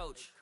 coach,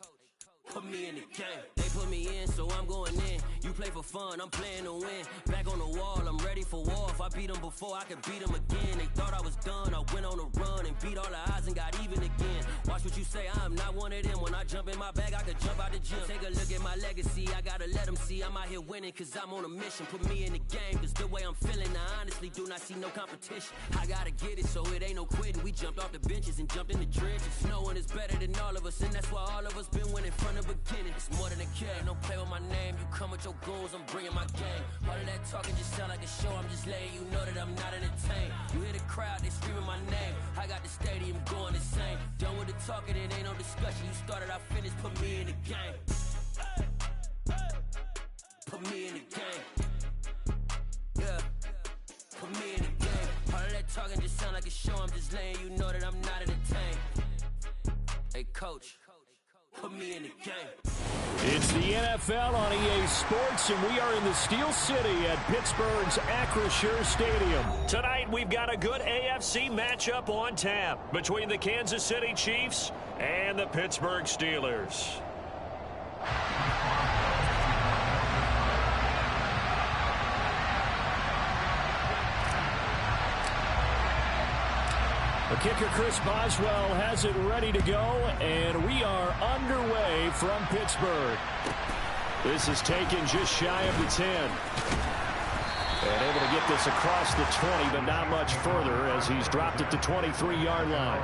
put me in the game. They put me in, so I'm going in. You play for fun, I'm playing to win. Back on the wall, I'm ready for war. If I beat them before, I can beat them again. They thought I was done, I went on a run and beat all the odds and got even again. Watch what you say, I'm not one of them. When I jump in my bag, I could jump out the gym. Take a look at my legacy, I gotta let them see I'm out here winning, cause I'm on a mission. Put me in the game, cause the way I'm feeling, I honestly do not see no competition. I gotta get it, so it ain't no quitting. We jumped off the benches and jumped in the trenches. No one is better than all of us, and that's why all of us been winning from the beginning. It's more than a care, don't play with my name. You come with your goons, I'm bringing my game. All of that talking just sound like a show, I'm just letting you know that I'm not entertained. You hear the crowd, they screaming my name. I got the stadium going insane. Done with the talking, it ain't no discussion. You started, I finished, put me in the game. Put me in the game. Yeah, put me in the game. All of that talking just sound like a show, I'm just letting you know that I'm not entertained. Hey coach, put me in the game. It's the NFL on EA Sports, and we are in the Steel City at Pittsburgh's Acrisure Stadium. Tonight, we've got a good AFC matchup on tap between the Kansas City Chiefs and the Pittsburgh Steelers. The kicker, Chris Boswell, has it ready to go, and we are underway from Pittsburgh. This is taken just shy of the 10. And able to get this across the 20, but not much further as he's dropped it to 23-yard line.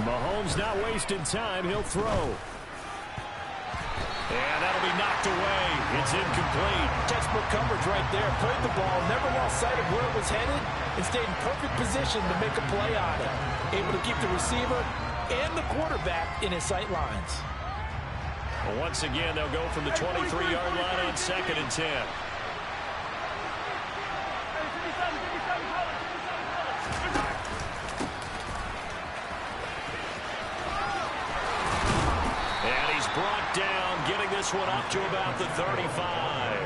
Mahomes not wasting time. He'll throw. And that'll be knocked away. It's incomplete. Textbook coverage right there. Played the ball, never lost sight of where it was headed, and stayed in perfect position to make a play on it. Able to keep the receiver and the quarterback in his sight lines. Well, once again, they'll go from the 23-yard line on 2nd and 10. Brought down, getting this one up to about the 35.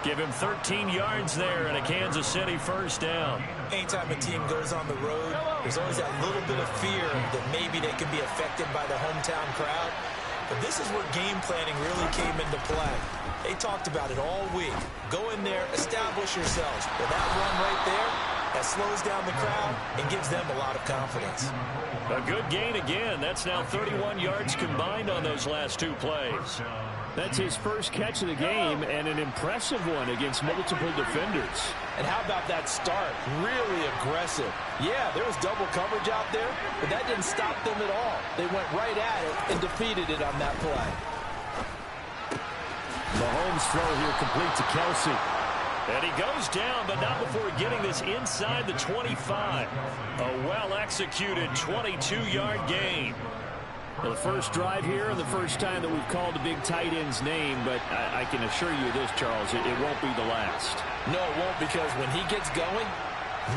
Give him 13 yards there and a Kansas City first down. Anytime a team goes on the road, there's always that little bit of fear that maybe they can be affected by the hometown crowd. But this is where game planning really came into play. They talked about it all week. Go in there, establish yourselves. With that run right there, that slows down the crowd and gives them a lot of confidence. A good gain again. That's now 31 yards combined on those last two plays. That's his first catch of the game and an impressive one against multiple defenders. And how about that start? Really aggressive. Yeah, there was double coverage out there, but that didn't stop them at all. They went right at it and defeated it on that play. Mahomes' throw here complete to Kelsey. And he goes down, but not before getting this inside the 25. A well-executed 22-yard gain. Well, the first drive here and the first time that we've called a big tight end's name, but I can assure you this, Charles, it won't be the last. No, it won't, because when he gets going,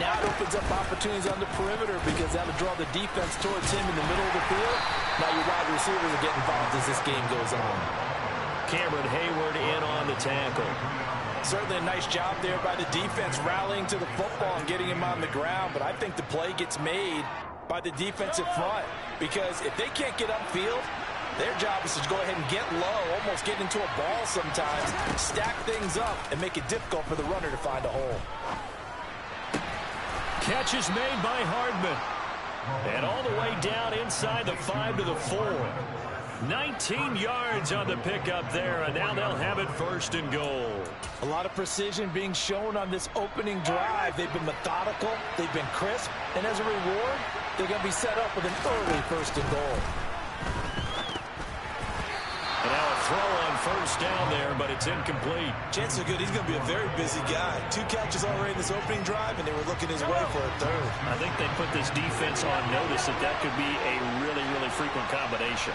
now it opens up opportunities on the perimeter because that'll draw the defense towards him in the middle of the field. Now your wide receivers will get involved as this game goes on. Cameron Hayward in on the tackle. Certainly a nice job there by the defense rallying to the football and getting him on the ground, but I think the play gets made by the defensive front because if they can't get upfield, their job is to go ahead and get low, almost get into a ball sometimes, stack things up, and make it difficult for the runner to find a hole. Catch is made by Hardman. And all the way down inside the 5 to the 4. 19 yards on the pickup there, and now they'll have it first and goal. A lot of precision being shown on this opening drive. They've been methodical, they've been crisp, and as a reward, they're going to be set up with an early first and goal. And now a throw on first down there, but it's incomplete. Chances are good he's going to be a very busy guy. 2 catches already in this opening drive, and they were looking his way for a third. I think they put this defense on notice that could be a really, really frequent combination.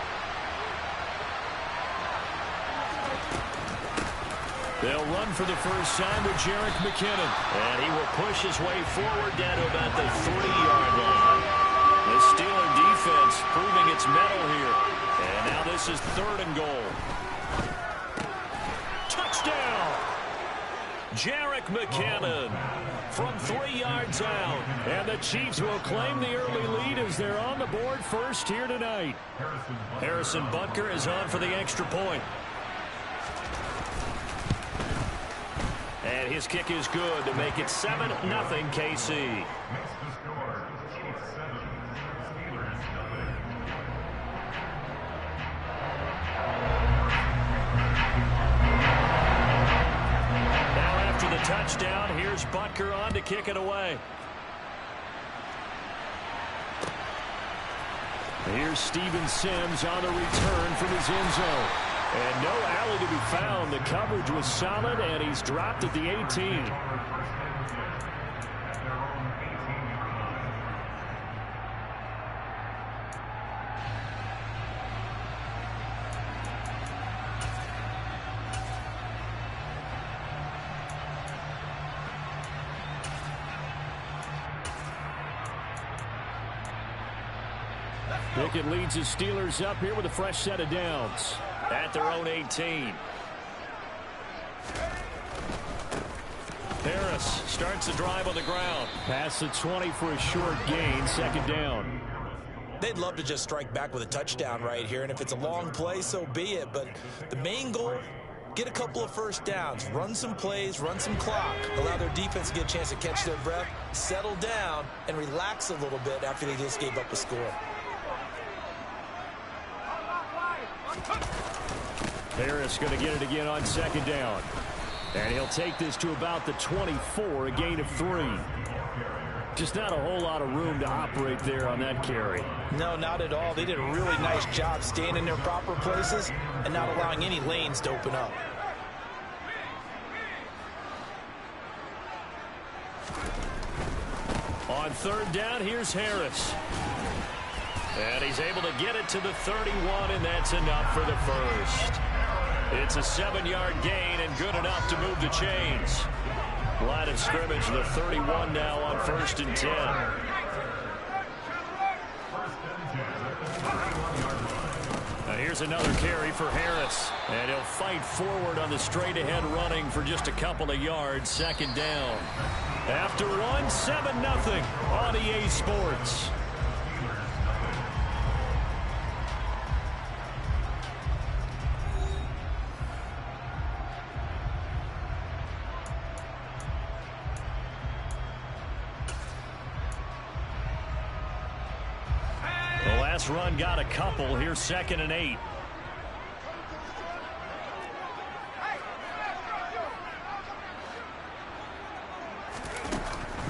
They'll run for the first time with Jerick McKinnon. And he will push his way forward down to about the 3-yard line. The Steeler defense proving its mettle here. And now this is 3rd and goal. Touchdown! Jerick McKinnon from 3 yards out. And the Chiefs will claim the early lead as they're on the board first here tonight. Harrison Butker is on for the extra point. And his kick is good to make it 7-0 KC. Touchdown. Here's Butker on to kick it away. Here's Steven Sims on the return from his end zone. And no alley to be found. The coverage was solid, and he's dropped at the 18. Pickett leads his Steelers up here with a fresh set of downs at their own 18. Harris starts the drive on the ground. Past the 20 for a short gain, 2nd down. They'd love to just strike back with a touchdown right here, and if it's a long play, so be it. But the main goal, get a couple of first downs, run some plays, run some clock, allow their defense to get a chance to catch their breath, settle down, and relax a little bit after they just gave up a score. Harris going to get it again on 2nd down. And he'll take this to about the 24, a gain of 3. Just not a whole lot of room to operate there on that carry. No, not at all. They did a really nice job staying in their proper places and not allowing any lanes to open up. On 3rd down, here's Harris. And he's able to get it to the 31, and that's enough for the first. It's a 7-yard gain and good enough to move the chains. Line of scrimmage, the 31 now on 1st and 10. And here's another carry for Harris. And he'll fight forward on the straight-ahead running for just a couple of yards, 2nd down. After one, 7-0 on EA Sports. Run got a couple. Here's 2nd and 8.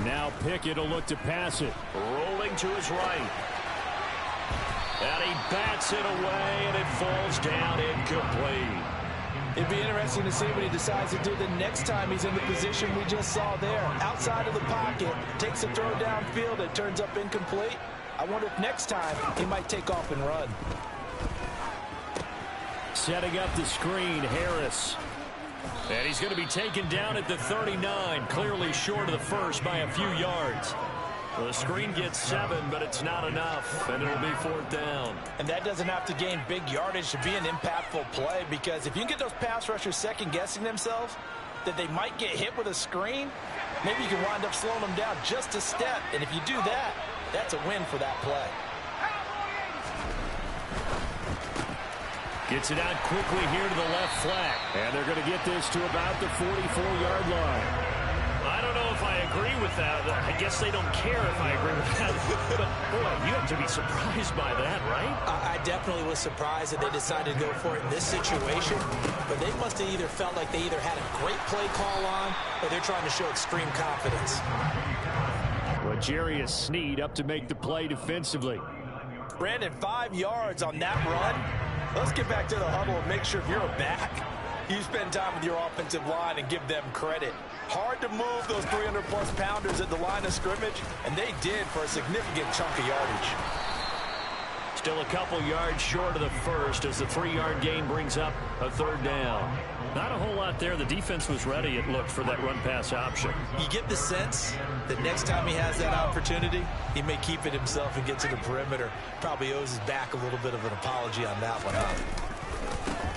Now Pickett will look to pass it. Rolling to his right. And he bats it away, and it falls down incomplete. It'd be interesting to see what he decides to do the next time he's in the position we just saw there. Outside of the pocket, takes a throw downfield, it turns up incomplete. I wonder if next time he might take off and run. Setting up the screen, Harris. And he's going to be taken down at the 39, clearly short of the first by a few yards. Well, the screen gets 7, but it's not enough, and it'll be 4th down. And that doesn't have to gain big yardage to be an impactful play, because if you can get those pass rushers second-guessing themselves that they might get hit with a screen, maybe you can wind up slowing them down just a step. And if you do that, that's a win for that play. Gets it out quickly here to the left flat. And they're going to get this to about the 44-yard line. I don't know if I agree with that. I guess they don't care if I agree with that. But, boy, you have to be surprised by that, right? I definitely was surprised that they decided to go for it in this situation. But they must have either felt like they either had a great play call on or they're trying to show extreme confidence. L'Jarius Sneed up to make the play defensively. Brandon, 5 yards on that run. Let's get back to the huddle and make sure if you're a back, you spend time with your offensive line and give them credit. Hard to move those 300-plus pounders at the line of scrimmage, and they did for a significant chunk of yardage. Still a couple yards short of the first as the 3-yard gain brings up a 3rd down. Not a whole lot there. The defense was ready, it looked, for that run-pass option. You get the sense that next time he has that opportunity, he may keep it himself and get to the perimeter. Probably owes his back a little bit of an apology on that one.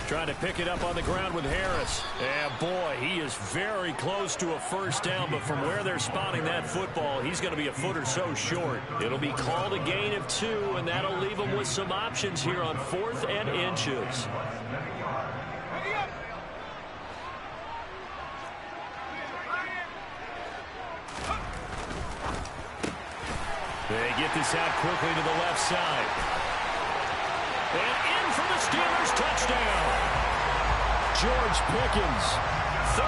Trying to pick it up on the ground with Harris. And boy, he is very close to a first down, but from where they're spotting that football, he's going to be a foot or so short. It'll be called a gain of 2, and that'll leave him with some options here on 4th and inches. They get this out quickly to the left side. And in for the Steelers touchdown. George Pickens, 34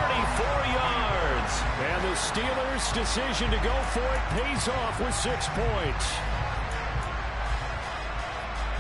yards. And the Steelers' decision to go for it pays off with 6 points.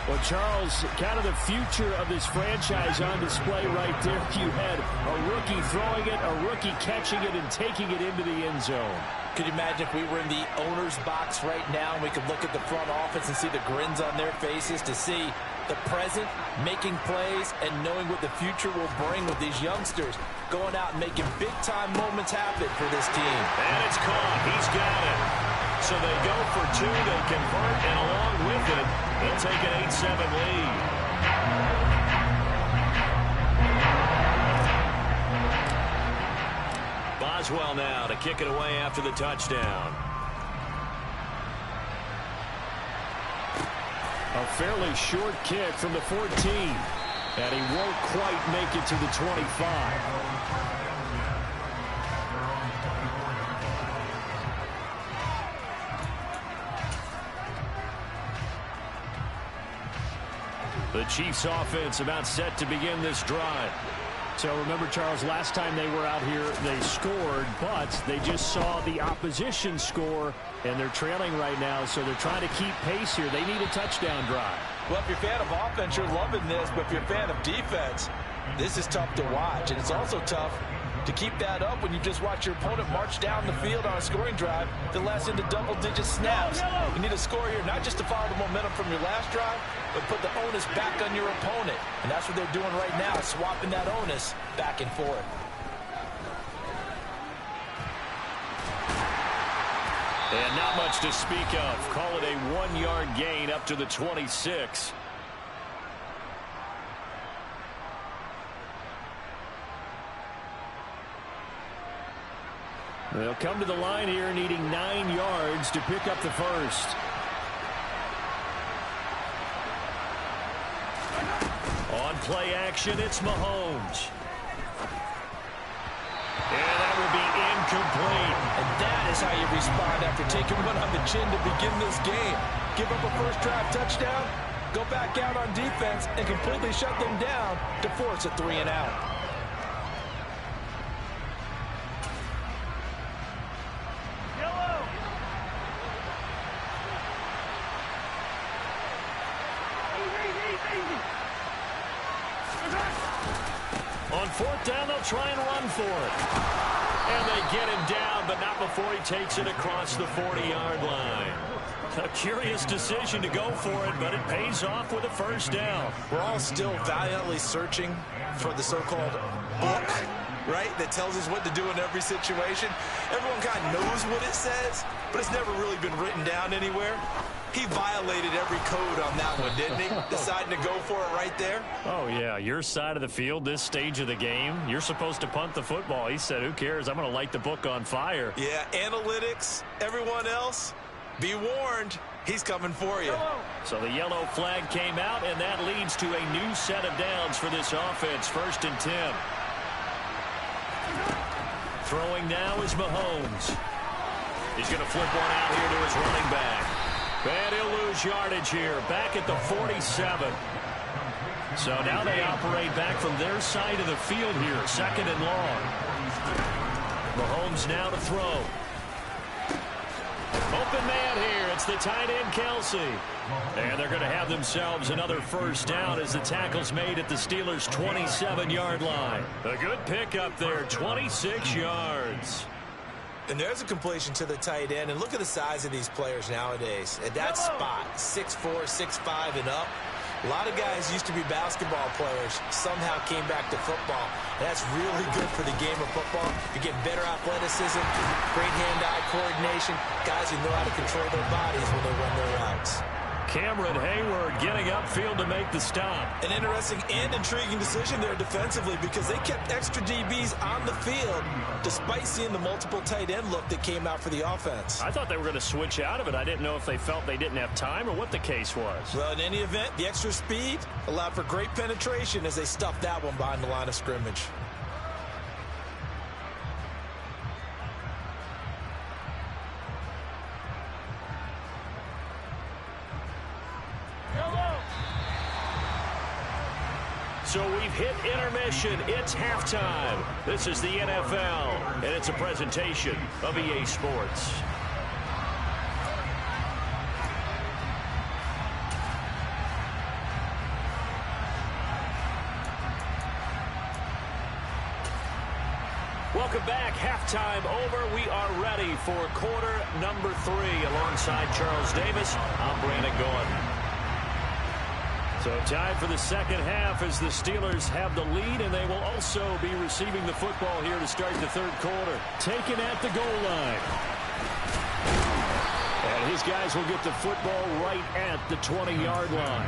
Well, Charles, kind of the future of this franchise on display right there. You had a rookie throwing it, a rookie catching it, and taking it into the end zone. Could you imagine if we were in the owner's box right now and we could look at the front office and see the grins on their faces, to see the present making plays and knowing what the future will bring with these youngsters going out and making big-time moments happen for this team. And it's caught. He's got it. So they go for 2, they convert, and along with it, they'll take an 8-7 lead. Boswell now to kick it away after the touchdown. A fairly short kick from the 14, and he won't quite make it to the 25. The Chiefs offense about set to begin this drive. So remember, Charles, last time they were out here, they scored, but they just saw the opposition score, and they're trailing right now, so they're trying to keep pace here. They need a touchdown drive. Well, if you're a fan of offense, you're loving this, but if you're a fan of defense, this is tough to watch, and it's also tough to keep that up when you just watch your opponent march down the field on a scoring drive that lasts into double-digit snaps. You need a score here, not just to follow the momentum from your last drive, but put the onus back on your opponent. And that's what they're doing right now, swapping that onus back and forth. And not much to speak of. Call it a 1-yard gain up to the 26. They'll come to the line here needing 9 yards to pick up the first. On play action, it's Mahomes. And that will be incomplete. And that is how you respond after taking one on the chin to begin this game. Give up a first drive touchdown, go back out on defense, and completely shut them down to force a 3-and-out. On 4th down, they'll try and run for it. And they get him down, but not before he takes it across the 40-yard line. A curious decision to go for it, but it pays off with a first down. We're all still valiantly searching for the so-called book, right, that tells us what to do in every situation. Everyone kind of knows what it says, but it's never really been written down anywhere. He violated every code on that one, didn't he? Deciding to go for it right there. Oh, yeah. Your side of the field, this stage of the game, you're supposed to punt the football. He said, who cares? I'm going to light the book on fire. Yeah, analytics, everyone else, be warned. He's coming for you. So the yellow flag came out, and that leads to a new set of downs for this offense. 1st and 10. Throwing now is Mahomes. He's going to flip one out here to his running back. And he'll lose yardage here, back at the 47. So now they operate back from their side of the field here, 2nd and long. Mahomes now to throw. Open man here, it's the tight end Kelsey. And they're going to have themselves another first down as the tackle's made at the Steelers' 27-yard line. A good pickup there, 26 yards. And there's a completion to the tight end. And look at the size of these players nowadays. At that spot, 6'4", 6'5", and up. A lot of guys used to be basketball players, somehow came back to football. That's really good for the game of football. You get better athleticism, great hand-eye coordination, guys who know how to control their bodies when they run their routes. Cameron Hayward getting upfield to make the stop. An interesting and intriguing decision there defensively because they kept extra DBs on the field despite seeing the multiple tight end look that came out for the offense. I thought they were going to switch out of it. I didn't know if they felt they didn't have time or what the case was. Well, in any event, the extra speed allowed for great penetration as they stuffed that one behind the line of scrimmage. So we've hit intermission. It's halftime. This is the NFL, and it's a presentation of EA Sports. Welcome back. Halftime over. We are ready for quarter number 3. Alongside Charles Davis, I'm Brandon Gordon. So time for the second half as the Steelers have the lead, and they will also be receiving the football here to start the third quarter. Taken at the goal line. And his guys will get the football right at the 20-yard line.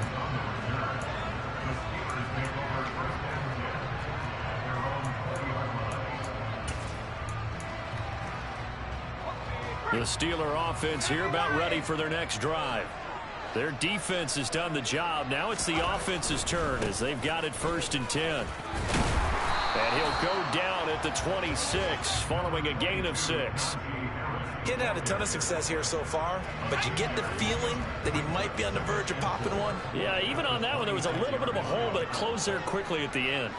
The Steeler offense here about ready for their next drive. Their defense has done the job. Now it's the offense's turn as they've got it 1st and 10. And he'll go down at the 26 following a gain of 6. Getting had a ton of success here so far, but you get the feeling that he might be on the verge of popping one. Yeah, even on that one, there was a little bit of a hole, but it closed there quickly at the end.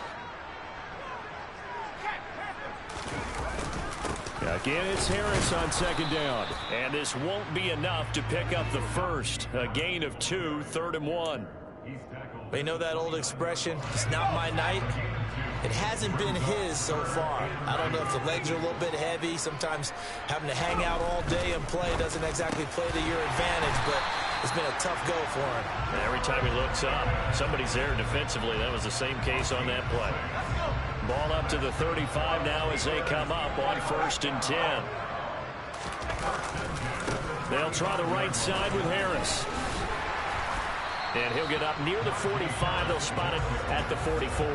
Again, it's Harris on 2nd down. And this won't be enough to pick up the first. A gain of 2, 3rd and 1. But you know that old expression, it's not my night? It hasn't been his so far. I don't know if the legs are a little bit heavy. Sometimes having to hang out all day and play doesn't exactly play to your advantage, but it's been a tough go for him. And every time he looks up, somebody's there defensively. That was the same case on that play. Ball up to the 35 now as they come up on 1st and 10. They'll try the right side with Harris. And he'll get up near the 45. They'll spot it at the 44.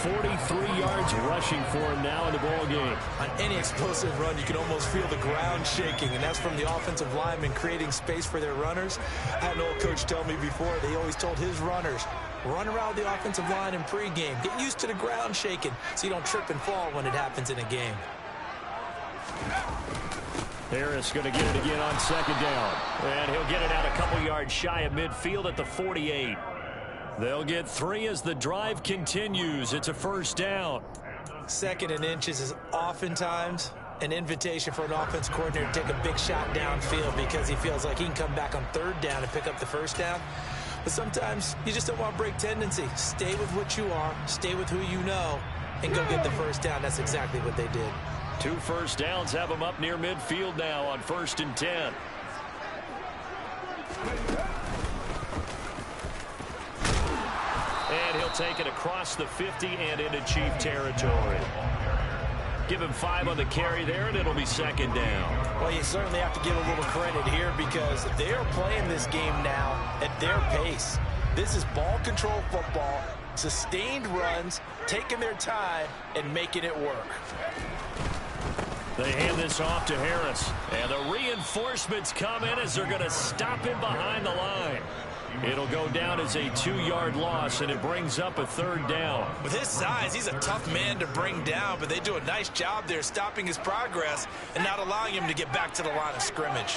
43 yards rushing for him now in the ball game. On any explosive run, you can almost feel the ground shaking, and that's from the offensive linemen creating space for their runners. I had an old coach tell me before, they always told his runners, run around the offensive line in pregame. Get used to the ground shaking so you don't trip and fall when it happens in a game. Harris going to get it again on 2nd down. And he'll get it out a couple yards shy of midfield at the 48. They'll get 3 as the drive continues. It's a 1st down. 2nd and inches is oftentimes an invitation for an offense coordinator to take a big shot downfield because he feels like he can come back on 3rd down and pick up the 1st down. But sometimes you just don't want to break tendency. Stay with what you are, stay with who you know, and go get the 1st down. That's exactly what they did. 2 first downs have them up near midfield now on 1st and 10. And he'll take it across the 50 and into Chief territory. Give him 5 on the carry there, and it'll be 2nd down. Well, you certainly have to give a little credit here because they are playing this game now at their pace. This is ball control football, sustained runs, taking their time, and making it work. They hand this off to Harris, and the reinforcements come in as they're going to stop him behind the line. It'll go down as a 2-yard loss, and it brings up a 3rd down. With his size, he's a tough man to bring down, but they do a nice job there stopping his progress and not allowing him to get back to the line of scrimmage.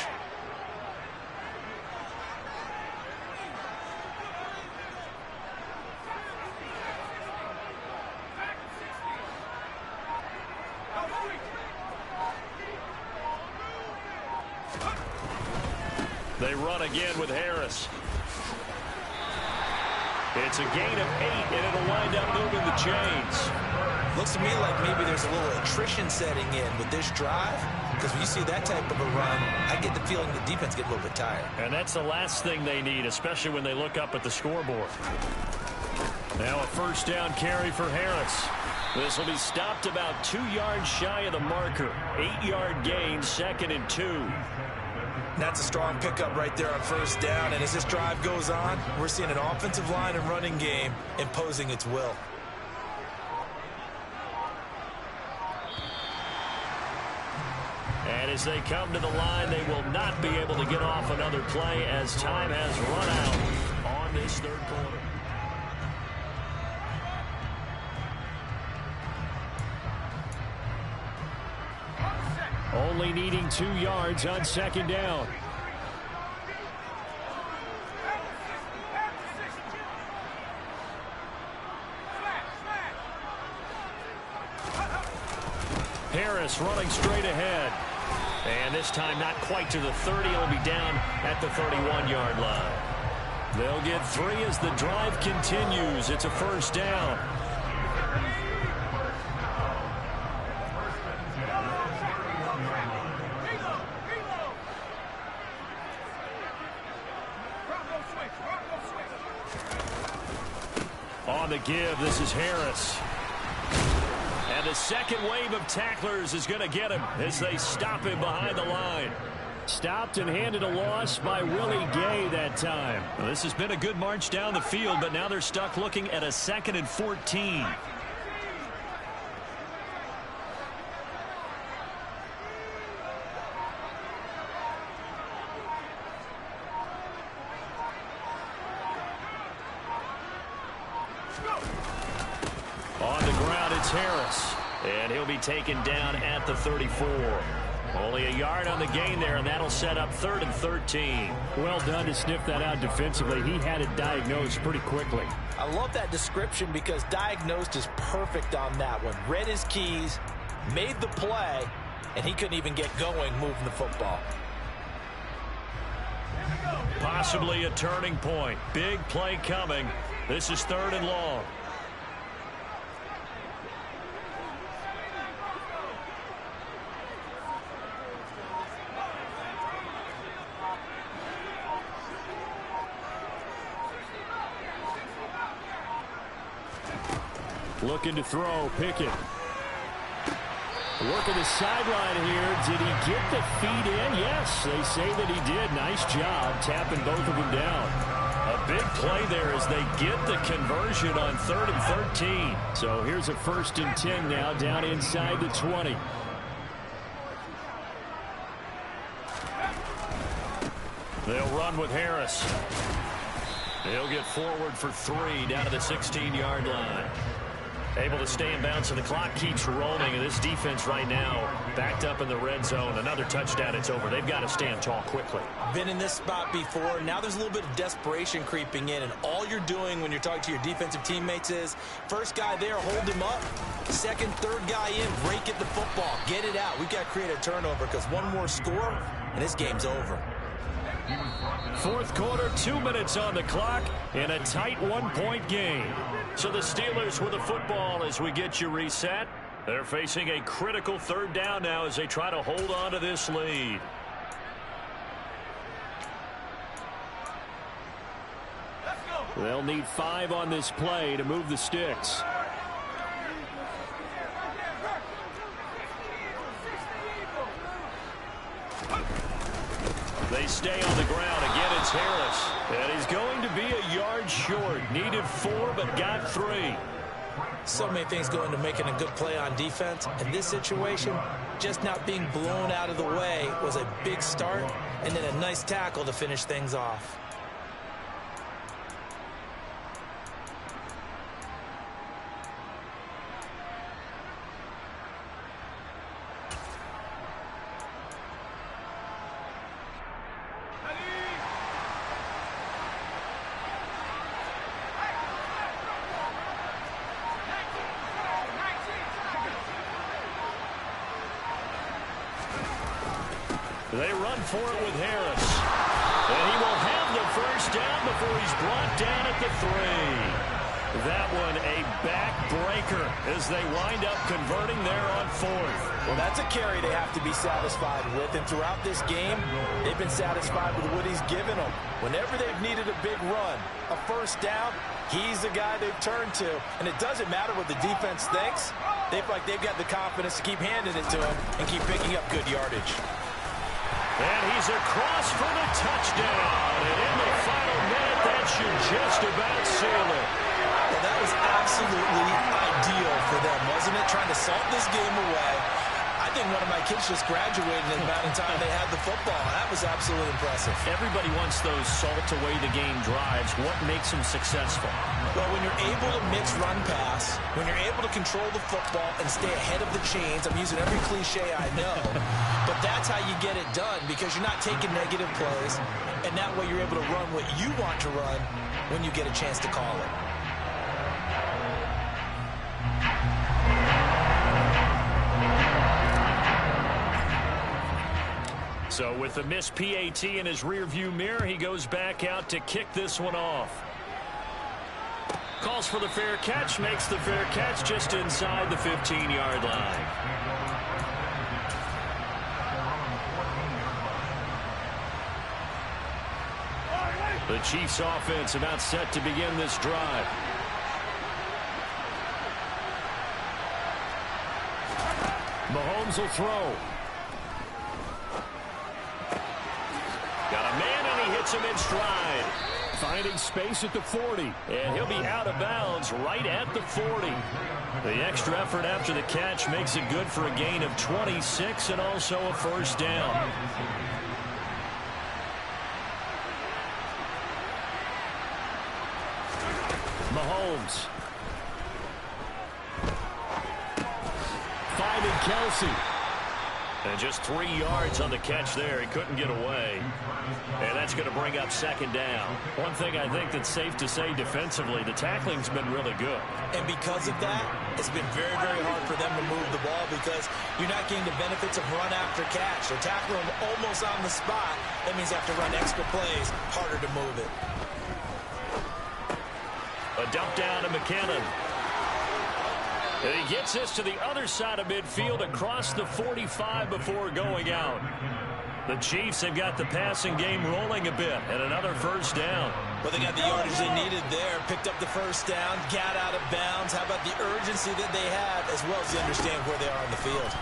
They run again with Harris. It's a gain of 8, and it'll wind up moving the chains. Looks to me like maybe there's a little attrition setting in with this drive. because when you see that type of a run, I get the feeling the defense get a little bit tired. And that's the last thing they need, especially when they look up at the scoreboard. Now a first down carry for Harris. This will be stopped about 2 yards shy of the marker. 8-yard gain, 2nd and 2. That's a strong pickup right there on first down. And as this drive goes on, we're seeing an offensive line and running game imposing its will. And as they come to the line, they will not be able to get off another play as time has run out on this third quarter. Only needing 2 yards on second down. Harris running straight ahead. And this time not quite to the 30. It'll be down at the 31-yard line. They'll get 3 as the drive continues. It's a first down. On the give, this is Harris. And the second wave of tacklers is going to get him as they stop him behind the line. Stopped and handed a loss by Willie Gay that time. Well, this has been a good march down the field, but now they're stuck looking at a 2nd and 14. On the ground, it's Harris. And he'll be taken down at the 34. Only a yard on the gain there, and that'll set up 3rd and 13. Well done to sniff that out defensively. He had it diagnosed pretty quickly. I love that description because diagnosed is perfect on that one. Read his keys, made the play, and he couldn't even get going moving the football. Possibly a turning point. Big play coming. This is 3rd and long. Looking to throw, Pickett. Working the sideline here. Did he get the feet in? Yes, they say that he did. Nice job tapping both of them down. A big play there as they get the conversion on 3rd and 13. So here's a 1st and 10 now down inside the 20. They'll run with Harris. He'll get forward for 3 down to the 16-yard line. Able to stay in bounds, and the clock keeps rolling. And this defense right now backed up in the red zone. Another touchdown, it's over. They've got to stand tall quickly. Been in this spot before. Now there's a little bit of desperation creeping in. And all you're doing when you're talking to your defensive teammates is, first guy there, hold him up. Second, third guy in, break it the football. Get it out. We've got to create a turnover because one more score, and this game's over. 4th quarter, 2 minutes on the clock, in a tight 1-point game. So the Steelers with the football as we get you reset. They're facing a critical 3rd down now as they try to hold on to this lead. They'll need 5 on this play to move the sticks. They stay on the ground. Again, it's Harris. And he's going to be a yard short. Needed 4, but got 3. So many things go into making a good play on defense. In this situation, just not being blown out of the way was a big start, and then a nice tackle to finish things off. They run for it with Harris. And he will have the first down before he's brought down at the 3. That one a backbreaker as they wind up converting there on fourth. Well, that's a carry they have to be satisfied with, and throughout this game, they've been satisfied with what he's given them. Whenever they've needed a big run, a first down, he's the guy they've turned to, and it doesn't matter what the defense thinks. They feel like they've got the confidence to keep handing it to him and keep picking up good yardage. And he's across for the touchdown, and in the final minute, that should just about seal it. Well, that was absolutely ideal for them, wasn't it? Trying to salt this game away. I think one of my kids just graduated in the amount of time they had the football. That was absolutely impressive. Everybody wants those salt-away-the-game drives. What makes them successful? Well, when you're able to mix run-pass, when you're able to control the football and stay ahead of the chains, I'm using every cliche I know, but that's how you get it done because you're not taking negative plays, and that way you're able to run what you want to run when you get a chance to call it. So with the missed PAT in his rearview mirror, he goes back out to kick this one off. Calls for the fair catch, makes the fair catch just inside the 15-yard line. The Chiefs offense about set to begin this drive. Mahomes will throw. Got a man, and he hits him in stride. Finding space at the 40. And he'll be out of bounds right at the 40. The extra effort after the catch makes it good for a gain of 26 and also a first down. Mahomes. Finding Kelsey. And just 3 yards on the catch there. He couldn't get away. And that's going to bring up second down. One thing I think that's safe to say defensively, the tackling's been really good. And because of that, it's been very, very hard for them to move the ball because you're not getting the benefits of run after catch. They're tackling them almost on the spot. That means they have to run extra plays, harder to move it. A dump down to McKinnon. And he gets this to the other side of midfield across the 45 before going out. The Chiefs have got the passing game rolling a bit and another first down. Well, they got the yardage they needed there, picked up the first down, got out of bounds. How about the urgency that they have as well as they understand where they are on the field?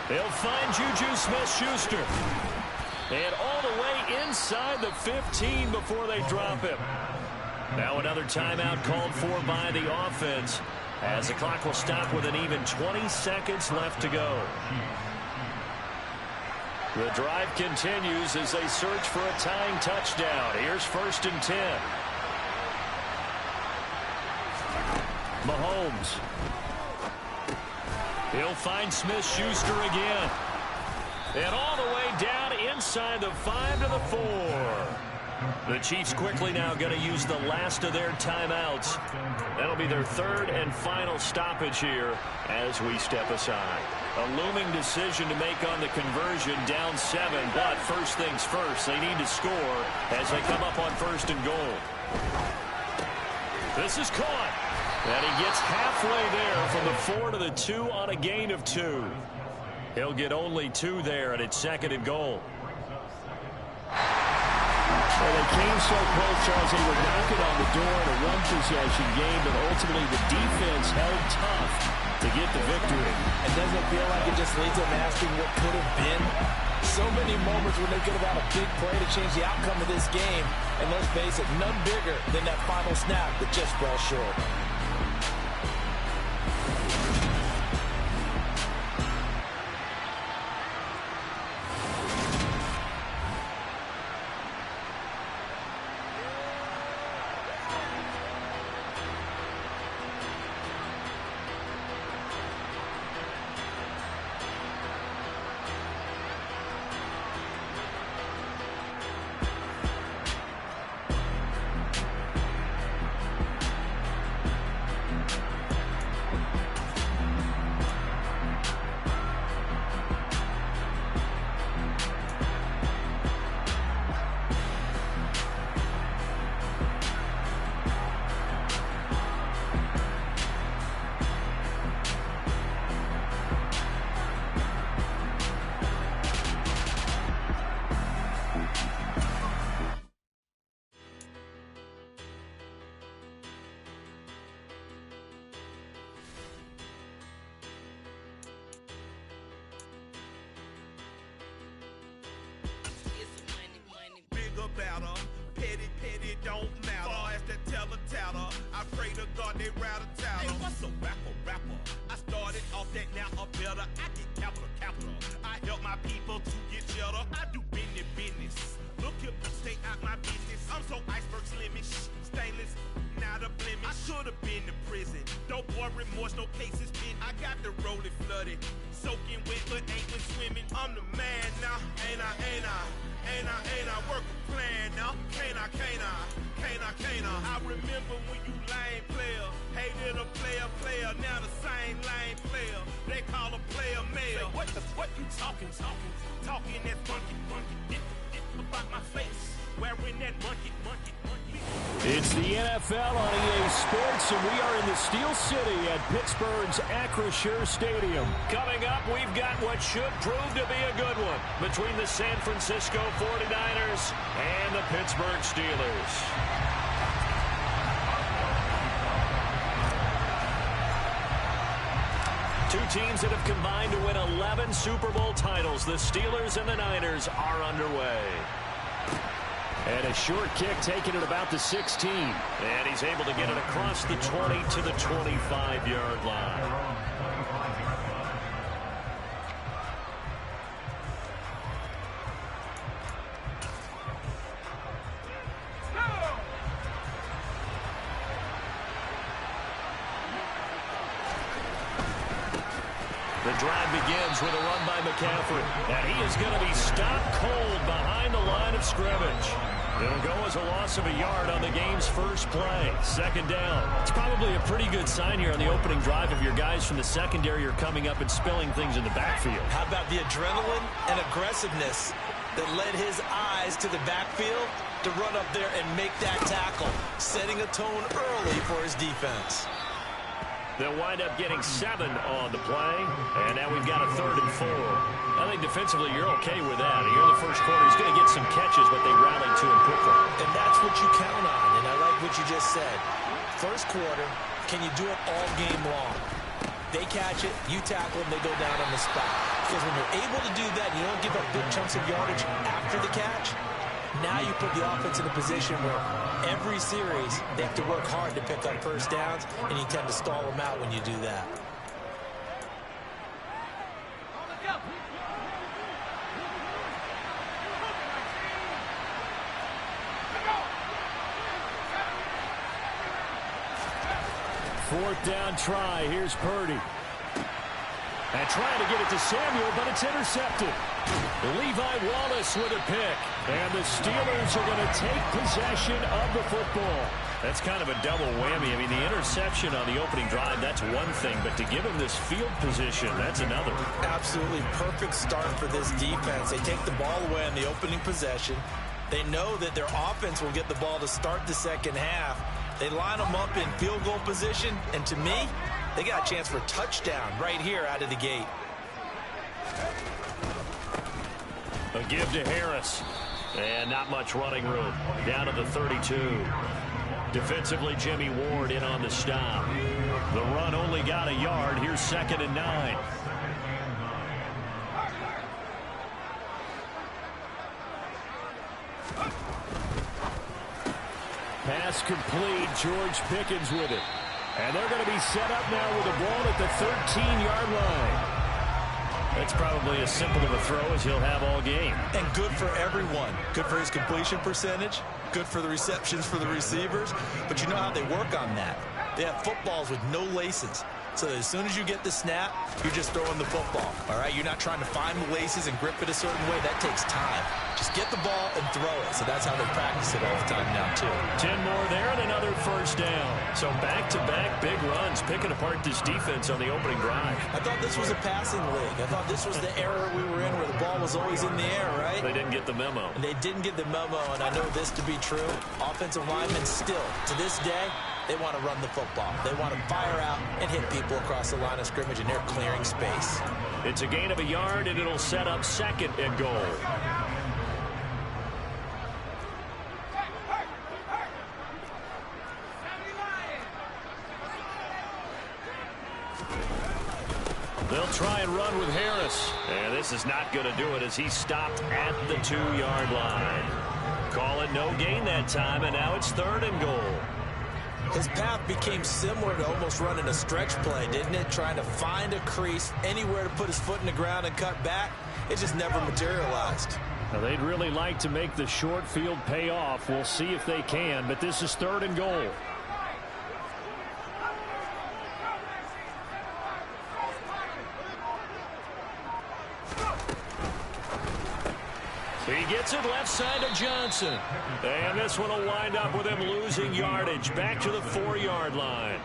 They'll find Juju Smith-Schuster. And all the way inside the 15 before they drop him. Now another timeout called for by the offense as the clock will stop with an even 20 seconds left to go. The drive continues as they search for a tying touchdown. Here's 1st and 10. Mahomes. He'll find Smith-Schuster again. And all the way down inside the 5 to the 4. The Chiefs quickly now going to use the last of their timeouts. That'll be their 3rd and final stoppage here as we step aside. A looming decision to make on the conversion, down 7. But first things first, they need to score as they come up on 1st and goal. This is caught. And he gets halfway there from the 4 to the 2 on a gain of 2. He'll get only 2 there, and it's 2nd and goal. Well, they came so close, Charles. They were knocking on the door in a one-possession game, but ultimately the defense held tough to get the victory. And doesn't it feel like it just leads them asking what could have been? So many moments when they could have had a big play to change the outcome of this game. And let's face it, none bigger than that final snap that just fell short. pray to God they rattle tower. Hey, what's a rapper? I started off that, now I'm better. I get capital. I help my people to get cheddar. I do business. Look here, stay out my business. I'm so iceberg slimmish, stainless, not a blemish. I should have been to prison. Don't boy remorse, no cases been. I got the rolling flooded, soaking wet, but ain't been swimming. I'm the man now, ain't I work a plan now. Can't I? I remember when you lame player, hated a player, now the same lame player. They call a player male. Say, what you talking that monkey, about my face, wearing that monkey. It's the NFL on EA Sports, and we are in the Steel City at Pittsburgh's Acrisure Stadium. Coming up, we've got what should prove to be a good one between the San Francisco 49ers and the Pittsburgh Steelers. Two teams that have combined to win 11 Super Bowl titles. The Steelers and the Niners are underway. And a short kick taken at about the 16. And he's able to get it across the 20 to the 25-yard line. The drive begins with a run by McCaffrey. And he is going to be stopped cold behind the line of scrimmage. It'll go as a loss of a yard on the game's first play. Second down. It's probably a pretty good sign here on the opening drive if your guys from the secondary are coming up and spilling things in the backfield. How about the adrenaline and aggressiveness that led his eyes to the backfield to run up there and make that tackle, setting a tone early for his defense. They'll wind up getting 7 on the play, and now we've got a 3rd and 4. I think defensively you're okay with that. Here in the first quarter, he's going to get some catches, but they rallied to him quickly. And that's what you count on, and I like what you just said. First quarter, can you do it all game long? They catch it, you tackle them, they go down on the spot. Because when you're able to do that, you don't give up big chunks of yardage after the catch. Now you put the offense in a position where every series they have to work hard to pick up first downs, and you tend to stall them out when you do that. Fourth down try. Here's Purdy. And trying to get it to Samuel, but it's intercepted. Levi Wallace with a pick. And the Steelers are going to take possession of the football. That's kind of a double whammy. I mean, the interception on the opening drive, that's one thing. But to give him this field position, that's another. Absolutely perfect start for this defense. They take the ball away on the opening possession. They know that their offense will get the ball to start the second half. They line them up in field goal position. And to me, they got a chance for a touchdown right here out of the gate. A give to Harris. And not much running room. Down to the 32. Defensively, Jimmy Ward in on the stop. The run only got a yard. Here's 2nd and 9. Pass complete. George Pickens with it. And they're going to be set up now with the ball at the 13-yard line. That's probably as simple of a throw as he'll have all game. And good for everyone. Good for his completion percentage. Good for the receptions for the receivers. But you know how they work on that. They have footballs with no laces. So as soon as you get the snap, you're just throwing the football. All right, you're not trying to find the laces and grip it a certain way. That takes time. Just get the ball and throw it. So that's how they practice it all the time now, too. 10 more there and another first down. So back-to-back big runs, picking apart this defense on the opening drive. I thought this was a passing league. I thought this was the era we were in where the ball was always in the air, right? They didn't get the memo. And they didn't get the memo, and I know this to be true. Offensive linemen still, to this day, they want to run the football. They want to fire out and hit people across the line of scrimmage, and they're clearing space. It's a gain of a yard, and it'll set up 2nd and goal. They'll try and run with Harris. And this is not going to do it as he stopped at the 2-yard line. Call it no gain that time, and now it's 3rd and goal. His path became similar to almost running a stretch play, didn't it? Trying to find a crease, anywhere to put his foot in the ground and cut back. It just never materialized. Now, they'd really like to make the short field pay off. We'll see if they can, but this is 3rd and goal. He gets it left side to Johnson. And this one will wind up with him losing yardage back to the 4-yard line.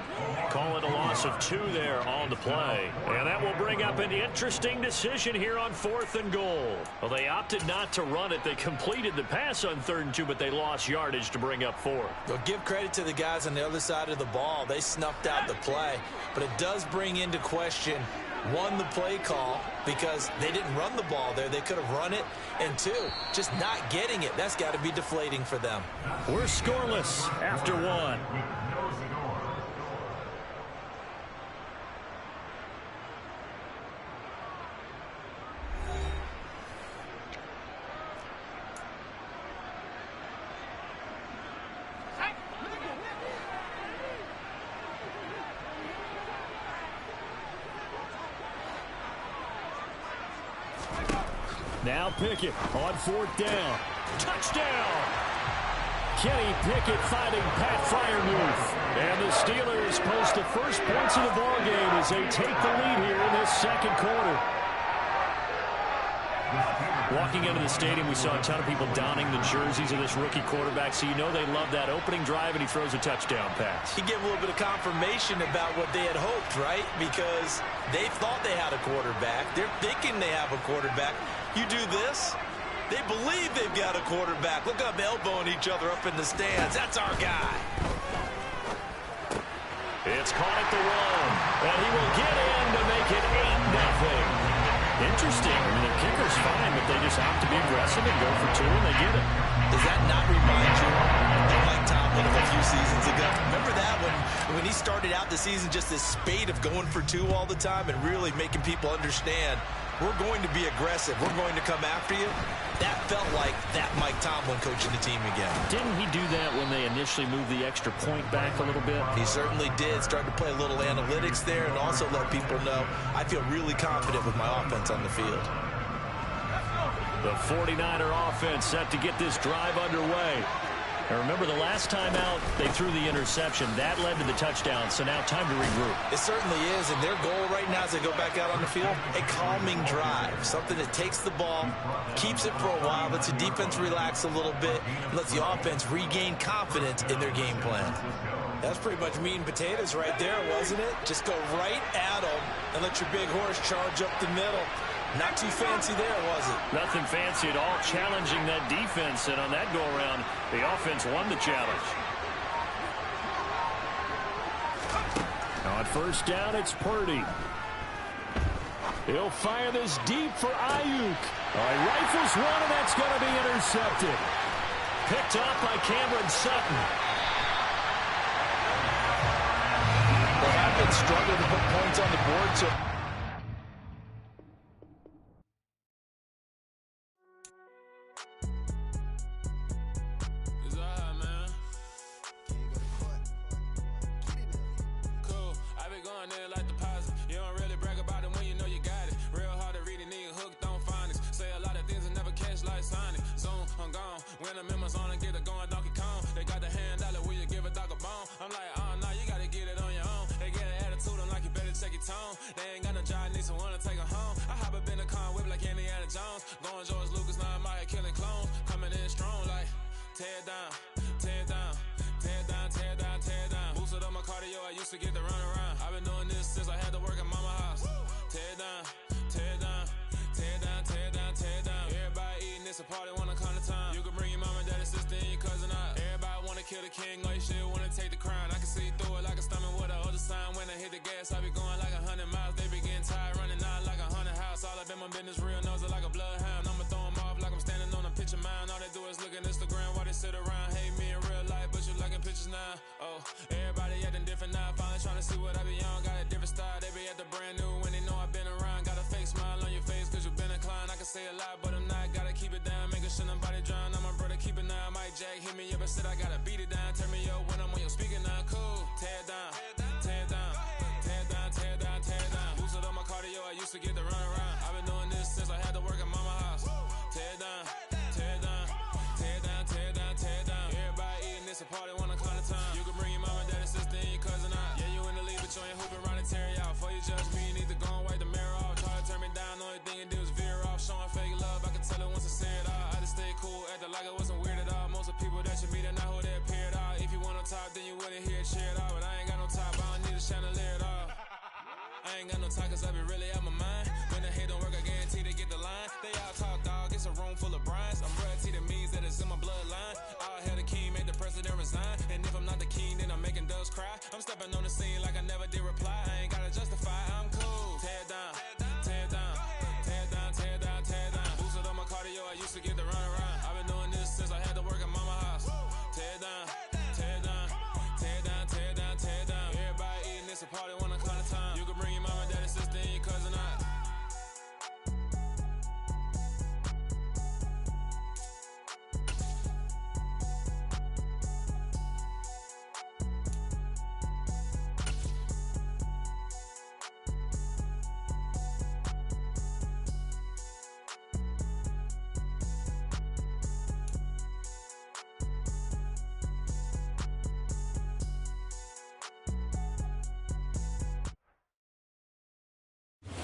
Call it a loss of 2 there on the play. And that will bring up an interesting decision here on 4th and goal. Well, they opted not to run it. They completed the pass on 3rd and 2, but they lost yardage to bring up 4th. Well, give credit to the guys on the other side of the ball. They snuffed out the play. But it does bring into question, 1, the play call, because they didn't run the ball there. They could have run it. And 2, just not getting it. That's got to be deflating for them. We're scoreless after 1. Now Pickett on 4th down. Touchdown! Kenny Pickett finding Pat Freiermuth. And the Steelers post the first points of the ballgame as they take the lead here in this 2nd quarter. Walking into the stadium, we saw a ton of people donning the jerseys of this rookie quarterback, so you know they love that opening drive, and he throws a touchdown pass. He gave a little bit of confirmation about what they had hoped, right? Because they thought they had a quarterback. They're thinking they have a quarterback. You do this, they believe they've got a quarterback. Look up, elbowing each other up in the stands. That's our guy. It's caught at the 1, and he will get in to make it 8-0. Interesting. I mean, the kicker's fine, but they just opt to be aggressive and go for 2, and they get it. Does that not remind you of Mike Tomlin of a few seasons ago? Remember that when he started out the season, just this spate of going for 2 all the time and really making people understand, we're going to be aggressive. We're going to come after you. That felt like that Mike Tomlin coaching the team again. Didn't he do that when they initially moved the extra point back a little bit? He certainly did. Started to play a little analytics there and also let people know I feel really confident with my offense on the field. The 49er offense set to get this drive underway. And remember, the last time out, they threw the interception. That led to the touchdown, so now time to regroup. It certainly is, and their goal right now as they go back out on the field, a calming drive. Something that takes the ball, keeps it for a while, lets the defense relax a little bit, and lets the offense regain confidence in their game plan. That's pretty much meat and potatoes right there, wasn't it? Just go right at them and let your big horse charge up the middle. Not too fancy there, was it? Nothing fancy at all, challenging that defense, and on that go-around, the offense won the challenge. Now on 1st down, it's Purdy. He'll fire this deep for Ayuk. Rifles one, and that's going to be intercepted. Picked up by Cameron Sutton. They have been struggling to put points on the board, so... They ain't got no job, need someone to take her home. I hop up in the car, whip like Indiana Jones. Going George Lucas, now I'm out here killing clones. Coming in strong like, tear down, tear down, tear down, tear down, tear down. Boosted up my cardio, I used to get to run around. I've been doing this since I had to work at mama house. Tear down, tear down, tear down, tear down, tear down. Everybody eating, it's a party, wanna come to time. You can bring your mama, daddy, sister, and your cousin out. Everybody wanna kill the king, like shit, wanna take the crown. I can see through it like a stomach with a other sign. When I hit the gas, I be going like 100 miles. They be getting tired, running out like 100 house. All up in my business, real nose like a bloodhound. I'ma throw them off like I'm standing on a picture mound. All they do is look at Instagram while they sit around. Hate me in real life, but you liking pictures now. Oh, everybody acting different now. Finally trying to see what I be on. Got a different style, they be at the brand new when they know I've been around. Got a fake smile on your face cause you been inclined. I can say a lot, but I'm not. Gotta keep it down, making sure nobody drown. Now my brother keep it now. Mike Jack hit me up and said I gotta beat it down. Turn me up when I'm on your speaker now. Cool. Tear it down, tear it down, tear it down, tear it down, tear it down. Boosted up my cardio, I used to get the run around. I've been doing this since I had to work at mama house. Tear it down, tear it down, tear it down, tear it down, tear it down. Everybody eating this a party, one o'clock of time. You can bring your mama, daddy, sister, and your cousin out. Yeah, you in the league, but you ain't hooping around and tear out. Before you judge me, you need to go and wipe the mirror off. Try to turn me down, only thing you do is veer off. Showing fake love, I can tell it once I say it all. I just stay cool, acting like it wasn't weird at all. Most of the people that you meet are not who they appear at all. If you want on top, then you wouldn't hear it cheer it all. But I ain't got no top, I don't need a chandelier at all. I ain't got no talk, cause I be really out my mind. When the hate don't work, I guarantee they get the line. They all talk, dog, it's a room full of brines. I'm royalty, that means that it's in my bloodline. All hail the king, make the president resign. And if I'm not the king, then I'm making doves cry. I'm stepping on the scene like I never did reply. I ain't gotta justify, I'm cool. Tear it down, tear it down, tear it down, tear it down, tear it down. Boosted up my cardio, I used to get the run around. I've been doing this since I had to work at mama house. Tear it down, tear it down, tear it down, tear it down, tear it down. Everybody eating this a party, one o'clock of time. You can bring your mama, daddy, sister, and your cousin out.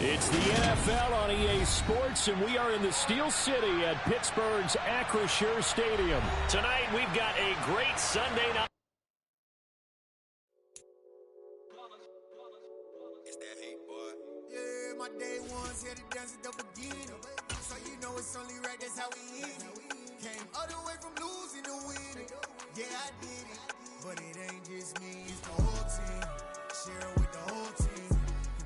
It's the NFL on EA Sports, and we are in the Steel City at Pittsburgh's Acrisure Stadium. Tonight, we've got a great Sunday night. It's that hate, boy. Yeah, my day ones here to dance at the beginning. So you know it's only right, that's how we eat it. Came all the way from losing to winning. Yeah, I did it. But it ain't just me, it's the whole team. Share it with the whole team.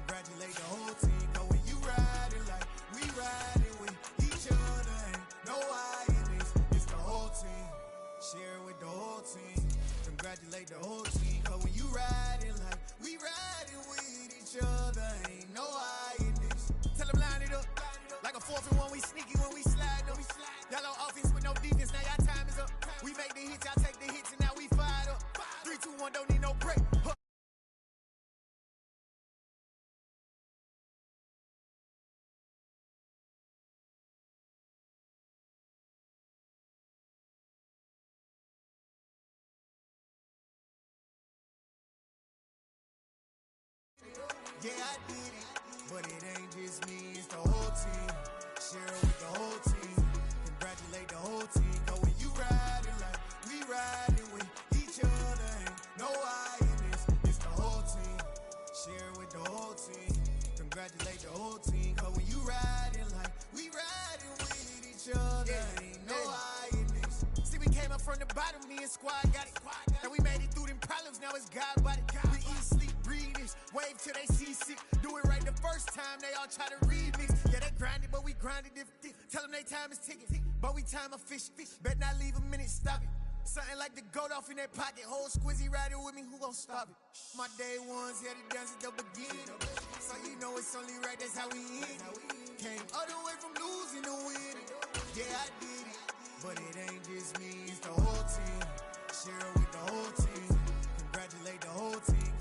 Congratulate the whole team. Cause when you riding like we riding with each other, ain't no I in this. It's the whole team. Share it with the whole team. Congratulate the whole team. Cause when you riding like we riding with each other, ain't no I in this. Tell them line it up. Like a 4th and 1, we sneaky when we slide up. Y'all on offense with no defense, now y'all time is up. We make the hits, y'all take the hits, and now we fired up. 3, 2, 1, don't need no break. Yeah, I did it, but it ain't just me, it's the whole team. Share it with the whole team. Congratulate the whole team. Cause when you riding like we riding with each other, ain't no I in this. It's the whole team. Share it with the whole team. Congratulate the whole team. Cause when you riding like we riding with each other, ain't no I in this. See, we came up from the bottom, me and squad got it. And we made it through them problems, now it's God body. We eat, sleep, breathe this. Wave till they see sick. Do it right the first time, they all try to remix. Yeah, they grinded, but we grinded different. Tell them they time is ticking, but we time a fish. Bet not leave a minute, stop it. Something like the goat off in that pocket. Whole squizzy riding with me, who gon' stop it? My day ones here to dance at the beginning. So you know it's only right, that's how we end it. Came all the way from losing to winning. Yeah, I did it, but it ain't just me, it's the whole team. Share it with the whole team. Congratulate the whole team.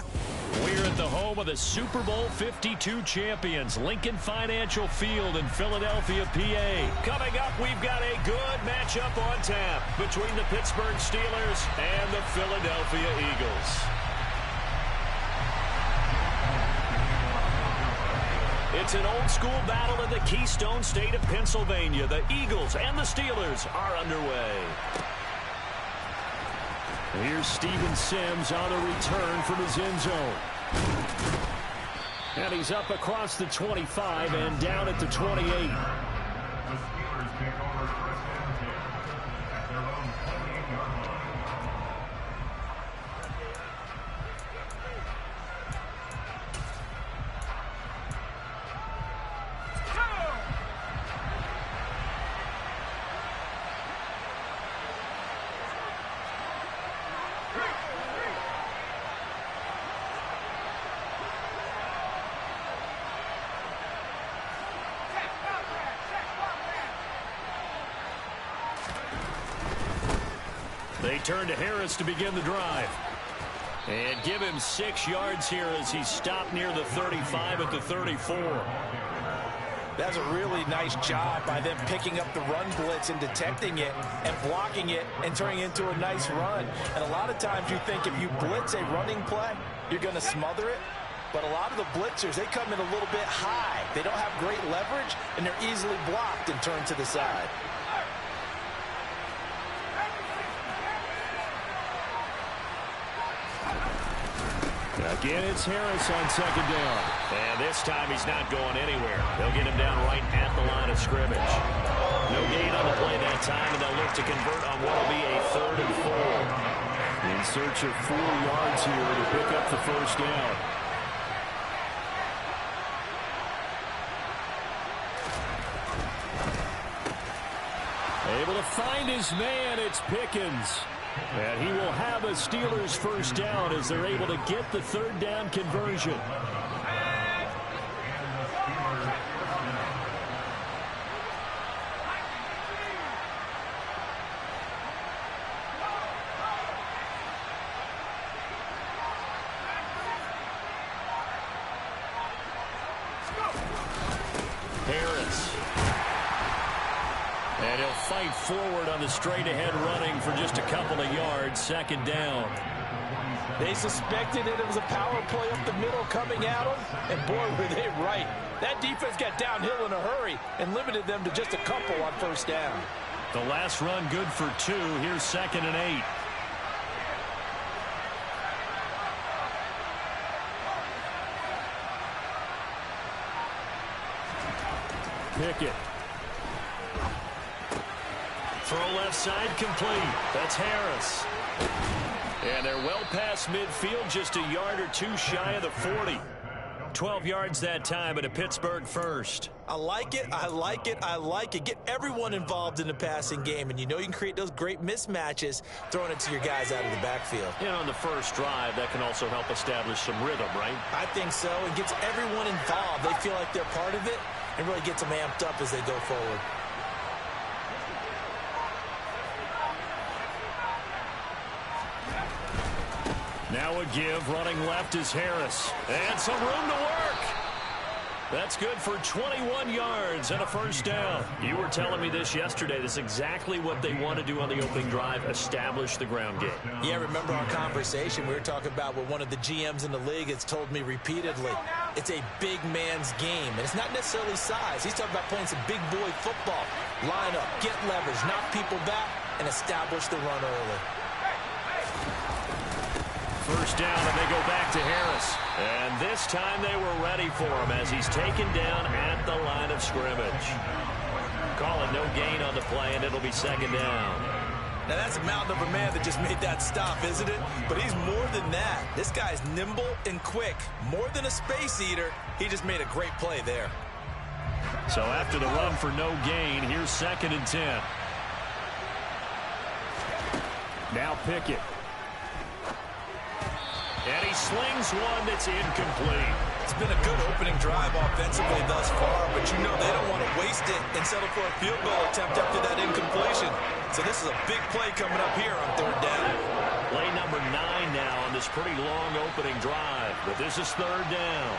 We're at the home of the Super Bowl 52 champions, Lincoln Financial Field in Philadelphia, PA. Coming up, we've got a good matchup on tap between the Pittsburgh Steelers and the Philadelphia Eagles. It's an old-school battle in the Keystone State of Pennsylvania. The Eagles and the Steelers are underway. Here's Steven Sims on a return from his end zone. And he's up across the 25 and down at the 28. The Steelers take over first down at their own 28-yard line. Return to Harris to begin the drive. And give him 6 yards here as he stopped near the 35 at the 34. That's a really nice job by them picking up the run blitz and detecting it and blocking it and turning it into a nice run. And a lot of times you think if you blitz a running play, you're going to smother it. But a lot of the blitzers, they come in a little bit high. They don't have great leverage, and they're easily blocked and turned to the side. Again, it's Harris on second down. And this time he's not going anywhere. They'll get him down right at the line of scrimmage. No gain on the play that time, and they'll look to convert on what will be a 3rd and 4. In search of 4 yards here to pick up the first down. Able to find his man, it's Pickens. And he will have a Steelers first down as they're able to get the 3rd down conversion. Harris. And he'll fight forward on the straight-ahead running for just a couple of yards. 2nd down. They suspected it was a power play up the middle coming at them, and boy, were they right. That defense got downhill in a hurry and limited them to just a couple on 1st down. The last run good for 2. Here's 2nd and 8. Pickett. Throw left side complete. That's Harris. And they're well past midfield, just a yard or 2 shy of the 40. 12 yards that time, but a Pittsburgh first. I like it. I like it. I like it. Get everyone involved in the passing game, and you know you can create those great mismatches throwing it to your guys out of the backfield. And on the first drive, that can also help establish some rhythm, right? I think so. It gets everyone involved. They feel like they're part of it and really gets them amped up as they go forward. Now a give, running left is Harris. And some room to work. That's good for 21 yards and a first down. You were telling me this yesterday. This is exactly what they want to do on the opening drive, establish the ground game. Yeah, remember our conversation. We were talking about what one of the GMs in the league has told me repeatedly. It's a big man's game, and it's not necessarily size. He's talking about playing some big boy football. Line up, get leverage, knock people back, and establish the run early. First down, and they go back to Harris. And this time they were ready for him as he's taken down at the line of scrimmage. Call it no gain on the play, and it'll be 2nd down. Now that's a mountain of a man that just made that stop, isn't it? But he's more than that. This guy's nimble and quick. More than a space eater, he just made a great play there. So after the run for no gain, here's 2nd and 10. Now Pickett. And he slings one that's incomplete. It's been a good opening drive offensively thus far, but you know they don't want to waste it and settle for a field goal attempt after that incompletion. So this is a big play coming up here on 3rd down. Play number 9 now on this pretty long opening drive, but this is 3rd down.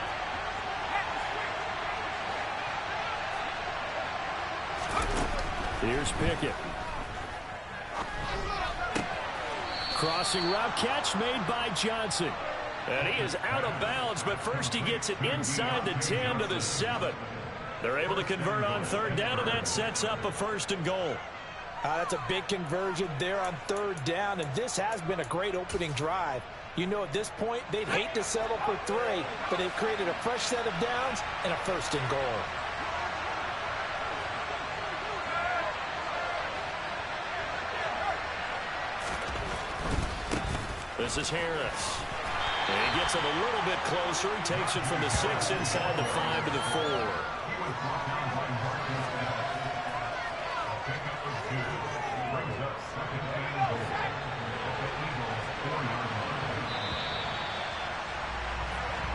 Here's Pickett. Crossing route, catch made by Johnson. And he is out of bounds, but first he gets it inside the 10 to the 7. They're able to convert on 3rd down, and that sets up a 1st and goal. That's a big conversion there on 3rd down, and this has been a great opening drive. You know, at this point, they'd hate to settle for 3, but they've created a fresh set of downs and a 1st and goal. This is Harris. And he gets it a little bit closer. He takes it from the 6 inside the 5 to the 4.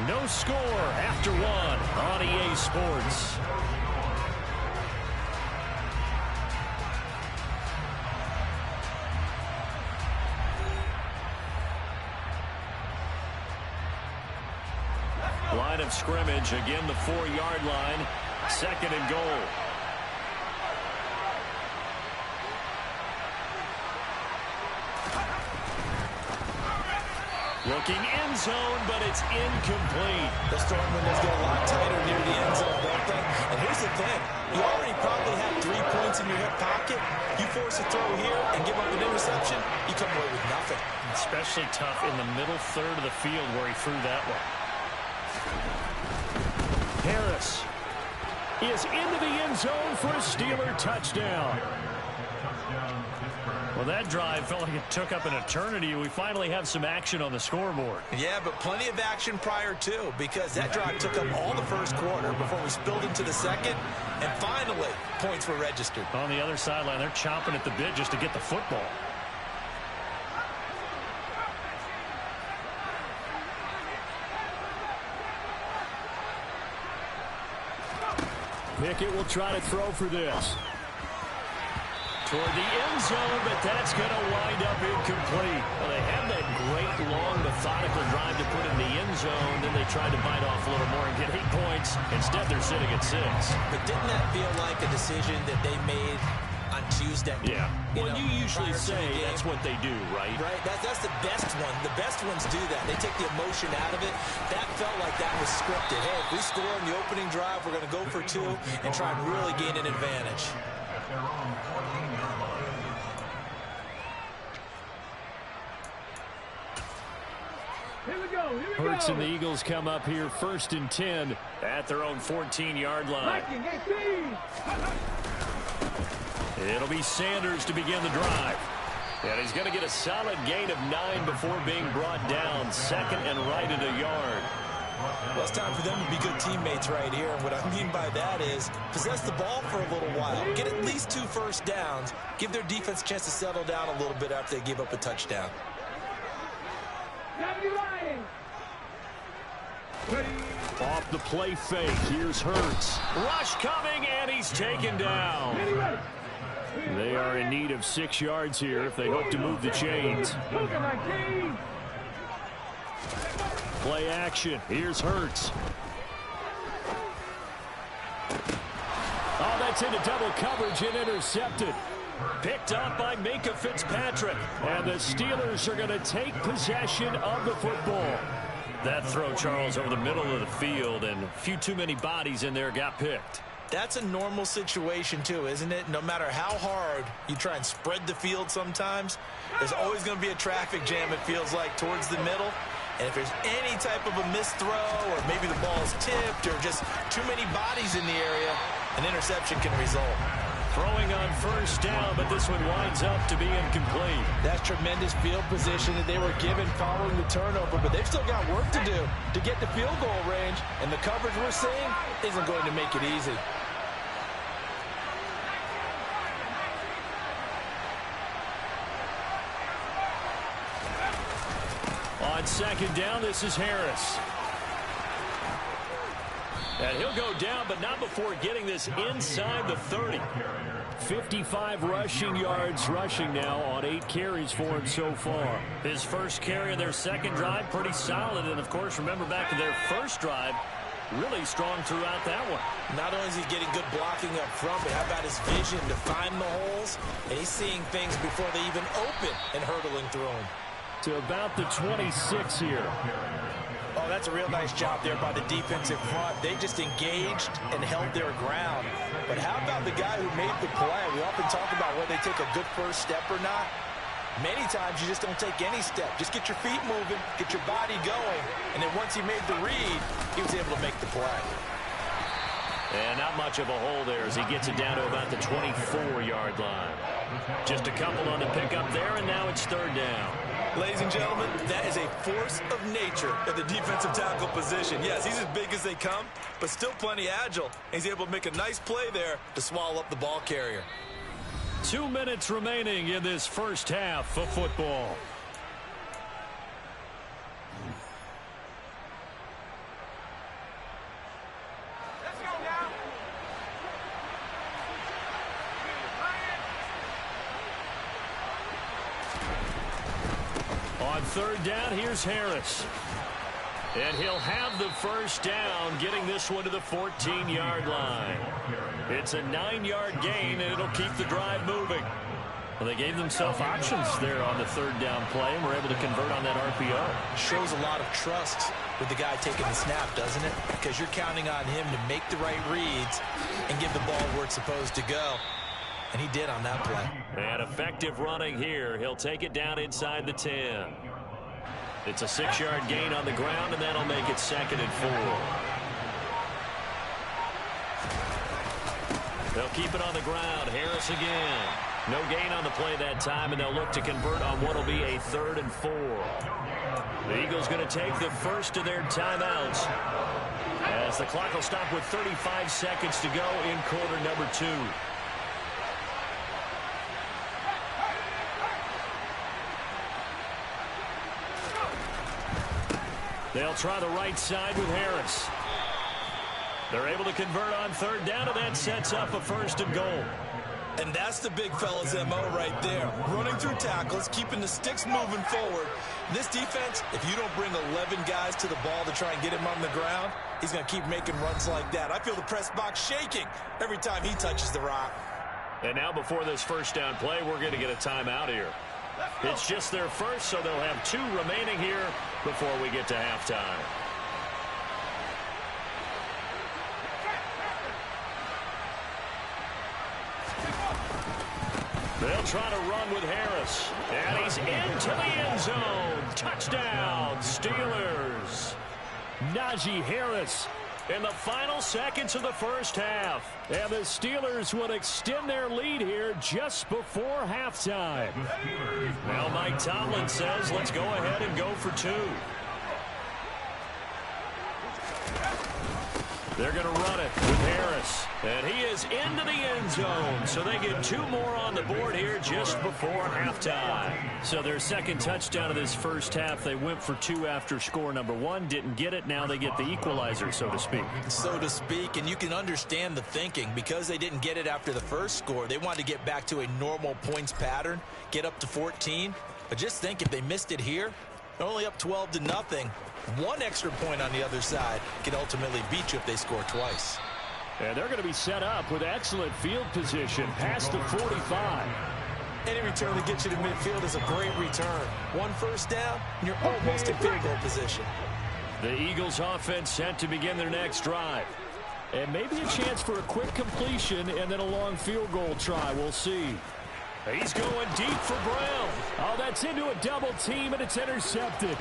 No score after 1 on EA Sports. scrimmage. Again, the 4-yard line. 2nd and goal. Looking end zone, but it's incomplete. The storm windows get a lot tighter near the end zone, don't they? And here's the thing. You already probably have 3 points in your hip pocket. You force a throw here and give up an interception, you come away with nothing. Especially tough in the middle third of the field where he threw that one. Harris is into the end zone for a Steeler touchdown. Well, that drive felt like it took up an eternity. We finally have some action on the scoreboard. Yeah, but plenty of action prior to, because that drive took up all the first quarter before we spilled into the second, and finally, points were registered. On the other sideline, they're chomping at the bit just to get the football. Pickett will try to throw for this. Toward the end zone, but that's going to wind up incomplete. Well, they had that great, long, methodical drive to put in the end zone. Then they tried to bite off a little more and get 8 points. Instead, they're sitting at 6. But didn't that feel like a decision that they made on Tuesday? Yeah. Well, you usually say that's what they do, right? Right. That's the best one. The best ones do that. They take the emotion out of it. That felt like that was scripted. Hey, if we score in the opening drive, we're going to go for 2 and try and really gain an advantage. Hurts and the Eagles come up here 1st and 10 at their own 14-yard line. It'll be Sanders to begin the drive. And he's going to get a solid gain of 9 before being brought down. 2nd and right at a yard. Well, it's time for them to be good teammates right here. And what I mean by that is possess the ball for a little while. Get at least 2 first downs. Give their defense a chance to settle down a little bit after they give up a touchdown. Off the play fake. Here's Hurts. Rush coming, and he's taken down. They are in need of 6 yards here if they hope to move the chains. Play action. Here's Hurts. Oh, that's into double coverage and intercepted. Picked up by Minkah Fitzpatrick. And the Steelers are going to take possession of the football. That throw, Charles, over the middle of the field, and a few too many bodies in there got picked. That's a normal situation, too, isn't it? No matter how hard you try and spread the field sometimes, there's always going to be a traffic jam, it feels like, towards the middle. And if there's any type of a missed throw, or maybe the ball's tipped, or just too many bodies in the area, an interception can result. Throwing on 1st down, but this one winds up to be incomplete. That's tremendous field position that they were given following the turnover, but they've still got work to do to get to field goal range, and the coverage we're seeing isn't going to make it easy. On 2nd down, this is Harris. And he'll go down, but not before getting this inside the 30. 55 rushing yards rushing now on 8 carries for him so far. His first carry of their 2nd drive, pretty solid. And, of course, remember back to their first drive, really strong throughout that one. Not only is he getting good blocking up front, but how about his vision to find the holes? And he's seeing things before they even open and hurdling through them. To about the 26 here. Oh, that's a real nice job there by the defensive front. They just engaged and held their ground. But how about the guy who made the play? We often talk about whether they take a good first step or not. Many times you just don't take any step. Just get your feet moving, get your body going, and then once he made the read, he was able to make the play. And not much of a hole there as he gets it down to about the 24-yard line. Just a couple on the pickup there, and now it's 3rd down. Ladies and gentlemen, that is a force of nature at the defensive tackle position. Yes, he's as big as they come, but still plenty agile. He's able to make a nice play there to swallow up the ball carrier. 2 minutes remaining in this first half of football. On 3rd down, here's Harris. And he'll have the first down, getting this one to the 14-yard line. It's a 9-yard gain, and it'll keep the drive moving. Well, they gave themselves options there on the third down play, and were able to convert on that RPO. Shows a lot of trust with the guy taking the snap, doesn't it? Because you're counting on him to make the right reads and give the ball where it's supposed to go. And he did on that play. And effective running here. He'll take it down inside the 10. It's a 6-yard gain on the ground, and that'll make it 2nd and 4. They'll keep it on the ground. Harris again. No gain on the play that time, and they'll look to convert on what will be a 3rd and 4. The Eagles going to take the first of their timeouts as the clock will stop with 35 seconds to go in quarter number 2. They'll try the right side with Harris. They're able to convert on 3rd down, and that sets up a 1st and goal. And that's the big fella's MO right there. Running through tackles, keeping the sticks moving forward. This defense, if you don't bring 11 guys to the ball to try and get him on the ground, he's going to keep making runs like that. I feel the press box shaking every time he touches the rock. And now before this 1st down play, we're going to get a timeout here. It's just their first, so they'll have 2 remaining here before we get to halftime. They'll try to run with Harris. And he's into the end zone. Touchdown, Steelers. Najee Harris in the final seconds of the first half. And the Steelers would extend their lead here just before halftime. Now Mike Tomlin says, let's go ahead and go for 2. They're going to run it with Harris. And he is into the end zone. So they get 2 more on the board here just before halftime. So their 2nd touchdown of this first half. They went for 2 after score number 1. Didn't get it. Now they get the equalizer, so to speak. So to speak. And you can understand the thinking. Because they didn't get it after the first score, they wanted to get back to a normal points pattern. Get up to 14. But just think, if they missed it here, they're only up 12-0. 1 extra point on the other side can ultimately beat you if they score twice. And they're going to be set up with excellent field position past the 45. Any return that gets you to midfield is a great return. 1 first down, and you're almost in field goal position. The Eagles offense set to begin their next drive. And maybe a chance for a quick completion and then a long field goal try. We'll see. He's going deep for Brown. Oh, that's into a double team, and it's intercepted.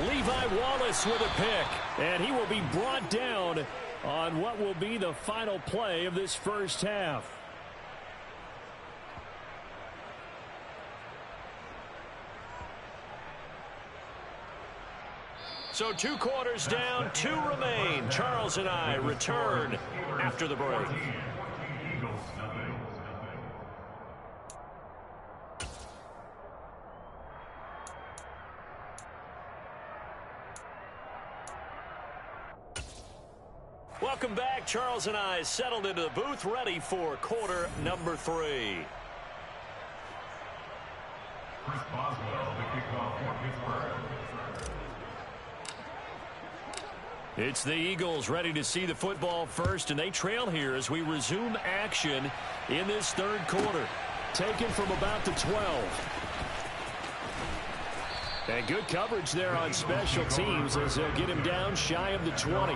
Levi Wallace with a pick, and he will be brought down on what will be the final play of this first half. So 2 quarters down, 2 remain. Charles and I return after the break. Welcome back. Charles and I settled into the booth, ready for quarter number 3. Chris Boswell, the kickoff for Pittsburgh. It's the Eagles ready to see the football first, and they trail here as we resume action in this 3rd quarter. Taken from about the 12. And good coverage there on special teams as they'll get him down shy of the 20.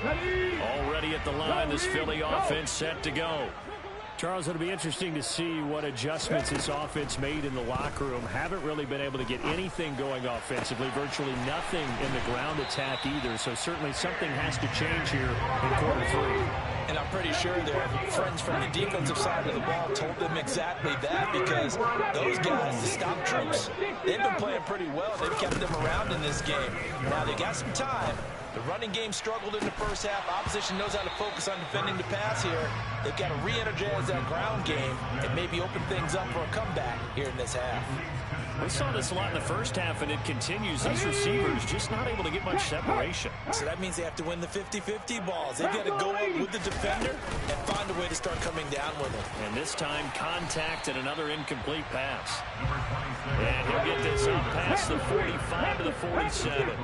Already at the line, this Philly offense set to go. Charles, it'll be interesting to see what adjustments this offense made in the locker room. Haven't really been able to get anything going offensively, virtually nothing in the ground attack either. So certainly something has to change here in quarter 3. And I'm pretty sure their friends from the defensive side of the ball told them exactly that, because those guys, the stop troops, they've been playing pretty well. They've kept them around in this game. Now they got some time. The running game struggled in the first half. Opposition knows how to focus on defending the pass here. They've got to re-energize that ground game and maybe open things up for a comeback here in this half. We saw this a lot in the first half, and it continues. These receivers just not able to get much separation. So that means they have to win the 50-50 balls. They've got to go up with the defender and find a way to start coming down with him. And this time, contact and another incomplete pass. And he'll get this up past the 45 to the 47.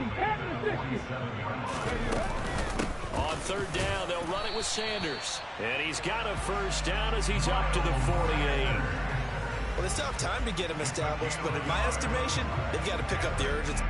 On third down, they'll run it with Sanders. And he's got a first down as he's up to the 48. Well, they still have time to get him established, but in my estimation, they've got to pick up the urgency.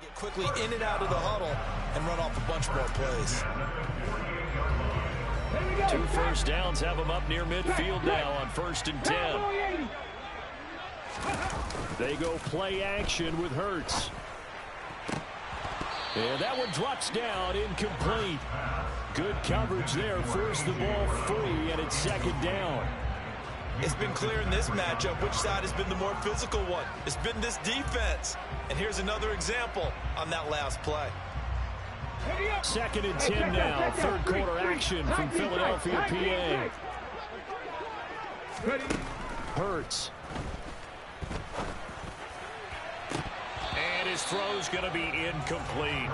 Get quickly in and out of the huddle and run off a bunch more plays. 2 first downs have them up near midfield now on 1st and 10. They go play action with Hurts. And that one drops down, incomplete. Good coverage there, forced the ball free, and it's 2nd down. It's been clear in this matchup which side has been the more physical one. It's been this defense. And here's another example on that last play. 2nd and 10 now. 3rd quarter action from Philadelphia, PA. Hurts. And his throw's going to be incomplete.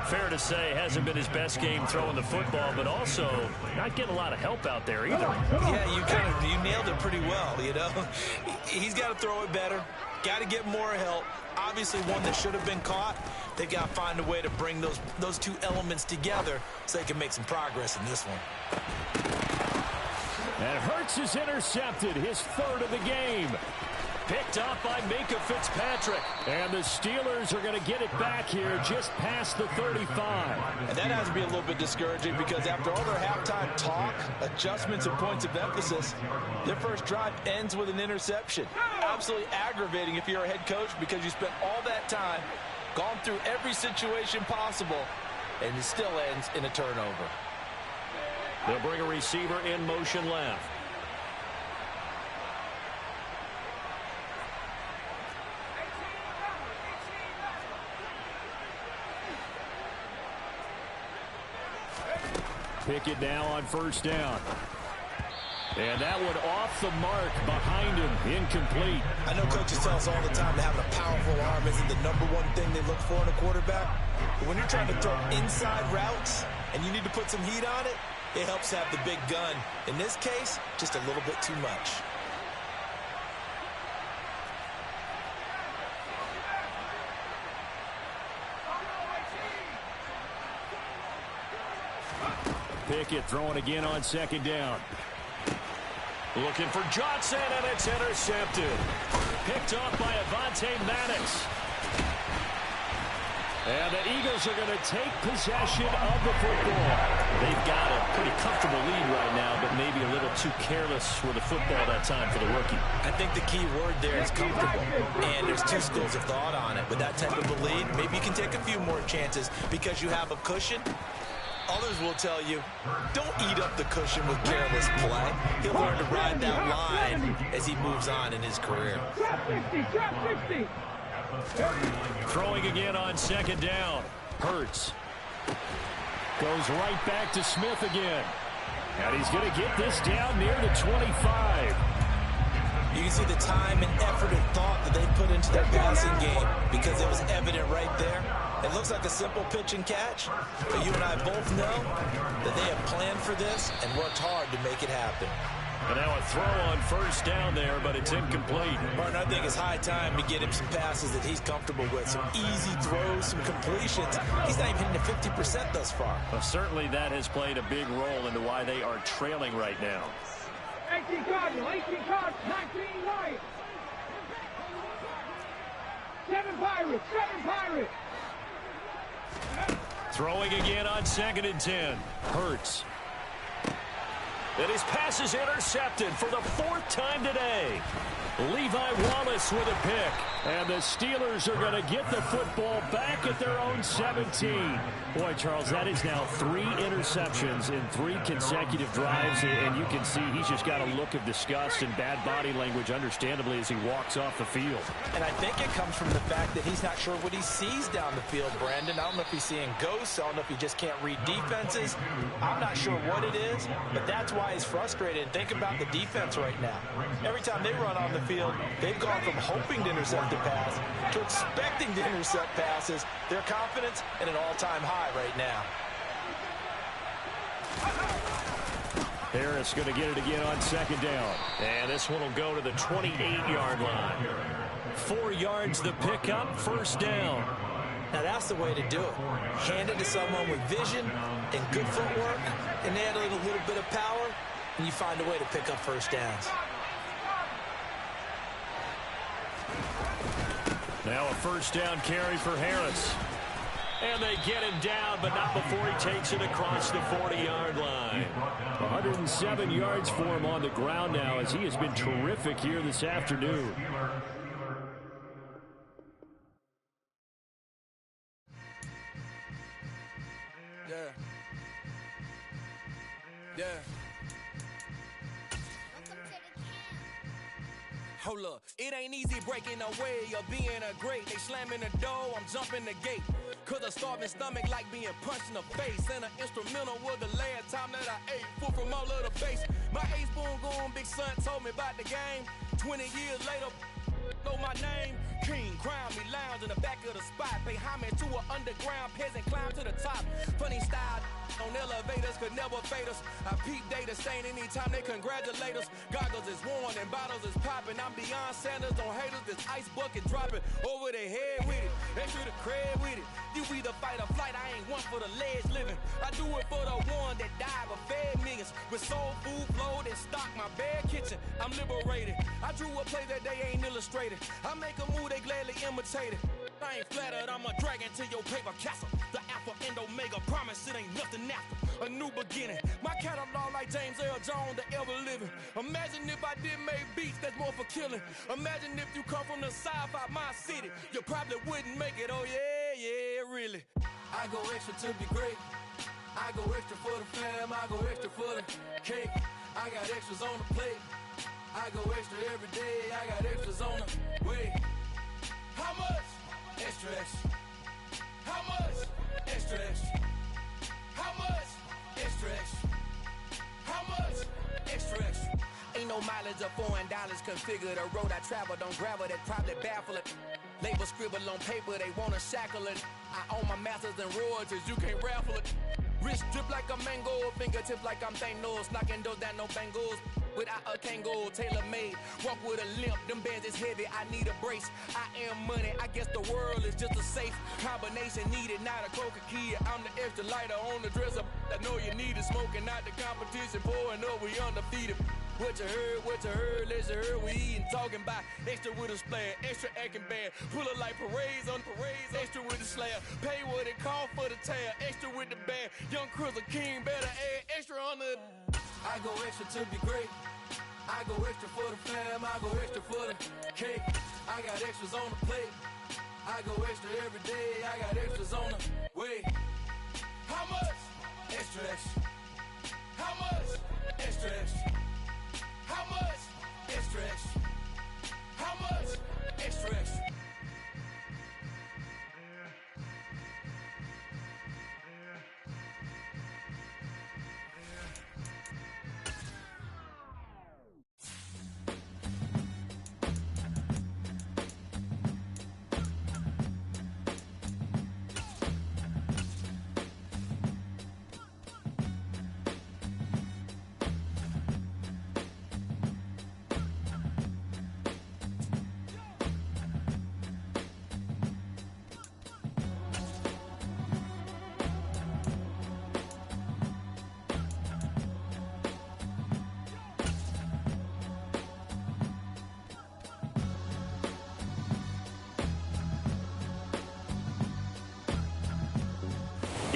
Fair to say, hasn't been his best game throwing the football, but also not getting a lot of help out there either. Yeah, you nailed it pretty well, you know. He's got to throw it better. Got to get more help. Obviously one that should have been caught. They've got to find a way to bring those two elements together so they can make some progress in this one. And Hurts is intercepted, his 3rd of the game. Picked up by Minkah Fitzpatrick. And the Steelers are going to get it back here just past the 35. And that has to be a little bit discouraging because after all their halftime talk, adjustments and points of emphasis, their first drive ends with an interception. Absolutely aggravating if you're a head coach because you spent all that time, gone through every situation possible, and it still ends in a turnover. They'll bring a receiver in motion left. Pickett now on 1st down. And that one off the mark behind him, incomplete. I know coaches tell us all the time that having a powerful arm isn't the #1 thing they look for in a quarterback. But when you're trying to throw inside routes and you need to put some heat on it, it helps have the big gun. In this case, just a little bit too much. Pickett throwing again on 2nd down. Looking for Johnson, and it's intercepted. Picked off by Avonte Maddox. And the Eagles are going to take possession of the football. They've got a pretty comfortable lead right now, but maybe a little too careless with the football that time for the rookie. I think the key word there is comfortable. And there's 2 schools of thought on it. With that type of a lead, maybe you can take a few more chances because you have a cushion. Others will tell you, don't eat up the cushion with careless play. He'll learn to ride that line as he moves on in his career. Throwing again on 2nd down. Hurts. Goes right back to Smith again. And he's going to get this down near the 25. You can see the time and effort and thought that they put into their passing game because it was evident right there. It looks like a simple pitch and catch, but you and I both know that they have planned for this and worked hard to make it happen. And now a throw on 1st down there, but it's incomplete. Martin, I think it's high time to get him some passes that he's comfortable with. Some easy throws, some completions. He's not even hitting the 50% thus far. Well, certainly that has played a big role into why they are trailing right now. 18 Cardinal, 18 Cardinal, 19 Lions. 7 Pirates, 7 Pirates. Throwing again on 2nd and 10. Hurts. And his pass is intercepted for the 4th time today. Levi Wallace with a pick. And the Steelers are going to get the football back at their own 17. Boy, Charles, that is now 3 interceptions in 3 consecutive drives. And you can see he's just got a look of disgust and bad body language, understandably, as he walks off the field. And I think it comes from the fact that he's not sure what he sees down the field, Brandon. I don't know if he's seeing ghosts. I don't know if he just can't read defenses. I'm not sure what it is, but that's why he's frustrated. And think about the defense right now. Every time they run on the field, they've gone from hoping to intercept a pass to expecting to intercept passes. Their confidence at an all-time high right now. Harris going to get it again on 2nd down. And this one will go to the 28-yard line. 4 yards the pickup, 1st down. Now that's the way to do it. Hand it to someone with vision and good footwork, and add a little bit of power, and you find a way to pick up 1st downs. Now a 1st down carry for Harris. And they get him down, but not before he takes it across the 40-yard line. 107 yards for him on the ground now, as he has been terrific here this afternoon. Hold up, it ain't easy breaking away or being a great. They slamming the door, I'm jumping the gate. Cause a starving stomach like being punched in the face. And an instrumental was the last time that I ate. Food from all of the base. My ace boom goon, big son told me about the game. 20 years later, know my name. King, crown me, lounge in the back of the spot. Pay homage to an underground peasant, climb to the top. Funny style on elevators could never fade us. I peep data stain anytime they congratulate us. Goggles is worn and bottles is popping. I'm beyond Sanders on haters. This ice bucket dropping over their head with it. They should have cred with it. You either fight or flight. I ain't one for the ledge living. I do it for the one that died but fed millions. With soul food flowed and stocked my bare kitchen. I'm liberated. I drew a play that they ain't illustrated. I make a move they gladly imitate it. I ain't flattered, I'm a dragon to your paper castle. The Alpha and Omega, promise it ain't nothing after. A new beginning. My catalog like James Earl Jones, the ever living. Imagine if I did make beats that's more for killing. Imagine if you come from the sci-fi, my city. You probably wouldn't make it, oh yeah, really. I go extra to be great. I go extra for the fam, I go extra for the cake. I got extras on the plate. I go extra every day, I got extras on the way. How much? Extra, extra. How much? Extra, extra. How much? Extra, extra. How much? Extra, extra. Ain't no mileage of $4 configure the road I travel. Don't gravel that probably baffle it. Label scribble on paper, they wanna shackle it. I own my masters and royalties, you can't raffle it. Wrist drip like a mango, fingertips like I'm Thanos. Knocking those down, no bangles. Without a Kango, tailor-made. Walk with a limp, them bands is heavy, I need a brace. I am money, I guess the world is just a safe combination needed, not a Coca-Cola. I'm the extra lighter on the dresser. I know you need it, smoking out the competition, pouring up, we undefeated. What you heard, let's heard, we eating, talking about extra with a splash, extra acting bad, pull it like parades on parades, extra with the slab, pay what it cost for the tab, extra with the band, young Crystal King, better add extra on the. I go extra to be great, I go extra for the fam, I go extra for the cake, I got extras on the plate, I go extra every day, I got extras on the way. How much? Extra, extra. How much? Extra, extra. How much? Extra, extra. How much? Extra, extra.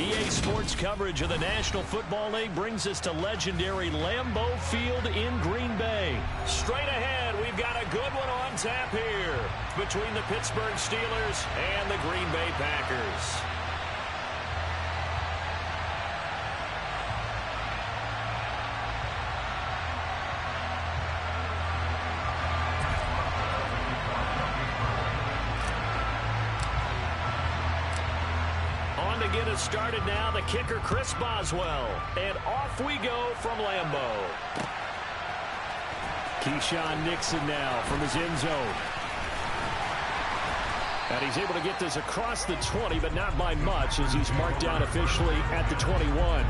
EA Sports coverage of the National Football League brings us to legendary Lambeau Field in Green Bay. Straight ahead, we've got a good one on tap here between the Pittsburgh Steelers and the Green Bay Packers. Get us started now, the kicker Chris Boswell, and off we go from Lambeau. Keyshawn Nixon now from his end zone, and he's able to get this across the 20, but not by much, as he's marked down officially at the 21.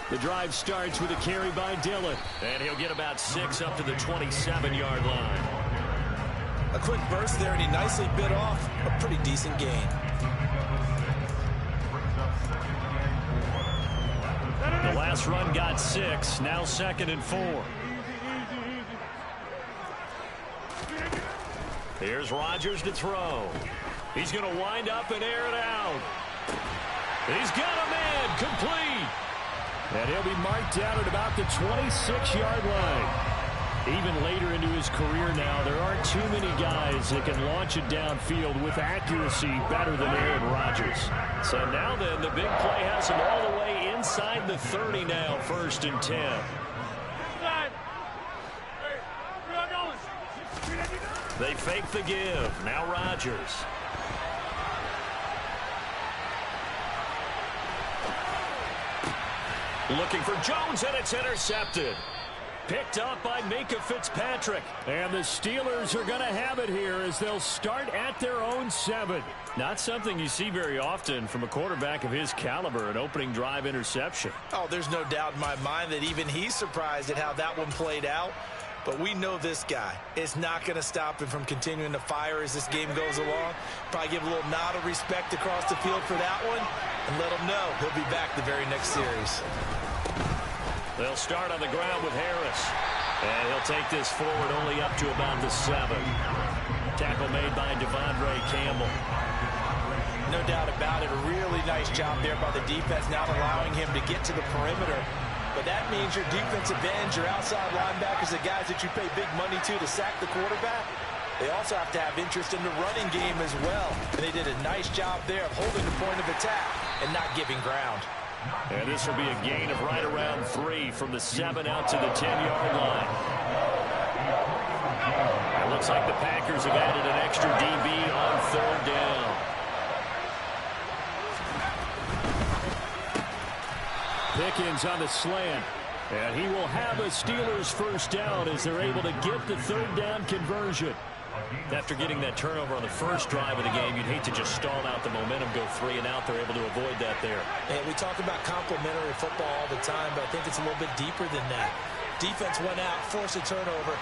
The drive starts with a carry by Dillon, and he'll get about 6 up to the 27-yard line. A quick burst there, and he nicely bit off a pretty decent gain. The last run got 6, now 2nd and 4. Here's Rodgers to throw. He's going to wind up and air it out. He's got a man, complete. And he'll be marked down at about the 26-yard line. Even later into his career now, there aren't too many guys that can launch it downfield with accuracy better than Aaron Rodgers. So now then, the big play has him all the way inside the 30 now, 1st and 10. They fake the give. Now Rodgers. Looking for Jones, and it's intercepted. Picked up by Minkah Fitzpatrick. And the Steelers are going to have it here as they'll start at their own 7. Not something you see very often from a quarterback of his caliber, an opening drive interception. Oh, there's no doubt in my mind that even he's surprised at how that one played out. But we know this guy is not going to stop him from continuing to fire as this game goes along. Probably give a little nod of respect across the field for that one and let him know he'll be back the very next series. They'll start on the ground with Harris. And he'll take this forward only up to about the 7. Tackle made by Devondre Campbell. No doubt about it. A really nice job there by the defense, not allowing him to get to the perimeter. But that means your defensive ends, your outside linebackers, the guys that you pay big money to sack the quarterback, they also have to have interest in the running game as well. And they did a nice job there of holding the point of attack and not giving ground. And this will be a gain of right around 3 from the 7 out to the 10-yard line. It looks like the Packers have added an extra DB on 3rd down. Pickens on the slant, and he will have a Steelers 1st down as they're able to get the 3rd down conversion. After getting that turnover on the first drive of the game, you'd hate to just stall out the momentum, go 3 and out. They're able to avoid that there. And we talk about complementary football all the time, but I think it's a little bit deeper than that. Defense went out, forced a turnover,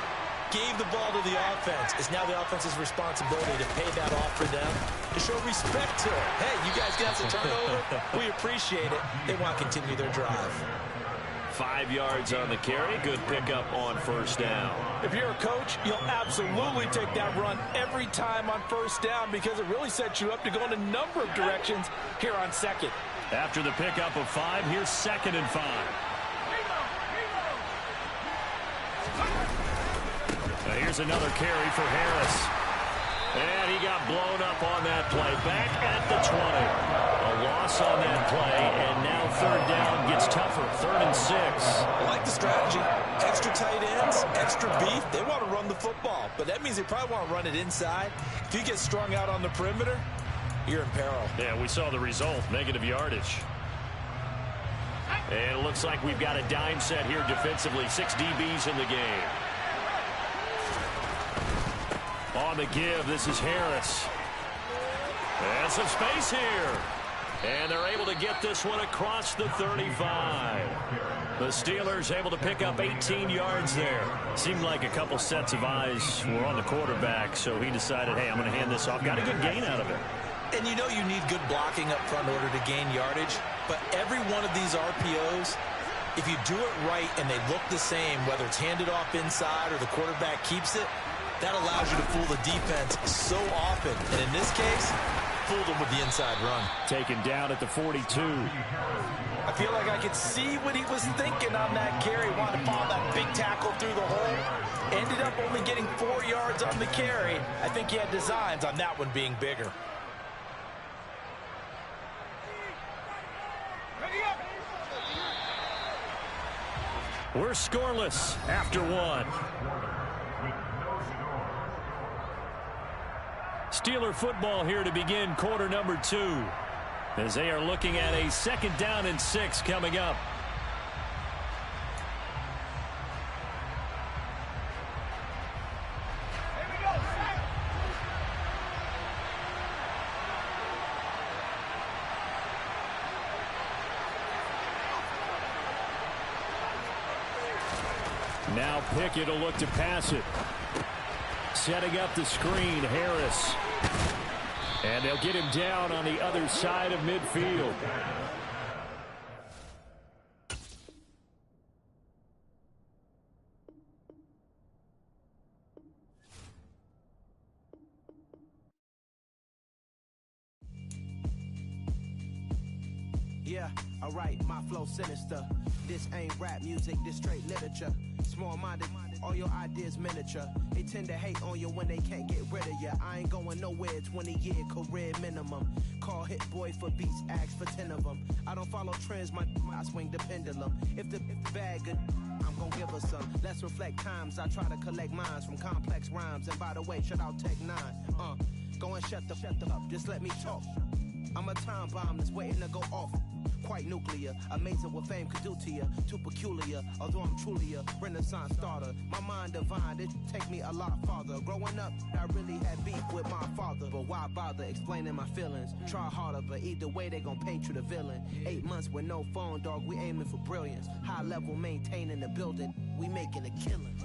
gave the ball to the offense. It's now the offense's responsibility to pay that off for them, to show respect to it. Hey, you guys got the turnover. We appreciate it. They want to continue their drive. 5 yards on the carry. Good pickup on 1st down. If you're a coach, you'll absolutely take that run every time on 1st down because it really sets you up to go in a number of directions here on 2nd. After the pickup of 5, here's 2nd and 5. Now here's another carry for Harris. And he got blown up on that play. Back at the 20. A loss on that play, and now 3rd down gets tougher. 3rd and 6. I like the strategy. Extra tight ends, extra beef. They want to run the football, but that means they probably want to run it inside. If you get strung out on the perimeter, you're in peril. Yeah, we saw the result, negative yardage. And it looks like we've got a dime set here defensively. 6 DBs in the game. On the give, this is Harris. And some space here. And they're able to get this one across the 35. The Steelers able to pick up 18 yards there. Seemed like a couple sets of eyes were on the quarterback, so he decided, hey, I'm going to hand this off. Got a good gain out of it. And you know you need good blocking up front in order to gain yardage, but every one of these RPOs, if you do it right and they look the same, whether it's handed off inside or the quarterback keeps it, that allows you to fool the defense so often. And in this case, fooled them with the inside run. Taken down at the 42. I feel like I could see what he was thinking on that carry. Wanted to follow that big tackle through the hole. Ended up only getting 4 yards on the carry. I think he had designs on that one being bigger. We're scoreless after one. Steeler football here to begin quarter number 2. As they are looking at a 2nd down and 6 coming up. Now Pickett will look to pass it. Setting up the screen, Harris. And they'll get him down on the other side of midfield. Yeah, alright, my flow sinister. This ain't rap music, this straight literature. Small-minded, all your ideas miniature. They tend to hate on you when they can't get rid of you. I ain't going nowhere, 20-year career minimum. Call Hit Boy for beats, ask for 10 of them. I don't follow trends, I swing the pendulum. If the bag good, I'm gonna give her some. Let's reflect times, I try to collect minds from complex rhymes. And by the way, shut out Tech 9. Go and shut the up, just let me talk. I'm a time bomb that's waiting to go off. Quite nuclear, amazing what fame could do to you. Too peculiar, although I'm truly a renaissance starter. My mind divine, it take me a lot farther. Growing up, I really had beef with my father. But why bother explaining my feelings? Try harder, but either way they gon' paint you the villain. 8 months with no phone, dog, we aiming for brilliance. High level maintaining the building, we making a killing.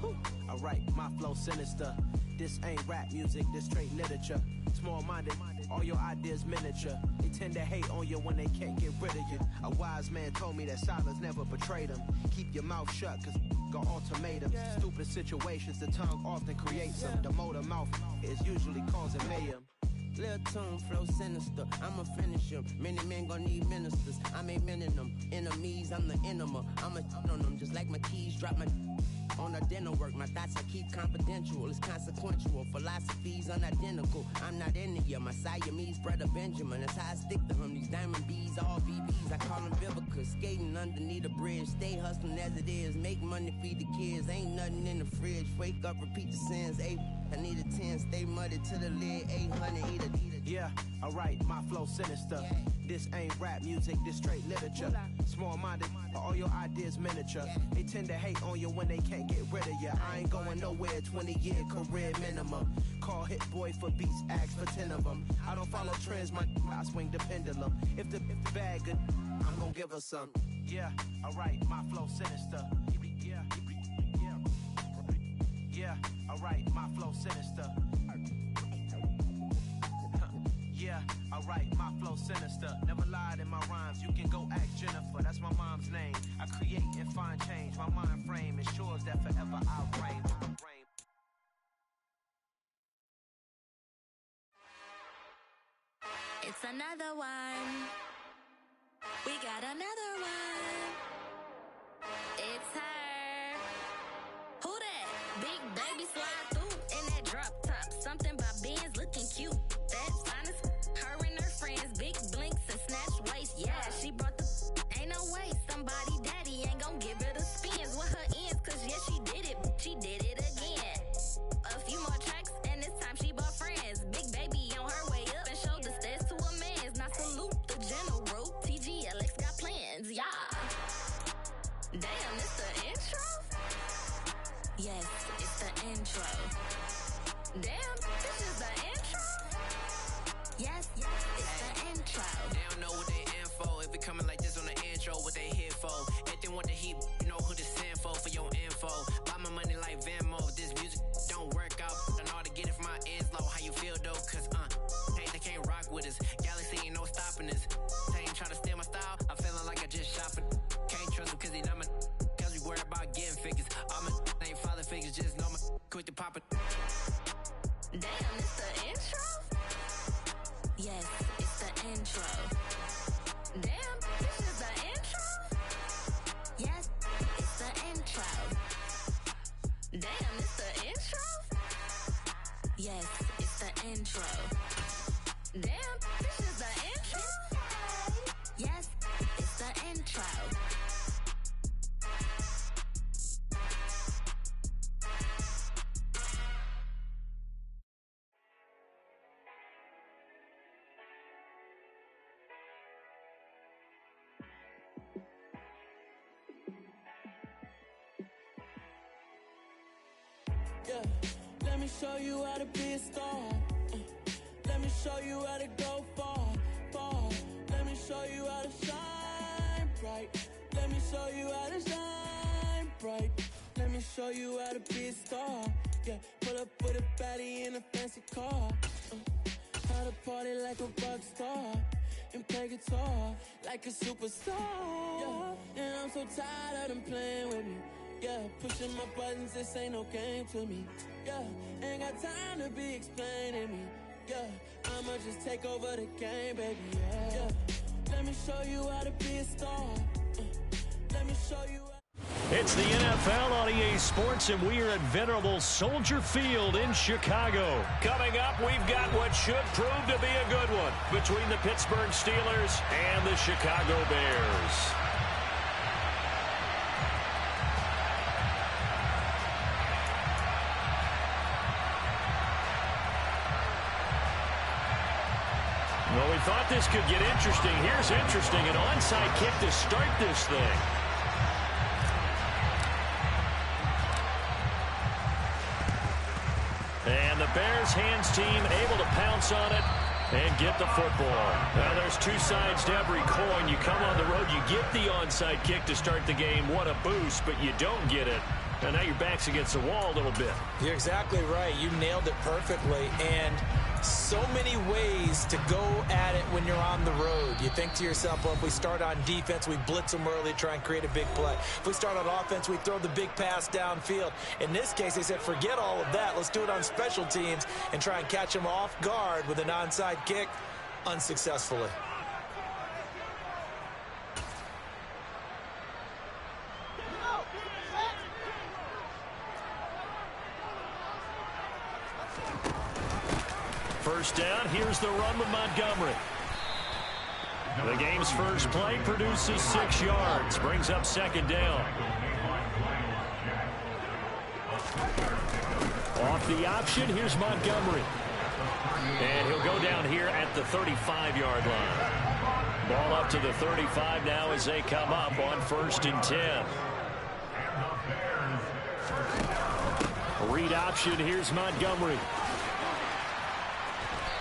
Alright, my flow sinister. This ain't rap music, this straight literature. Small-minded, all your ideas miniature. They tend to hate on you when they can't get rid of you. A wise man told me that silence never betrayed him. Keep your mouth shut, cause got ultimatums. Stupid situations, the tongue often creates them. The motor mouth is usually causing mayhem. Lil' tune, flow sinister, I'ma finish him. Many men gon' need ministers, I'm a men in them. Enemies, I'm the enema, I'ma on them. Just like my keys, drop my on a dental work. My thoughts I keep confidential, it's consequential. Philosophies unidentical, I'm not into you. My Siamese brother Benjamin, that's how I stick to him. These diamond bees, all BBs, I call them Vivica. Skating underneath a bridge, stay hustling as it is. Make money, feed the kids, ain't nothing in the fridge. Wake up, repeat the sins, I need a 10, stay muddy to the lid, 800, eat a. Yeah, alright, my flow sinister. This ain't rap music, this straight literature. Small-minded, all your ideas miniature. They tend to hate on you when they can't get rid of you. I ain't going nowhere, 20-year career minimum. Call Hit Boy for beats, ask for 10 of them. I don't follow trends, I swing the pendulum. If the bag good, I'm gonna give her some. Yeah, alright, my flow sinister. Yeah, alright, my flow sinister. Yeah, alright, my flow sinister. Never lied in my rhymes, you can go ask Jennifer. That's my mom's name. I create and find change. My mind frame ensures that forever I'll reign. It's another one. We got another one. It's her. Who that? Big baby slide through in that drop top. Something by Benz looking cute. That's fine as her and her friends. Big blinks and snatch waist. Yeah, she brought the. Ain't no way somebody daddy ain't gon' give her the spins with her ends. Cause yeah, she did it. She did it again. A few more tracks and this time she bought friends. Big baby on her way up and showed the stairs to a man's. Now salute the general. TGLX got plans. Yeah. Damn, it's the intro? Yes, it's the intro. Damn, this is the intro? Yes, it's the intro. They don't know what they with the pop it. Damn, it's the intro? Yes, it's the intro. Damn, this is the intro? Yes, it's the intro. Damn, it's the intro? Yes, it's the intro. Damn, this is the intro? Yes, it's the intro. Yeah, let me show you how to be a star. Let me show you how to go far, far. Let me show you how to shine bright. Let me show you how to shine bright. Let me show you how to be a star. Yeah, pull up with a baddie in a fancy car. How to party like a rock star and play guitar like a superstar. Yeah, and I'm so tired of them playing with me. Yeah, pushing my buttons, this ain't no game to me. Yeah, ain't got time to be explaining me. Yeah, I'ma just take over the game, baby. Yeah, let me show you how to be a star. Let me show you. It's the NFL on EA Sports, and we are at venerable Soldier Field in Chicago. Coming up, we've got what should prove to be a good one between the Pittsburgh Steelers and the Chicago Bears. Well, we thought this could get interesting. Here's interesting. An onside kick to start this thing. And the Bears hands team able to pounce on it and get the football. Now, there's two sides to every coin. You come on the road, you get the onside kick to start the game. What a boost, but you don't get it. And now your back's against the wall a little bit. You're exactly right. You nailed it perfectly. And so many ways to go at it when you're on the road. You think to yourself, well, if we start on defense, we blitz them early, try and create a big play. If we start on offense, we throw the big pass downfield. In this case, they said, forget all of that. Let's do it on special teams and try and catch them off guard with an onside kick unsuccessfully. First down, here's the run with Montgomery. The game's first play produces 6 yards, brings up second down. Off the option, here's Montgomery. And he'll go down here at the 35-yard line. Ball up to the 35 now as they come up on 1st and 10. Read option, here's Montgomery.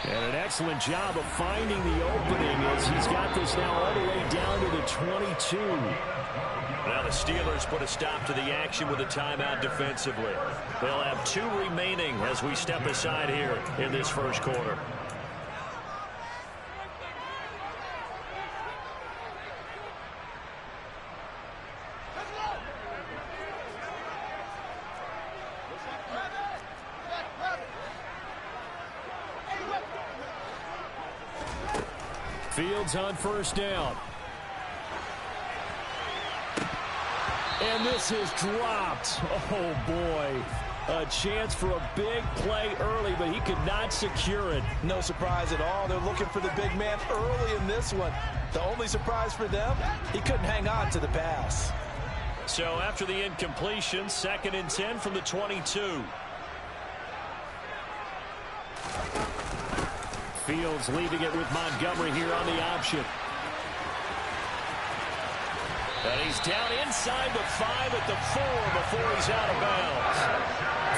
And an excellent job of finding the opening as he's got this now all the way down to the 22. Now the Steelers put a stop to the action with a timeout defensively. They'll have 2 remaining as we step aside here in this first quarter. Fields on first down. And this is dropped. Oh, boy. A chance for a big play early, but he could not secure it. No surprise at all. They're looking for the big man early in this one. The only surprise for them, he couldn't hang on to the pass. So after the incompletion, 2nd and 10 from the 22. Fields leaving it with Montgomery here on the option. And he's down inside the 5 at the 4 before he's out of bounds.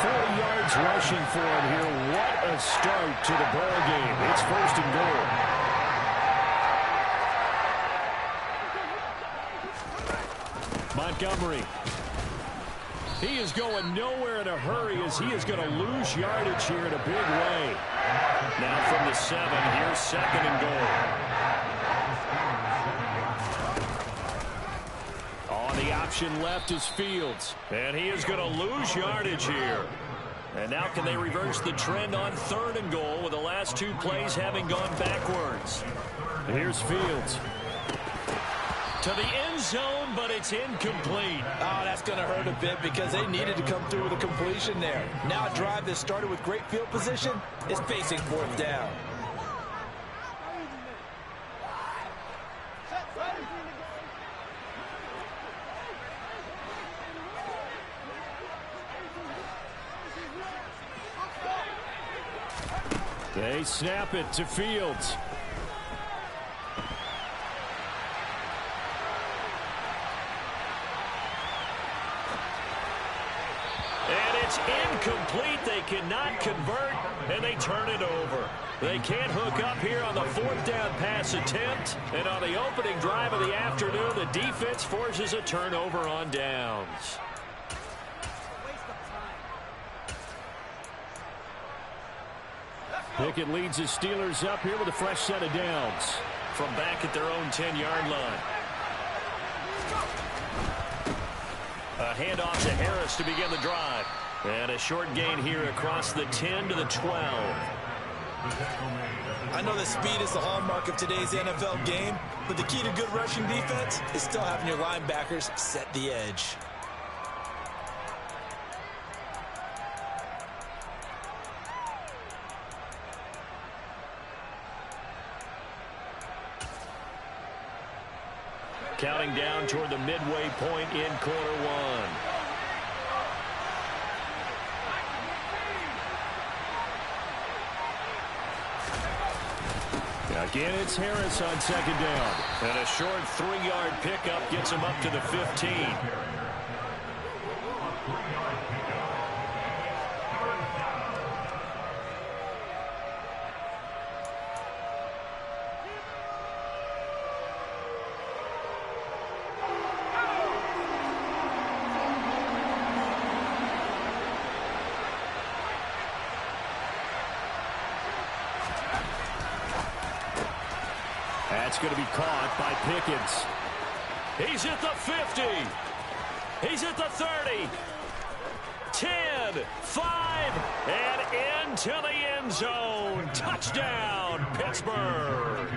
40 yards rushing for him here. What a start to the ball game. It's 1st and goal. Montgomery. He is going nowhere in a hurry as he is going to lose yardage here in a big way. Now from the 7, here's 2nd and goal. On the option left is Fields. And he is going to lose yardage here. And now can they reverse the trend on 3rd and goal with the last 2 plays having gone backwards? Here's Fields. To the end zone, but it's incomplete. Oh, that's going to hurt a bit because they needed to come through with a completion there. Now a drive that started with great field position is facing 4th down. They snap it to Fields. And it's incomplete. They cannot convert, and they turn it over. They can't hook up here on the 4th down pass attempt. And on the opening drive of the afternoon, the defense forces a turnover on downs. Pickett leads his Steelers up here with a fresh set of downs. From back at their own 10-yard line. A handoff to Harris to begin the drive. And a short gain here across the 10 to the 12. I know that speed is the hallmark of today's NFL game, but the key to good rushing defense is still having your linebackers set the edge. Counting down toward the midway point in quarter 1. Again, it's Harris on 2nd down. And a short 3-yard pickup gets him up to the 15. That's going to be caught by Pickens. He's at the 50. He's at the 30. 10, 5, and into the end zone. Touchdown, Pittsburgh.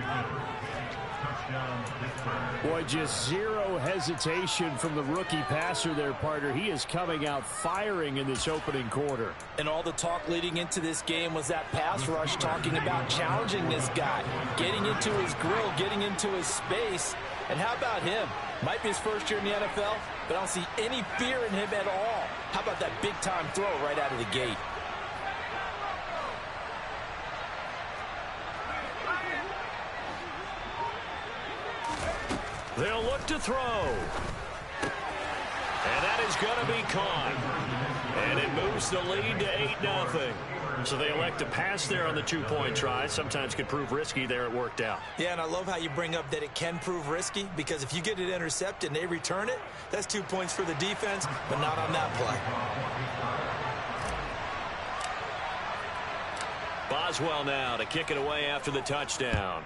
Boy, just zero hesitation from the rookie passer there, partner. He is coming out firing in this opening quarter. And all the talk leading into this game was that pass rush talking about challenging this guy, getting into his grill, getting into his space. And how about him? Might be his first year in the NFL, but I don't see any fear in him at all. How about that big-time throw right out of the gate? They'll look to throw. And that is going to be caught. And it moves the lead to 8-0. So they elect to pass there on the 2-point try. Sometimes could prove risky there. It worked out. Yeah, and I love how you bring up that it can prove risky, because if you get it intercepted and they return it, that's 2 points for the defense, but not on that play. Boswell now to kick it away after the touchdown.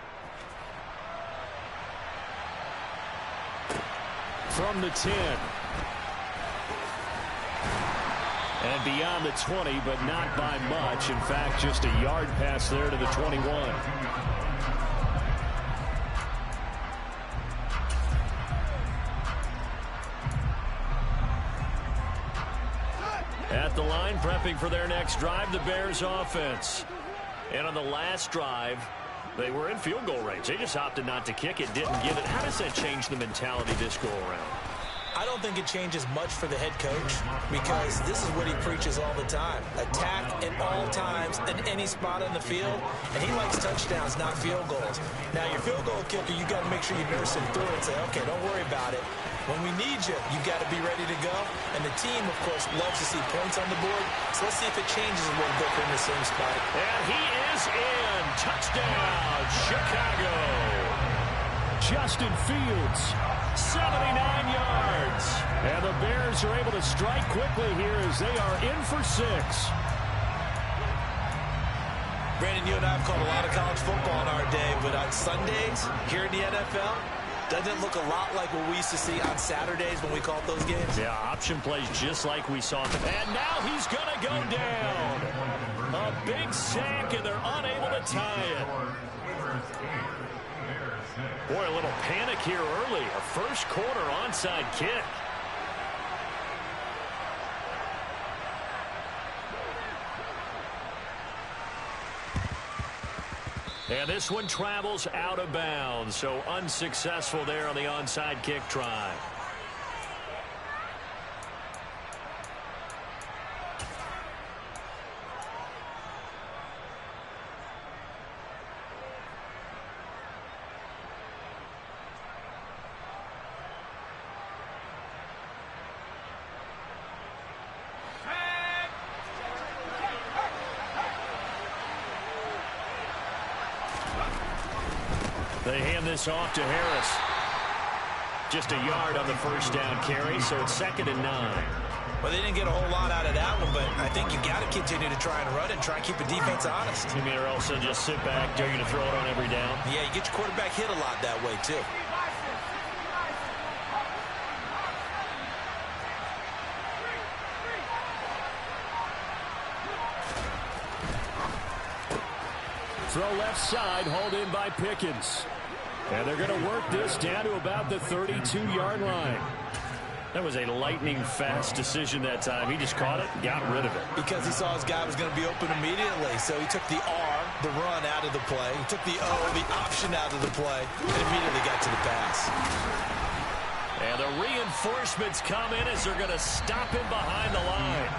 From the 10. And beyond the 20, but not by much. In fact, just a yard pass there to the 21. At the line, prepping for their next drive, the Bears offense. And on the last drive, they were in field goal range. They just opted not to kick it, didn't get it. How does that change the mentality this go around? I don't think it changes much for the head coach, because this is what he preaches all the time. Attack at all times in any spot on the field, and he likes touchdowns, not field goals. Now, your field goal kicker, you got to make sure you nurse him through and say, okay, don't worry about it. When we need you, you got to be ready to go. And the team, of course, loves to see points on the board. So let's see if it changes a little bit from the same spot. And he is in. Touchdown, Chicago. Justin Fields, 79 yards. And the Bears are able to strike quickly here as they are in for 6. Brandon, you and I have called a lot of college football in our day, but on Sundays here in the NFL, Doesn't it look a lot like what we used to see on Saturdays when we called those games? Yeah, option plays just like we saw. And now he's going to go down. A big sack, and they're unable to tie it. Boy, a little panic here early. A first quarter onside kick. And this one travels out of bounds, so unsuccessful there on the onside kick try. They hand this off to Harris. Just a yard on the first down carry, so it's 2nd and 9. Well, they didn't get a whole lot out of that one, but I think you got to continue to try and run it and try and keep the defense honest. You mean, or else they'll just sit back, dare you to throw it on every down? Yeah, you get your quarterback hit a lot that way, too. Throw left side, hauled in by Pickens. And they're going to work this down to about the 32-yard line. That was a lightning-fast decision that time. He just caught it and got rid of it. Because he saw his guy was going to be open immediately. So he took the R, the run, out of the play. He took the O, the option, out of the play, and immediately got to the pass. And the reinforcements come in as they're going to stop him behind the line.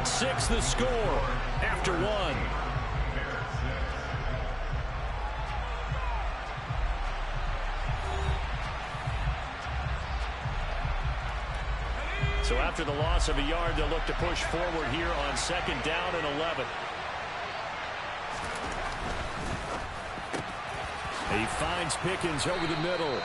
8-6 the score after one. So after the loss of a yard, they'll look to push forward here on 2nd down and 11. He finds Pickens over the middle.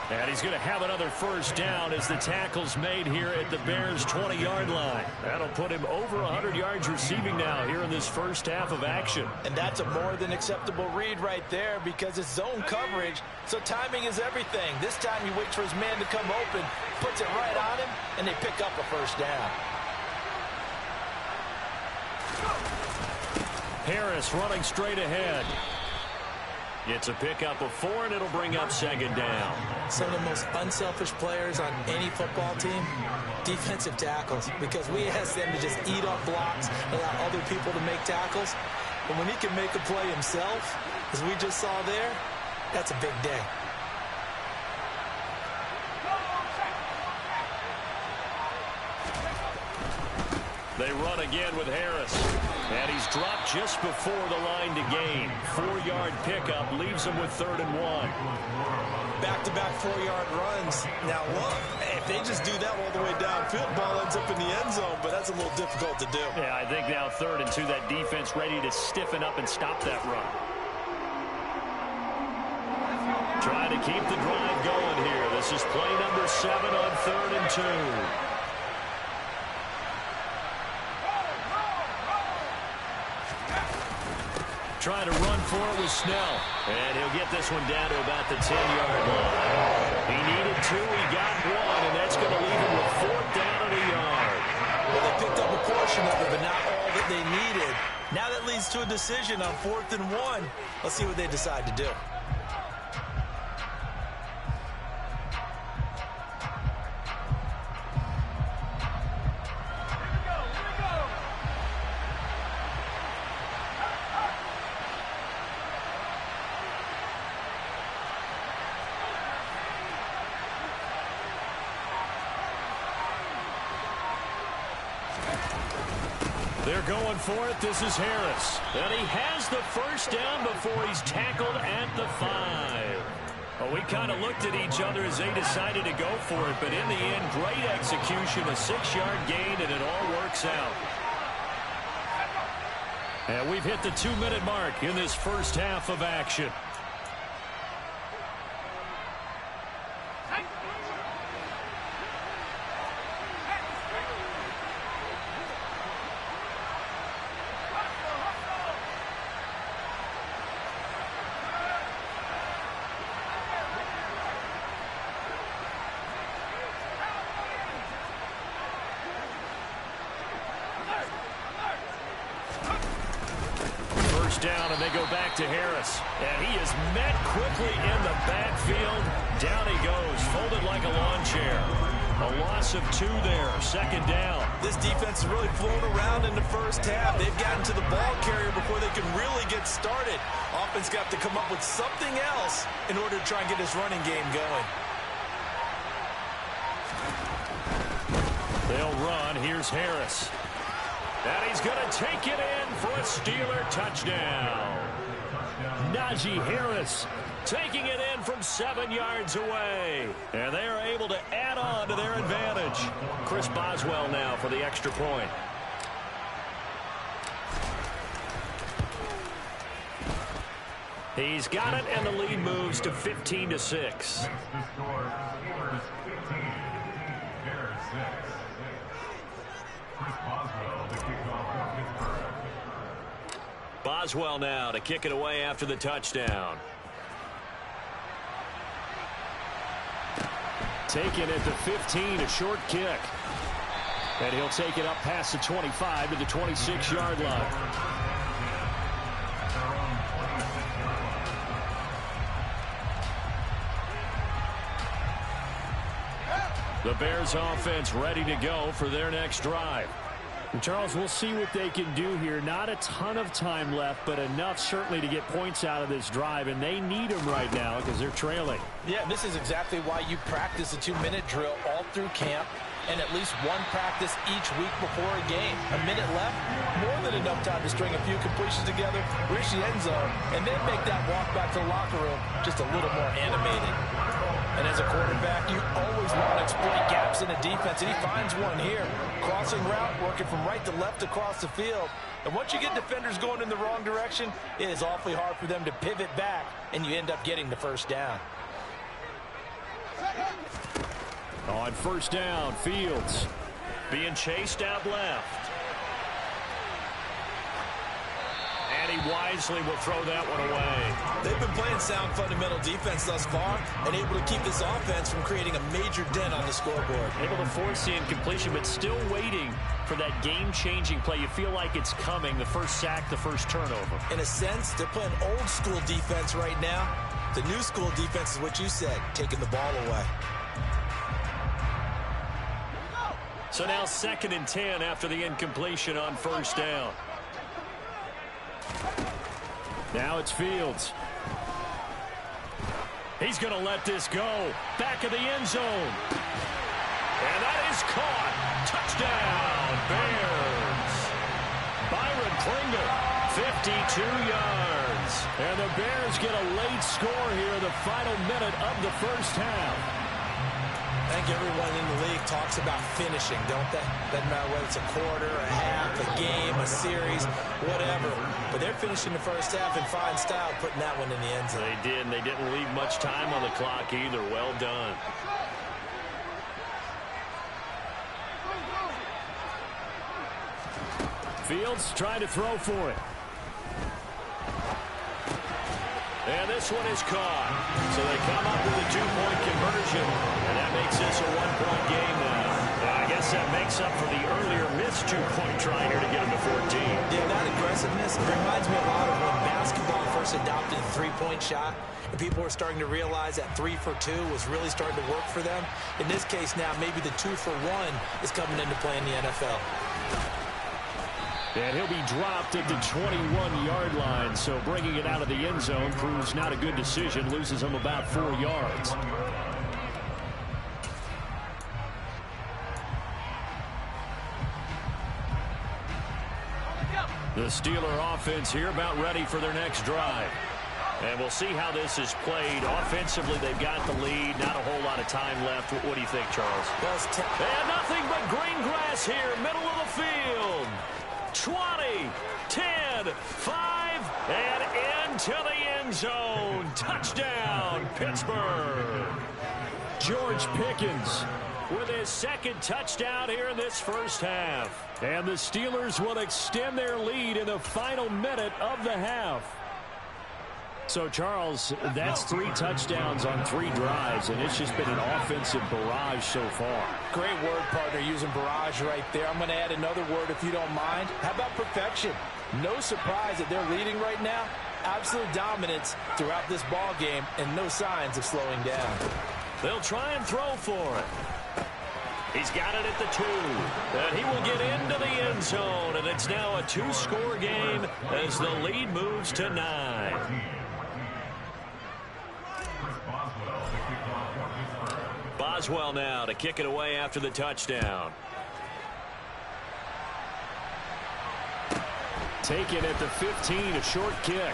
And he's going to have another first down as the tackle's made here at the Bears' 20-yard line. That'll put him over 100 yards receiving now here in this first half of action. And that's a more than acceptable read right there because it's zone coverage, so timing is everything. This time he waits for his man to come open, puts it right on him, and they pick up a first down. Harris running straight ahead. It's a pickup of 4, and it'll bring up 2nd down. Some of the most unselfish players on any football team, defensive tackles, because we ask them to just eat up blocks, allow other people to make tackles. But when he can make a play himself, as we just saw there, that's a big day. They run again with Harris. And he's dropped just before the line to gain. 4-yard pickup leaves him with 3rd and 1. Back-to-back 4-yard runs. Now, look, if they just do that all the way downfield, ball ends up in the end zone, but that's a little difficult to do. Yeah, I think now 3rd and 2, that defense ready to stiffen up and stop that run. Trying to keep the drive going here. This is play number 7 on 3rd and 2. Trying to run for it with Snell. And he'll get this one down to about the 10-yard line. He needed 2, he got 1, and that's going to leave him with 4th down and a yard. Well, they picked up a portion of it, but not all that they needed. Now that leads to a decision on 4th and 1. Let's see what they decide to do. They're going for it. This is Harris. And he has the first down before he's tackled at the 5. Well, we kind of looked at each other as they decided to go for it, but in the end, great execution, a 6-yard gain, and it all works out. And we've hit the 2-minute mark in this first half of action. first down, and they go back to Harris. And he is met quickly in the backfield. Down he goes, folded like a lawn chair. A loss of 2 there, second down. This defense is really flown around in the first half. They've gotten to the ball carrier before they can really get started. Offense got to come up with something else in order to try and get this running game going. They'll run. Here's Harris. And he's going to take it in for a Steeler touchdown. Najee Harris taking it in from 7 yards away. And they are able to add on to their advantage. Chris Boswell now for the extra point. He's got it, and the lead moves to 15-6. Boswell now to kick it away after the touchdown. Taken at the 15, a short kick. And he'll take it up past the 25 to the 26-yard line. The Bears offense ready to go for their next drive. And Charles, we'll see what they can do here. Not a ton of time left, but enough certainly to get points out of this drive, and they need them right now because they're trailing. Yeah, this is exactly why you practice a 2-minute drill all through camp and at least one practice each week before a game. A minute left, more than enough time to string a few completions together, reach the end zone, and then make that walk back to the locker room just a little more animated. And as a quarterback, you always want to exploit gaps in the defense, and he finds one here. Crossing route, working from right to left across the field. And once you get defenders going in the wrong direction, it is awfully hard for them to pivot back, and you end up getting the first down. On first down, Fields being chased out left. And he wisely will throw that one away. They've been playing sound fundamental defense thus far and able to keep this offense from creating a major dent on the scoreboard. Able to force the incompletion, but still waiting for that game-changing play. You feel like it's coming, the first sack, the first turnover. In a sense, they're playing old-school defense right now. The new school defense is what you said, taking the ball away. So now 2nd and 10 after the incompletion on first down. Now it's Fields. He's going to let this go. Back of the end zone. And that is caught. Touchdown, Bears. Byron Pringle, 52 yards. And the Bears get a late score here in the final minute of the first half. I think everyone in the league talks about finishing, don't they? Doesn't matter whether it's a quarter, a half, a game, a series, whatever. But they're finishing the first half in fine style, putting that one in the end zone. They did, and they didn't leave much time on the clock either. Well done. Fields trying to throw for it. And this one is caught. So they come up with a 2-point conversion. And that makes this a 1-point game now. And I guess that makes up for the earlier missed 2-point try here to get them to 14. Yeah, that aggressiveness reminds me a lot of when basketball first adopted the 3-point shot. And people were starting to realize that 3 for 2 was really starting to work for them. In this case now, maybe the 2 for 1 is coming into play in the NFL. And he'll be dropped at the 21-yard line, so bringing it out of the end zone proves not a good decision. Loses him about 4 yards. The Steeler offense here about ready for their next drive. And we'll see how this is played. Offensively, they've got the lead. Not a whole lot of time left. What do you think, Charles? And nothing but green grass here, middle of the field. 20, 10, 5, and into the end zone. Touchdown, Pittsburgh. George Pickens with his 2nd touchdown here in this first half. And the Steelers will extend their lead in the final minute of the half. So, Charles, that's 3 touchdowns on 3 drives, and it's just been an offensive barrage so far. Great word, partner, using barrage right there. I'm going to add another word if you don't mind. How about perfection? No surprise that they're leading right now. Absolute dominance throughout this ball game and no signs of slowing down. They'll try and throw for it. He's got it at the 2. And he will get into the end zone. And it's now a 2-score game as the lead moves to 9. Boswell now to kick it away after the touchdown. Taken at the 15, a short kick.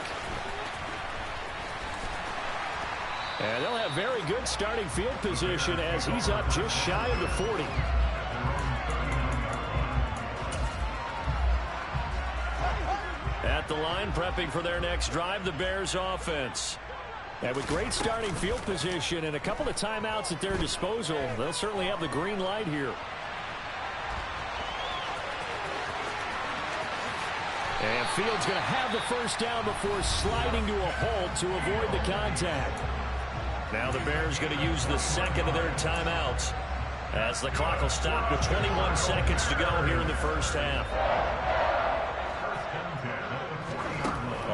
And they'll have very good starting field position as he's up just shy of the 40. At the line, prepping for their next drive, the Bears offense. And with great starting field position and a couple of timeouts at their disposal, they'll certainly have the green light here. And Fields going to have the first down before sliding to a halt to avoid the contact. Now the Bears going to use the second of their timeouts as the clock will stop with 21 seconds to go here in the first half.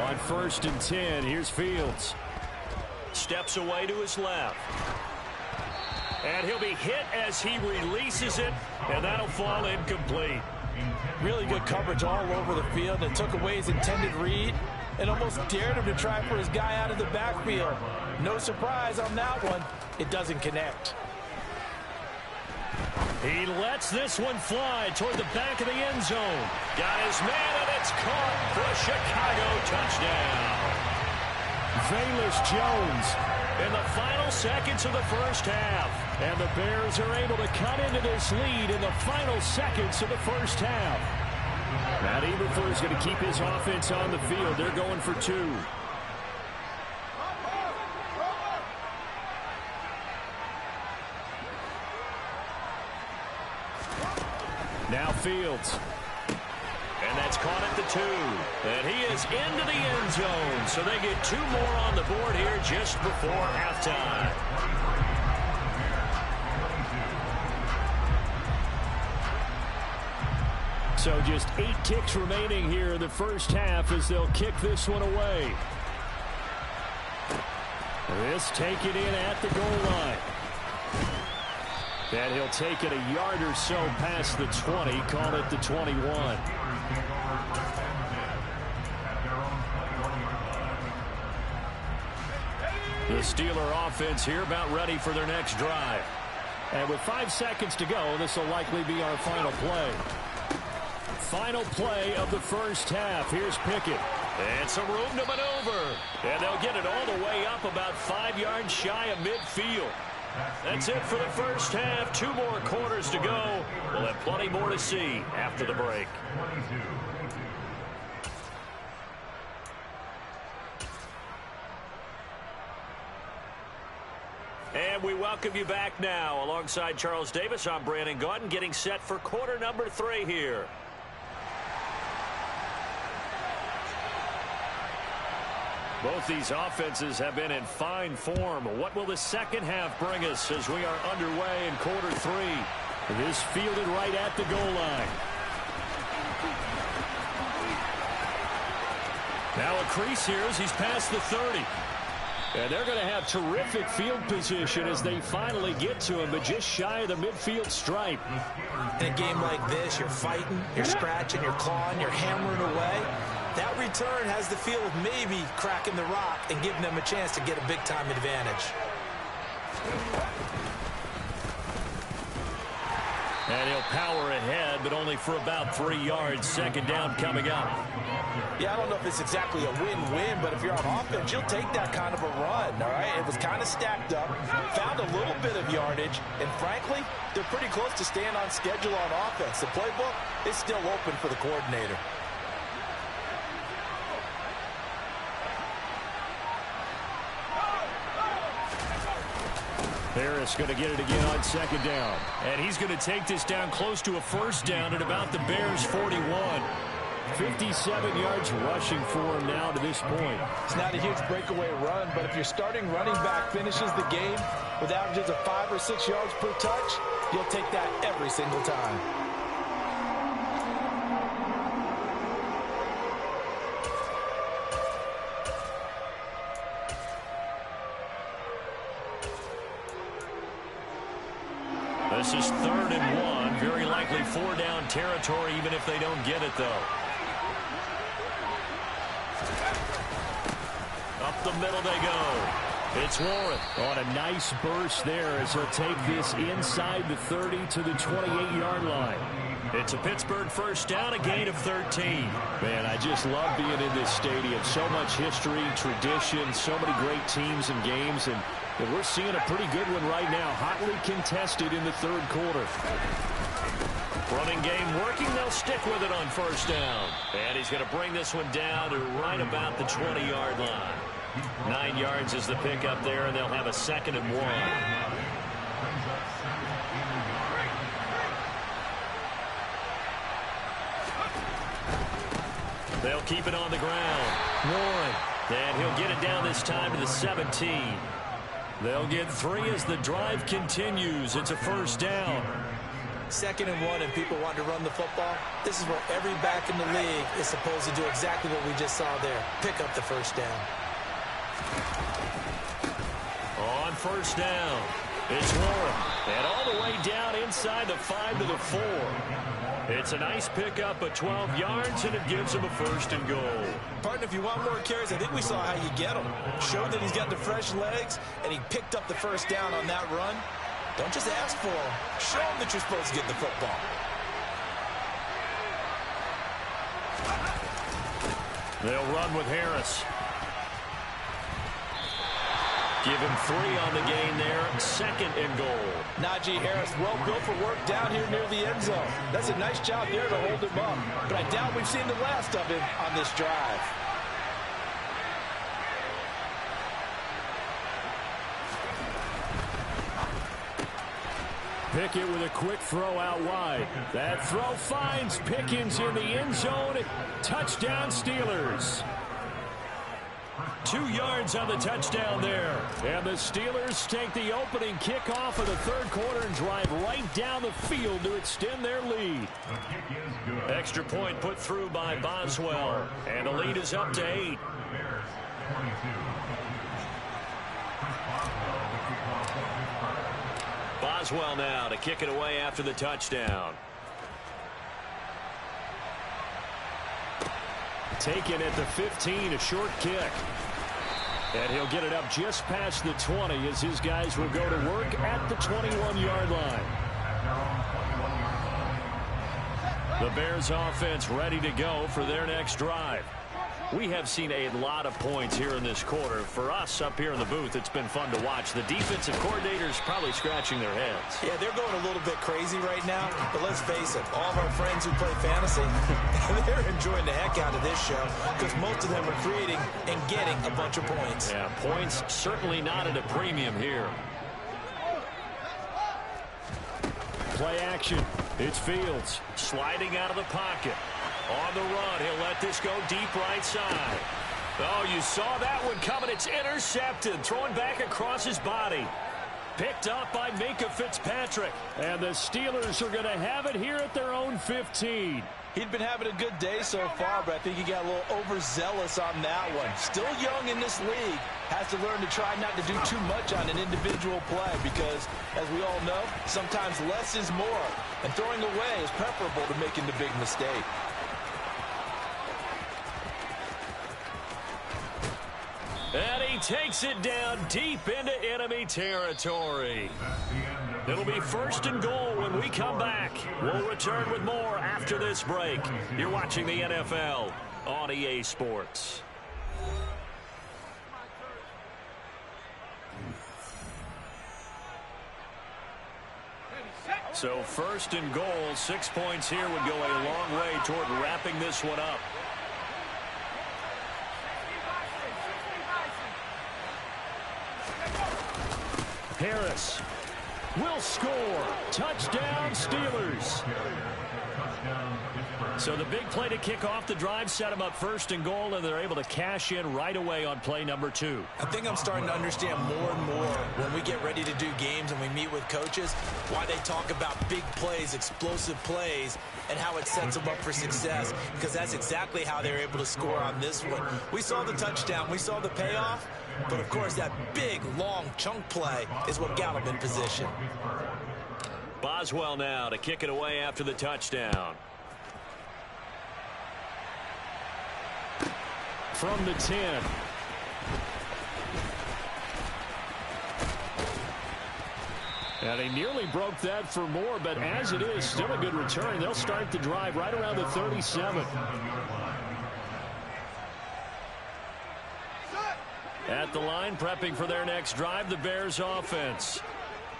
On 1st and 10, here's Fields. Steps away to his left. And he'll be hit as he releases it, and that'll fall incomplete. Really good coverage all over the field. It took away his intended read and almost dared him to try for his guy out of the backfield. No surprise on that one. It doesn't connect. He lets this one fly toward the back of the end zone. Got his man, and it's caught for a Chicago touchdown. Velus Jones in the final seconds of the first half. And the Bears are able to cut into this lead in the final seconds of the first half. Matt Eberflus is going to keep his offense on the field. They're going for 2. Now Fields. And that's caught at the 2. And he is into the end zone. So they get 2 more on the board here just before halftime. So just 8 ticks remaining here in the first half as they'll kick this one away. This taken in at the goal line. And he'll take it a yard or so past the 20, call it the 21. The Steeler offense here about ready for their next drive. And with 5 seconds to go, this will likely be our final play. Final play of the first half. Here's Pickett. And some room to maneuver. And they'll get it all the way up about 5 yards shy of midfield. That's it for the first half. 2 more quarters to go. We'll have plenty more to see after the break. And we welcome you back now. Alongside Charles Davis, I'm Brandon Gaudin, getting set for quarter number 3 here. Both these offenses have been in fine form. What will the second half bring us as we are underway in quarter 3? This fielded right at the goal line. Now a crease here as he's past the 30. And they're going to have terrific field position as they finally get to him, but just shy of the midfield stripe. In a game like this, you're fighting, you're scratching, you're clawing, you're hammering away. That return has the feel of maybe cracking the rock and giving them a chance to get a big-time advantage. And he'll power ahead, but only for about 3 yards. Second down coming up. Yeah, I don't know if it's exactly a win-win, but if you're on offense, you'll take that kind of a run, all right? It was kind of stacked up, found a little bit of yardage, and frankly, they're pretty close to staying on schedule on offense. The playbook is still open for the coordinator. Harris going to get it again on second down. And he's going to take this down close to a first down at about the Bears' 41. 57 yards rushing for him now to this point. It's not a huge breakaway run, but if your starting running back finishes the game with averages of 5 or 6 yards per touch, you'll take that every single time. probably 4-down territory even if they don't get it, though. Up the middle they go. It's Warren on a nice burst there as he'll take this inside the 30 to the 28-yard line. It's a Pittsburgh first down, a gain of 13. Man, I just love being in this stadium. So much history, tradition, so many great teams and games, and we're seeing a pretty good one right now, hotly contested in the third quarter. Running game working. They'll stick with it on first down. And he's going to bring this one down to right about the 20-yard line. 9 yards is the pickup there, and they'll have a 2nd and 1. They'll keep it on the ground. Warren. And he'll get it down this time to the 17. They'll get 3 as the drive continues. It's a first down. 2nd and 1, and people want to run the football. This is where every back in the league is supposed to do exactly what we just saw there. Pick up the first down. On first down, it's Warren. And all the way down inside the 5 to the 4. It's a nice pickup of 12 yards, and it gives him a 1st and goal. Partner, if you want more carries, I think we saw how you get them. Showed that he's got the fresh legs, and he picked up the first down on that run. Don't just ask for him. Show him that you're supposed to get the football. They'll run with Harris. Give him 3 on the gain there. 2nd and goal. Najee Harris, well built for work down here near the end zone. That's a nice job there to hold him up. But I doubt we've seen the last of him on this drive. Pickett with a quick throw out wide. That throw finds Pickens in the end zone. Touchdown Steelers. 2 yards on the touchdown there. And the Steelers take the opening kickoff of the third quarter and drive right down the field to extend their lead. Extra point put through by Boswell. And the lead is up to 8. Boswell now to kick it away after the touchdown. Taken at the 15, a short kick. And he'll get it up just past the 20 as his guys will go to work at the 21-yard line. The Bears offense ready to go for their next drive. We have seen a lot of points here in this quarter. For us up here in the booth, it's been fun to watch. The defensive coordinators probably scratching their heads. Yeah, they're going a little bit crazy right now. But let's face it, all of our friends who play fantasy, they're enjoying the heck out of this show because most of them are creating and getting a bunch of points. Yeah, points certainly not at a premium here. Play action. It's Fields. Sliding out of the pocket. On the run, he'll let this go deep right side. Oh, you saw that one coming. It's intercepted. Throwing back across his body. Picked up by Minkah Fitzpatrick. And the Steelers are going to have it here at their own 15. He'd been having a good day so far, but I think he got a little overzealous on that one. Still young in this league. Has to learn to try not to do too much on an individual play because, as we all know, sometimes less is more. And throwing away is preferable to making the big mistake. And he takes it down deep into enemy territory. It'll be 1st and goal when we come back. We'll return with more after this break. You're watching the NFL on EA Sports. So 1st and goal, 6 points here would go a long way toward wrapping this one up. Harris will score. Touchdown, Steelers. So the big play to kick off the drive set them up 1st and goal, and they're able to cash in right away on play number 2. I think I'm starting to understand more and more when we get ready to do games and we meet with coaches why they talk about big plays, explosive plays, and how it sets them up for success, because that's exactly how they're able to score on this one. We saw the touchdown. We saw the payoff. But, of course, that big, long chunk play is what got him in position. Boswell now to kick it away after the touchdown. From the 10. And he nearly broke that for more, but as it is, still a good return. They'll start the drive right around the 37. At the line, prepping for their next drive, the Bears offense.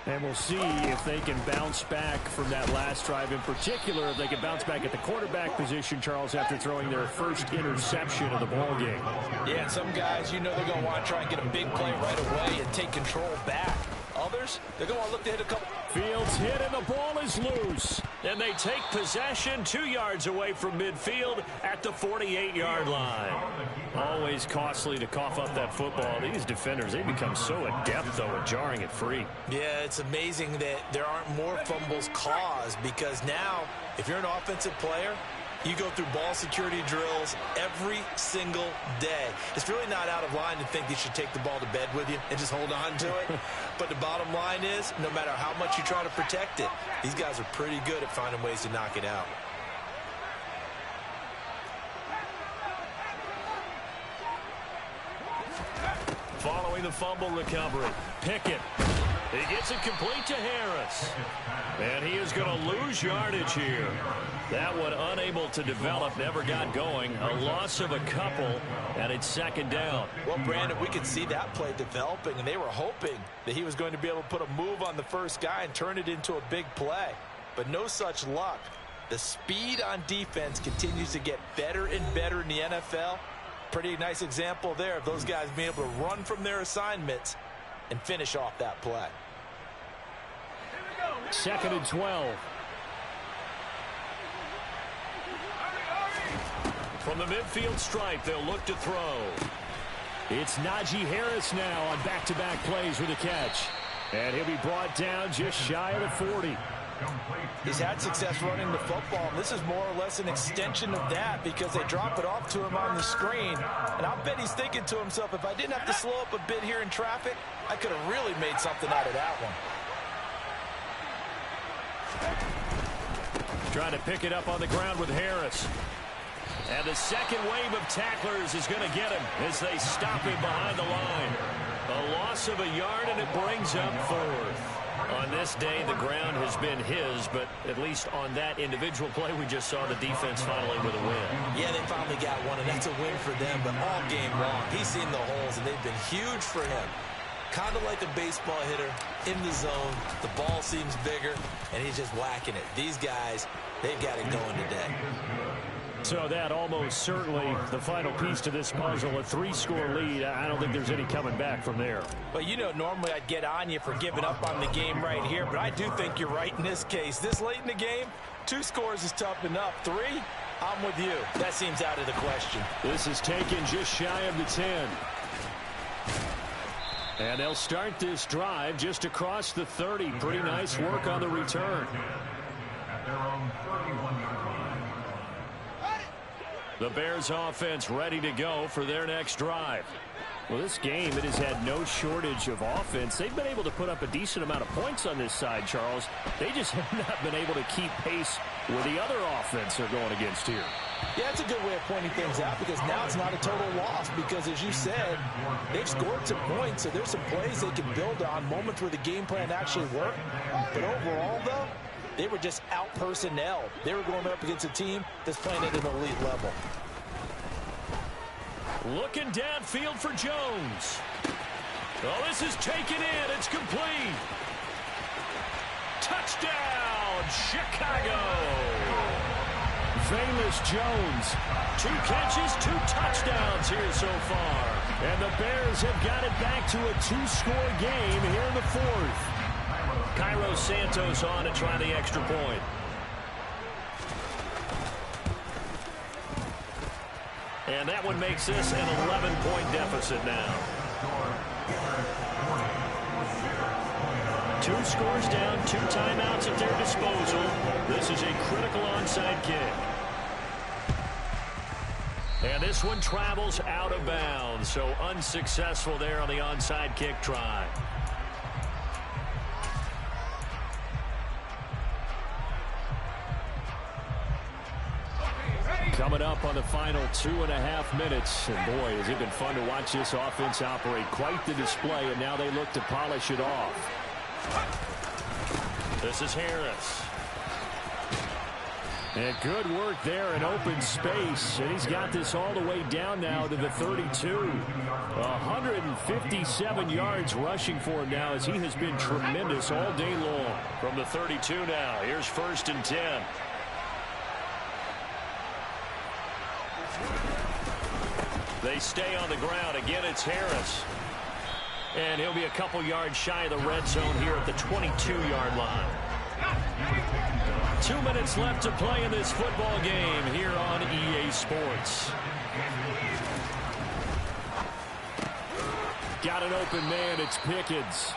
And we'll see if they can bounce back from that last drive. In particular, if they can bounce back at the quarterback position, Charles, after throwing their first interception of the ballgame. Yeah, and some guys, you know they're going to want to try and get a big play right away and take control back. Others, they're going to look to hit a couple. Fields hit and the ball is loose. And they take possession 2 yards away from midfield at the 48-yard line. Always costly to cough up that football. These defenders, they become so adept, though, at jarring it free. Yeah, it's amazing that there aren't more fumbles caused, because now, if you're an offensive player, you go through ball security drills every single day. It's really not out of line to think you should take the ball to bed with you and just hold on to it. But the bottom line is, no matter how much you try to protect it, these guys are pretty good at finding ways to knock it out. Following the fumble recovery, Pickett. He gets it complete to Harris. And he is going to lose yardage here. That one unable to develop, never got going. A loss of a couple, and it's second down. Well, Brandon, we could see that play developing, and they were hoping that he was going to be able to put a move on the first guy and turn it into a big play. But no such luck. The speed on defense continues to get better and better in the NFL. Pretty nice example there of those guys being able to run from their assignments and finish off that play. Second and 12. From the midfield stripe, they'll look to throw. It's Najee Harris now on back-to-back plays with a catch. And he'll be brought down just shy of the 40. He's had success running the football, and this is more or less an extension of that, because they drop it off to him on the screen. And I'll bet he's thinking to himself, if I didn't have to slow up a bit here in traffic, I could have really made something out of that one. Trying to pick it up on the ground with Harris. And the second wave of tacklers is going to get him as they stop him behind the line. A loss of a yard, and it brings up fourth. On this day, the ground has been his, but at least on that individual play, we just saw the defense finally with a win. Yeah, they finally got one, and that's a win for them, but all game long, he's seen the holes, and they've been huge for him. Kind of like a baseball hitter in the zone. The ball seems bigger, and he's just whacking it. These guys, they've got it going today. So that almost certainly the final piece to this puzzle, a 3-score lead. I don't think there's any coming back from there. Well, you know, normally I'd get on you for giving up on the game right here, but I do think you're right in this case. This late in the game, 2 scores is tough enough. 3, I'm with you. That seems out of the question. This is taken just shy of the 10. And they'll start this drive just across the 30. Pretty nice work on the return. At their own 31-yard line. The Bears offense ready to go for their next drive. Well, this game, it has had no shortage of offense. They've been able to put up a decent amount of points on this side, Charles. They just have not been able to keep pace with the other offense they're going against here. Yeah, that's a good way of pointing things out, because now it's not a total loss, because as you said, they've scored some points, so there's some plays they can build on, moments where the game plan actually worked. But overall, though, they were just out-personnel. They were going up against a team that's playing at an elite level. Looking downfield for Jones. Oh, this is taken in. It's complete. Touchdown, Chicago. Famous Jones. 2 catches, 2 touchdowns here so far. And the Bears have got it back to a 2-score game here in the 4th. Cairo Santos on to try the extra point. And that one makes this an 11-point deficit now. 2 scores down, 2 timeouts at their disposal. This is a critical onside kick. And this one travels out of bounds, so unsuccessful there on the onside kick try. Coming up on the final 2.5 minutes. And boy, has it been fun to watch this offense operate. Quite the display, and now they look to polish it off. This is Harris. And good work there in open space. And he's got this all the way down now to the 32. 157 yards rushing for him now as he has been tremendous all day long. From the 32 now, here's 1st and 10. They stay on the ground. Again, it's Harris. And he'll be a couple yards shy of the red zone here at the 22-yard line. 2 minutes left to play in this football game here on EA Sports. Got an open man. It's Pickens.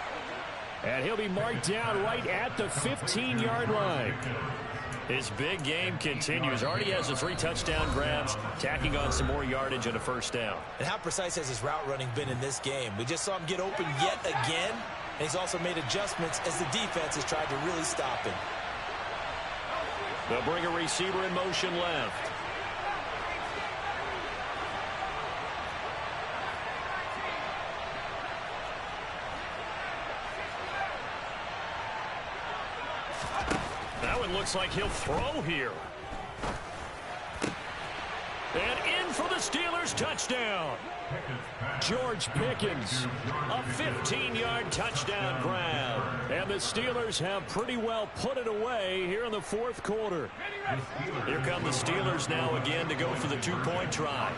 And he'll be marked down right at the 15-yard line. His big game continues. Already has the 3 touchdown grabs, tacking on some more yardage and a 1st down. And how precise has his route running been in this game? We just saw him get open yet again, and he's also made adjustments as the defense has tried to really stop him. They'll bring a receiver in motion left. That one looks like he'll throw here. And in for the Steelers touchdown. George Pickens, a 15-yard touchdown grab. And the Steelers have pretty well put it away here in the 4th quarter. Here come the Steelers now again to go for the 2-point try.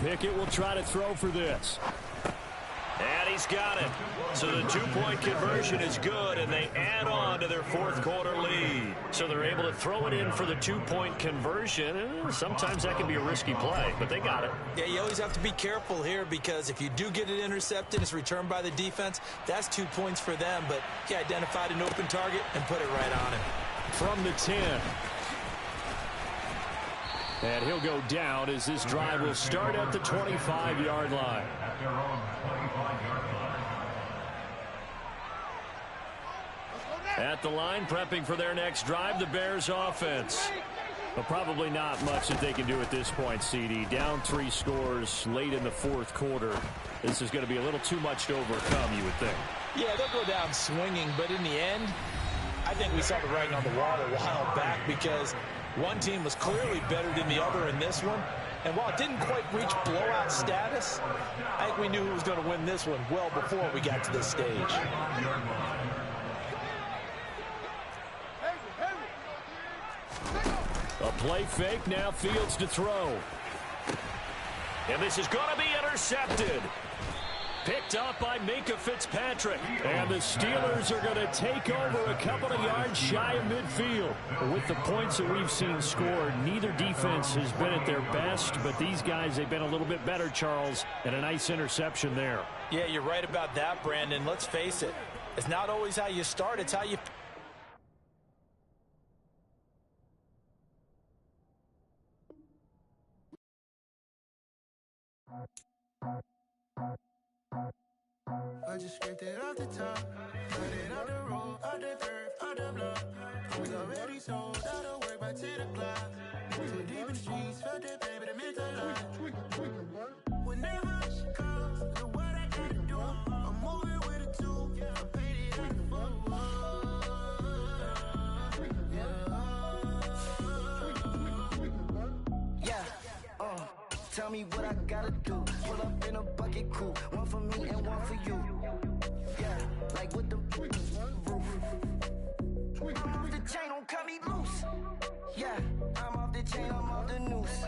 Pickett will try to throw for this. And he's got it. So the 2-point conversion is good, and they add on to their 4th quarter lead. So they're able to throw it in for the 2-point conversion. Sometimes that can be a risky play, but they got it. Yeah, you always have to be careful here because if you do get it intercepted, it's returned by the defense. That's 2 points for them, but he identified an open target and put it right on him. From the 10. And he'll go down as this drive will start at the 25-yard line. At the line, prepping for their next drive, the Bears offense. But probably not much that they can do at this point, CD. Down 3 scores late in the 4th quarter. This is going to be a little too much to overcome, you would think. Yeah, they'll go down swinging, but in the end, I think we saw the writing on the wall a while back because one team was clearly better than the other in this one. And while it didn't quite reach blowout status, I think we knew who was going to win this one well before we got to this stage. A play fake, now Fields to throw. And this is going to be intercepted. Picked up by Minkah Fitzpatrick. And the Steelers are going to take over a couple of yards shy of midfield. With the points that we've seen scored, neither defense has been at their best, but these guys, they've been a little bit better, Charles, and a nice interception there. Yeah, you're right about that, Brandon. Let's face it. It's not always how you start, it's how you... I just scraped it off the top, cut it out the road, out the dirt, out the block. It was already sold, out of work by 10 o'clock. Too deep in the streets, felt that baby, that meant a lot. Whenever she calls, look what I gotta do. I'm moving with a 2, I paid it out the phone. Tell me what I gotta do. Pull up in a bucket crew, one for me and one for you. Yeah, like with the roof. I'm off the chain, don't cut me loose. Yeah, I'm off the chain, I'm off the noose.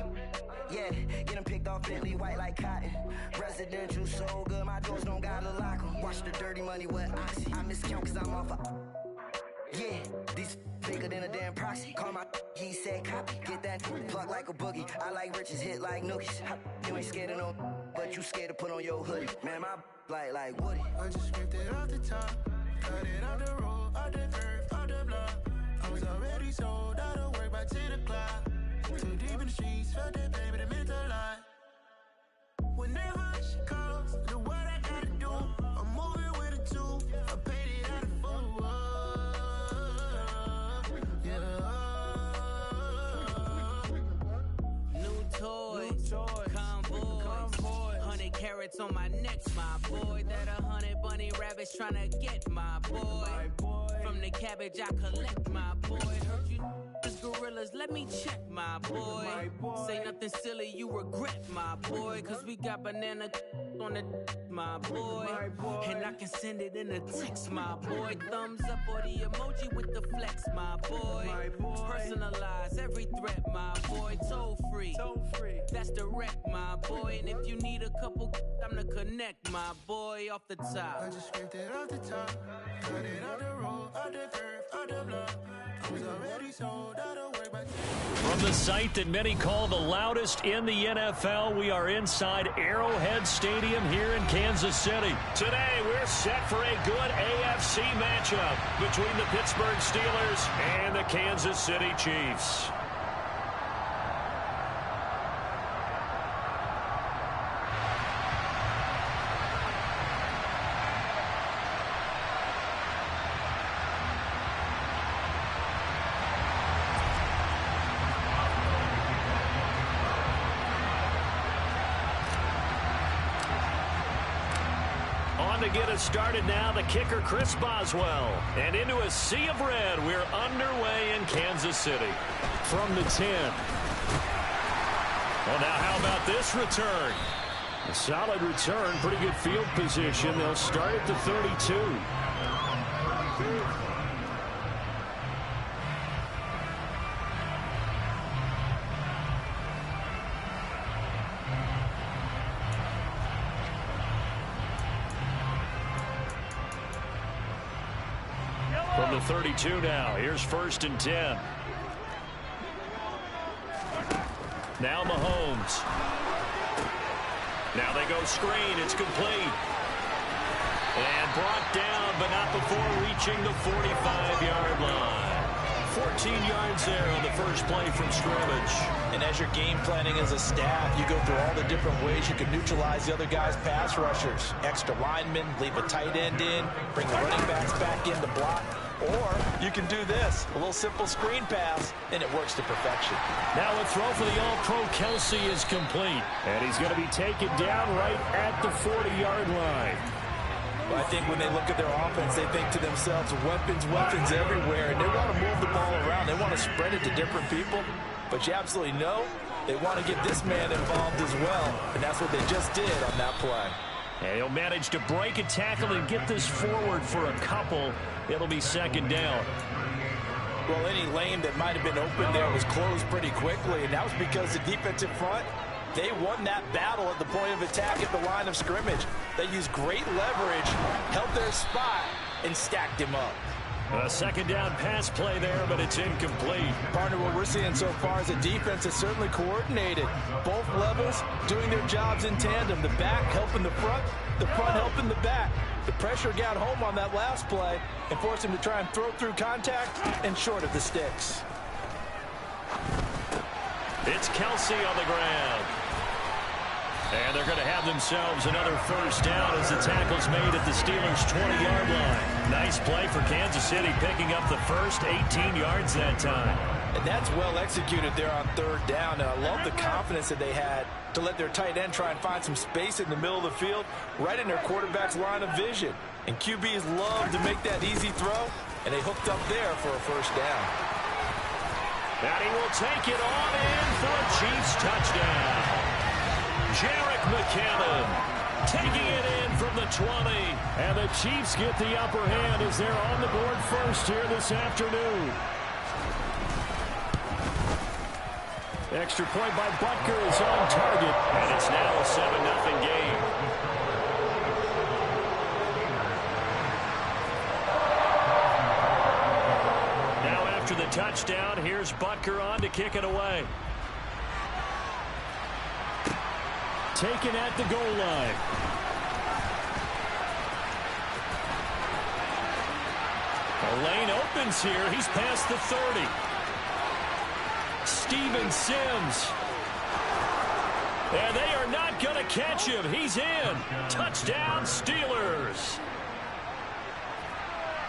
Yeah, getting picked off Bentley white like cotton. Residential so good, my doors don't gotta lock 'em. Watch the dirty money with Oxy. I miscount cause I'm off a... Yeah, these bigger than a damn proxy. Call my he said copy. Get that plug like a boogie. I like riches, hit like nookies. You ain't scared of no, but you scared to put on your hoodie. Man, my like Woody. I just scraped it off the top, cut it out the road, out the dirt, out the right to the cloud. Too deep in the streets, felt that baby, that meant a lot. Whenever she calls, do what I gotta do. I'm moving with a two. I paid it out of full. Yeah. New toys, convoys, 100 carats on my neck, my boy. That 100 bunny rabbits tryna get my boy. From the cabbage I collect, my boy. Heard you gorillas, let me check, my boy. Say nothing silly, you regret, my boy. Cause we got banana on the my boy. And I can send it in a text, my boy. Thumbs up or the emoji with the flex, my boy. Personalize every threat, my boy. Toll free, that's direct, my boy. And if you need a couple, I'm to connect, my boy. Off the top, I just scraped it off the top. Cut it out the road, out the curve, out the block. I was already sold out of work, but from the site that many call the loudest in the NFL, we are inside Arrowhead Stadium here in Kansas City. Today, we're set for a good AFC matchup between the Pittsburgh Steelers and the Kansas City Chiefs. To get us started now, the kicker Chris Boswell. And into a sea of red, we're underway in Kansas City. From the 10. Well, now how about this return? A solid return, pretty good field position. They'll start at the 32. From the 32 now, here's 1st and 10. Now Mahomes. Now they go screen, it's complete. And brought down, but not before reaching the 45-yard line. 14 yards there on the first play from scrimmage. And as you're game planning as a staff, you go through all the different ways you can neutralize the other guy's pass rushers. Extra linemen, leave a tight end in, bring the running backs back in to block. Or you can do this, a little simple screen pass, and it works to perfection. Now a throw for the All-Pro Kelce is complete. And he's going to be taken down right at the 40-yard line. Well, I think when they look at their offense, they think to themselves, weapons everywhere, and they want to move the ball around. They want to spread it to different people. But you absolutely know they want to get this man involved as well, and that's what they just did on that play. And he'll manage to break a tackle and get this forward for a couple. It'll be 2nd down. Well, any lane that might have been open there was closed pretty quickly, and that was because the defensive front, they won that battle at the point of attack at the line of scrimmage. They used great leverage, held their spot, and stacked him up. A 2nd down pass play there, but it's incomplete. Partner, what we're seeing so far is a defense that's certainly coordinated. Both levels doing their jobs in tandem. The back helping the front helping the back. The pressure got home on that last play and forced him to try and throw through contact and short of the sticks. It's Kelce on the ground. And they're going to have themselves another 1st down as the tackle's made at the Steelers' 20-yard line. Nice play for Kansas City, picking up the first 18 yards that time. And that's well executed there on 3rd down. And I love the confidence that they had to let their tight end try and find some space in the middle of the field, right in their quarterback's line of vision. And QBs love to make that easy throw, and they hooked up there for a 1st down. And he will take it on in for a Chiefs touchdown. Jerick McKinnon taking it in from the 20. And the Chiefs get the upper hand as they're on the board first here this afternoon. Extra point by Butker is on target. And it's now a 7-0 game. Now after the touchdown, here's Butker on to kick it away. Taken at the goal line. The lane opens here. He's past the 30. Steven Sims. And they are not going to catch him. He's in. Touchdown, Steelers.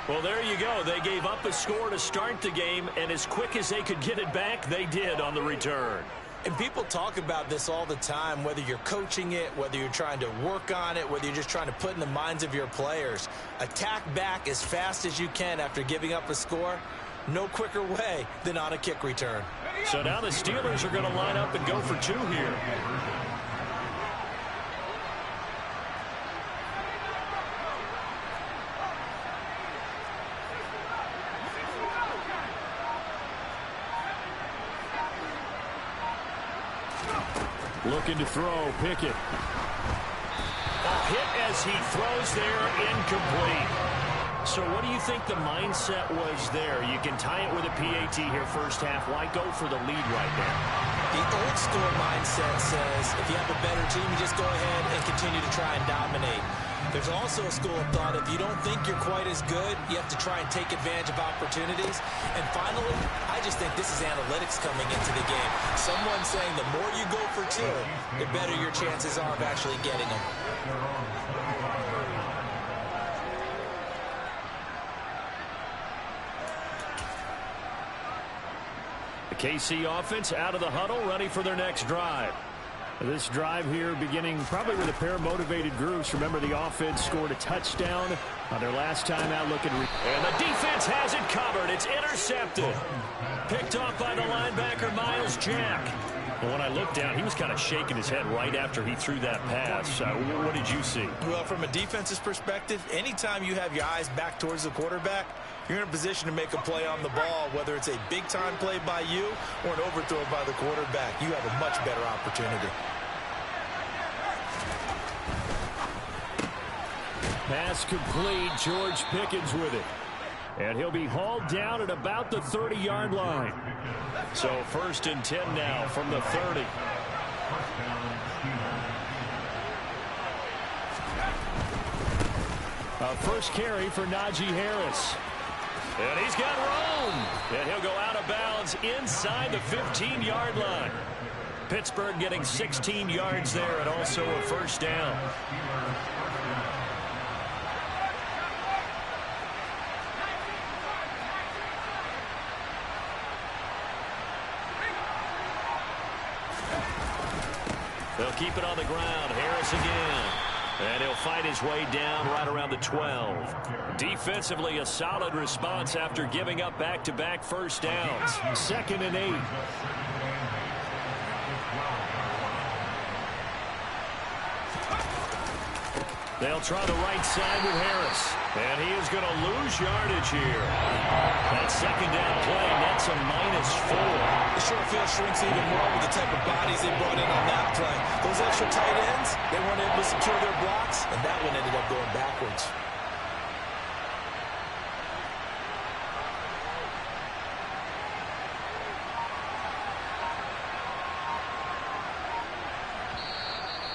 Well, there you go. They gave up a score to start the game, and as quick as they could get it back, they did on the return. And people talk about this all the time, whether you're coaching it, whether you're trying to work on it, whether you're just trying to put in the minds of your players. Attack back as fast as you can after giving up a score. No quicker way than on a kick return. So now the Steelers are going to line up and go for 2 here. Looking to throw, Pickett. A hit as he throws there, incomplete. So what do you think the mindset was there? You can tie it with a PAT here first half. Why go for the lead right now? The old school mindset says if you have a better team, you just go ahead and continue to try and dominate. There's also a school of thought, if you don't think you're quite as good, you have to try and take advantage of opportunities. And finally, I just think this is analytics coming into the game. Someone saying the more you go for 2, the better your chances are of actually getting them. The KC offense out of the huddle, ready for their next drive. This drive here beginning probably with a pair of motivated groups. Remember, the offense scored a touchdown on their last time out looking. And the defense has it covered. It's intercepted. Picked off by the linebacker, Miles Jack. But when I looked down, he was kind of shaking his head right after he threw that pass. What did you see? Well, from a defense's perspective, anytime you have your eyes back towards the quarterback, you're in a position to make a play on the ball, whether it's a big-time play by you or an overthrow by the quarterback. You have a much better opportunity. Pass complete. George Pickens with it. And he'll be hauled down at about the 30-yard line. So 1st and 10 now from the 30. First carry for Najee Harris. And he's got room. And he'll go out of bounds inside the 15-yard line. Pittsburgh getting 16 yards there and also a first down. They'll keep it on the ground. Harris again. And he'll fight his way down right around the 12. Defensively, a solid response after giving up back-to-back first downs. 2nd and 8. They'll try the right side with Harris. And he is going to lose yardage here. That 2nd down play nets a -4. The short field shrinks even more with the type of bodies they brought in on that play. Those extra tight ends, they weren't able to secure their blocks, and that one ended up going backwards.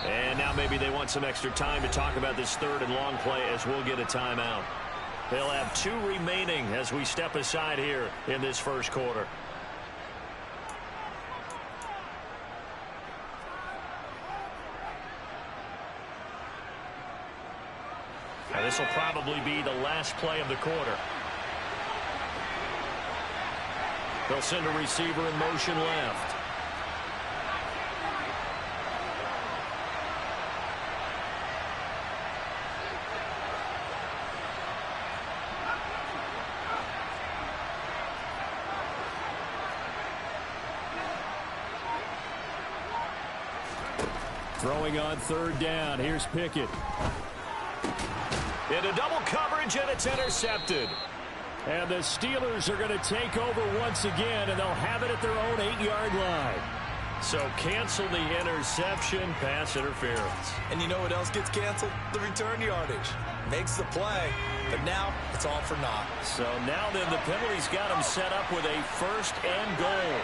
And now maybe they want some extra time to talk about this 3rd and long play as we'll get a timeout. They'll have 2 remaining as we step aside here in this first quarter. Now this will probably be the last play of the quarter. They'll send a receiver in motion left. Throwing on 3rd down. Here's Pickett. Into double coverage, and it's intercepted. And the Steelers are going to take over once again, and they'll have it at their own 8-yard line. So cancel the interception, pass interference. And you know what else gets canceled? The return yardage. Makes the play, but now it's all for naught. So now then the penalty's got them set up with a 1st and goal.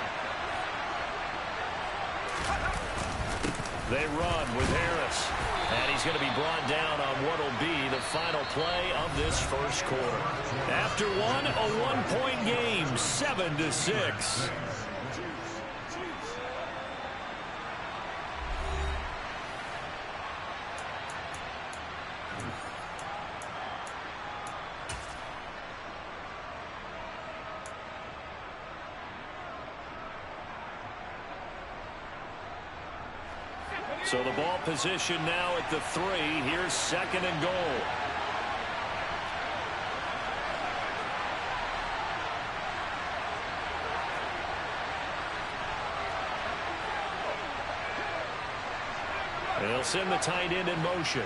They run with Harris. And he's going to be brought down on what will be the final play of this first quarter. After a 1-point game, 7-6. So the ball position now at the 3. Here's 2nd and goal. They'll send the tight end in motion.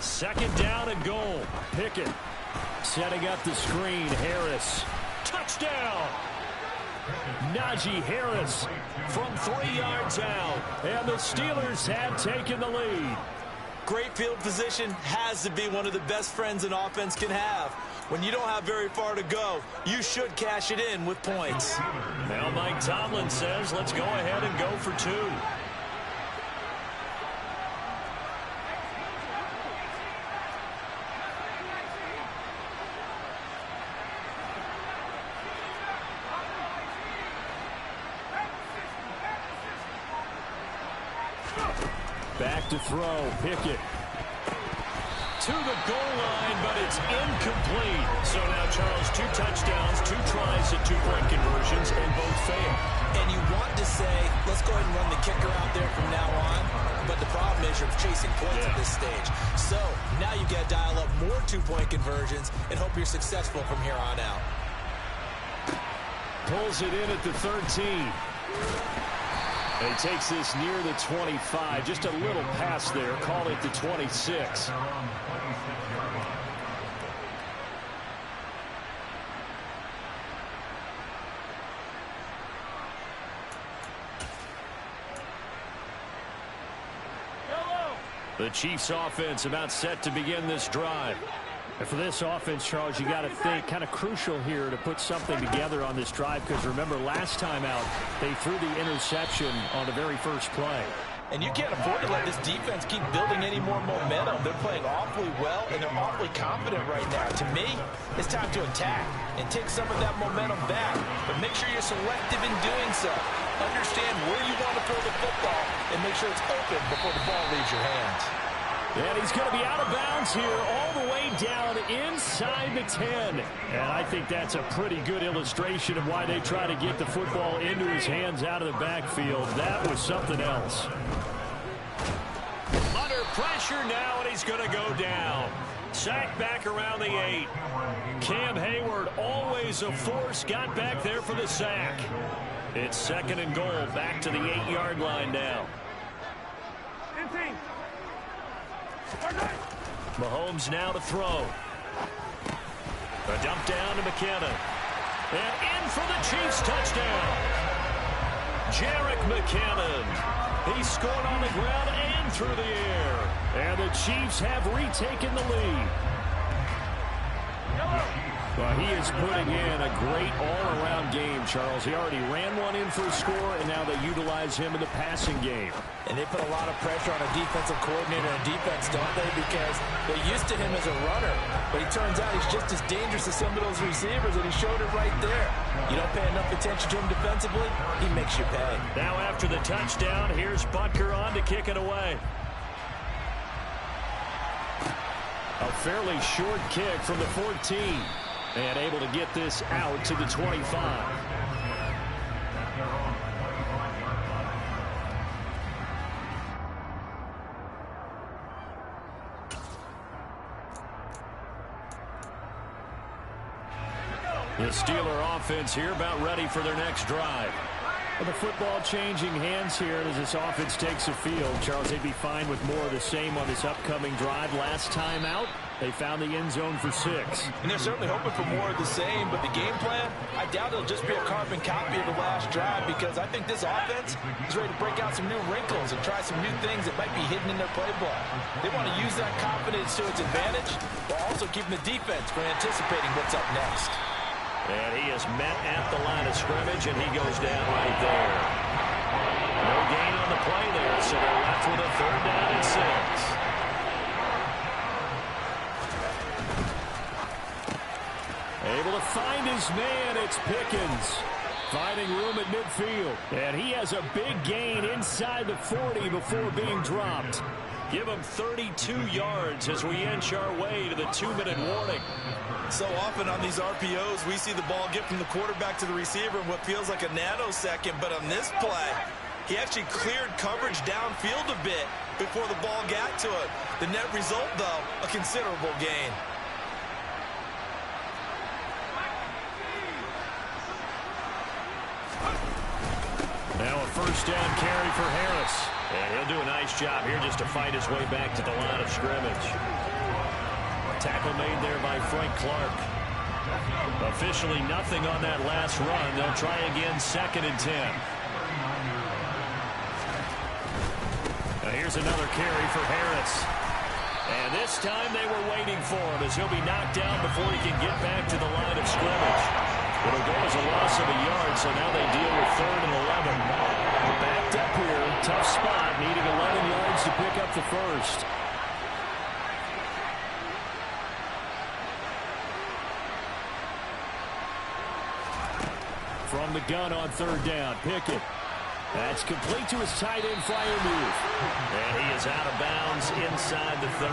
Second down and goal. Pickett setting up the screen. Harris. Touchdown. Najee Harris from 3 yards out. And the Steelers have taken the lead. Great field position has to be one of the best friends an offense can have. When you don't have very far to go, you should cash it in with points. Now Mike Tomlin says, let's go ahead and go for 2. Back to throw. Pickett to the goal line, but it's incomplete. So now, Charles, 2 touchdowns, 2 tries at 2-point conversions, and both fail. And you want to say, let's go ahead and run the kicker out there from now on. But the problem is you're chasing points at this stage. So now you got to dial up more 2-point conversions and hope you're successful from here on out. Pulls it in at the 13. He takes this near the 25. Just a little pass there. Call it the 26. The Chiefs offense about set to begin this drive. And for this offense, Charles, you got to think kind of crucial here to put something together on this drive, because remember last time out they threw the interception on the very first play. And you can't afford to let this defense keep building any more momentum. They're playing awfully well, and they're awfully confident right now. To me, it's time to attack and take some of that momentum back. But make sure you're selective in doing so. Understand where you want to throw the football and make sure it's open before the ball leaves your hands. And he's going to be out of bounds here all the way down inside the 10. And I think that's a pretty good illustration of why they try to get the football into his hands out of the backfield. That was something else. Under pressure now, and he's going to go down. Sacked back around the 8. Cam Hayward, always a force, got back there for the sack. It's 2nd and goal, back to the 8-yard line now. Mahomes now to throw. A dump down to McKinnon. And in for the Chiefs touchdown. Jerick McKinnon. He scored on the ground and through the air. And the Chiefs have retaken the lead. Well, he is putting in a great all-around game, Charles. He already ran one in for a score, and now they utilize him in the passing game. And they put a lot of pressure on a defensive coordinator and defense, don't they? Because they're used to him as a runner. But it turns out he's just as dangerous as some of those receivers, and he showed it right there. You don't pay enough attention to him defensively, he makes you pay. Now after the touchdown, here's Butker on to kick it away. A fairly short kick from the 14. And able to get this out to the 25. The Steeler offense here about ready for their next drive. Well, the football changing hands here as this offense takes the field. Charles, they'd be fine with more of the same on this upcoming drive. Last time out, they found the end zone for 6. And they're certainly hoping for more of the same, but the game plan, I doubt it'll just be a carbon copy of the last drive, because I think this offense is ready to break out some new wrinkles and try some new things that might be hidden in their playbook. They want to use that confidence to its advantage, while also keeping the defense from anticipating what's up next. And he is met at the line of scrimmage, and he goes down right there. No gain on the play there, so they're left with a 3rd down and 6. Able to find his man, it's Pickens. Finding room at midfield. And he has a big gain inside the 40 before being dropped. Give him 32 yards as we inch our way to the 2-minute warning. So often on these RPOs, we see the ball get from the quarterback to the receiver in what feels like a nanosecond. But on this play, he actually cleared coverage downfield a bit before the ball got to it. The net result, though, a considerable gain. Now a first down carry for Harris. And he'll do a nice job here just to fight his way back to the line of scrimmage. Tackle made there by Frank Clark. Officially nothing on that last run. They'll try again, 2nd and 10. Now here's another carry for Harris. And this time they were waiting for him as he'll be knocked down before he can get back to the line of scrimmage. It'll go as a loss of a yard, so now they deal with 3rd and 11. Backed up here, tough spot, needing 11 yards to pick up the first. From the gun on 3rd down, Pickett. That's complete to his tight end flyer move. And he is out of bounds inside the 30.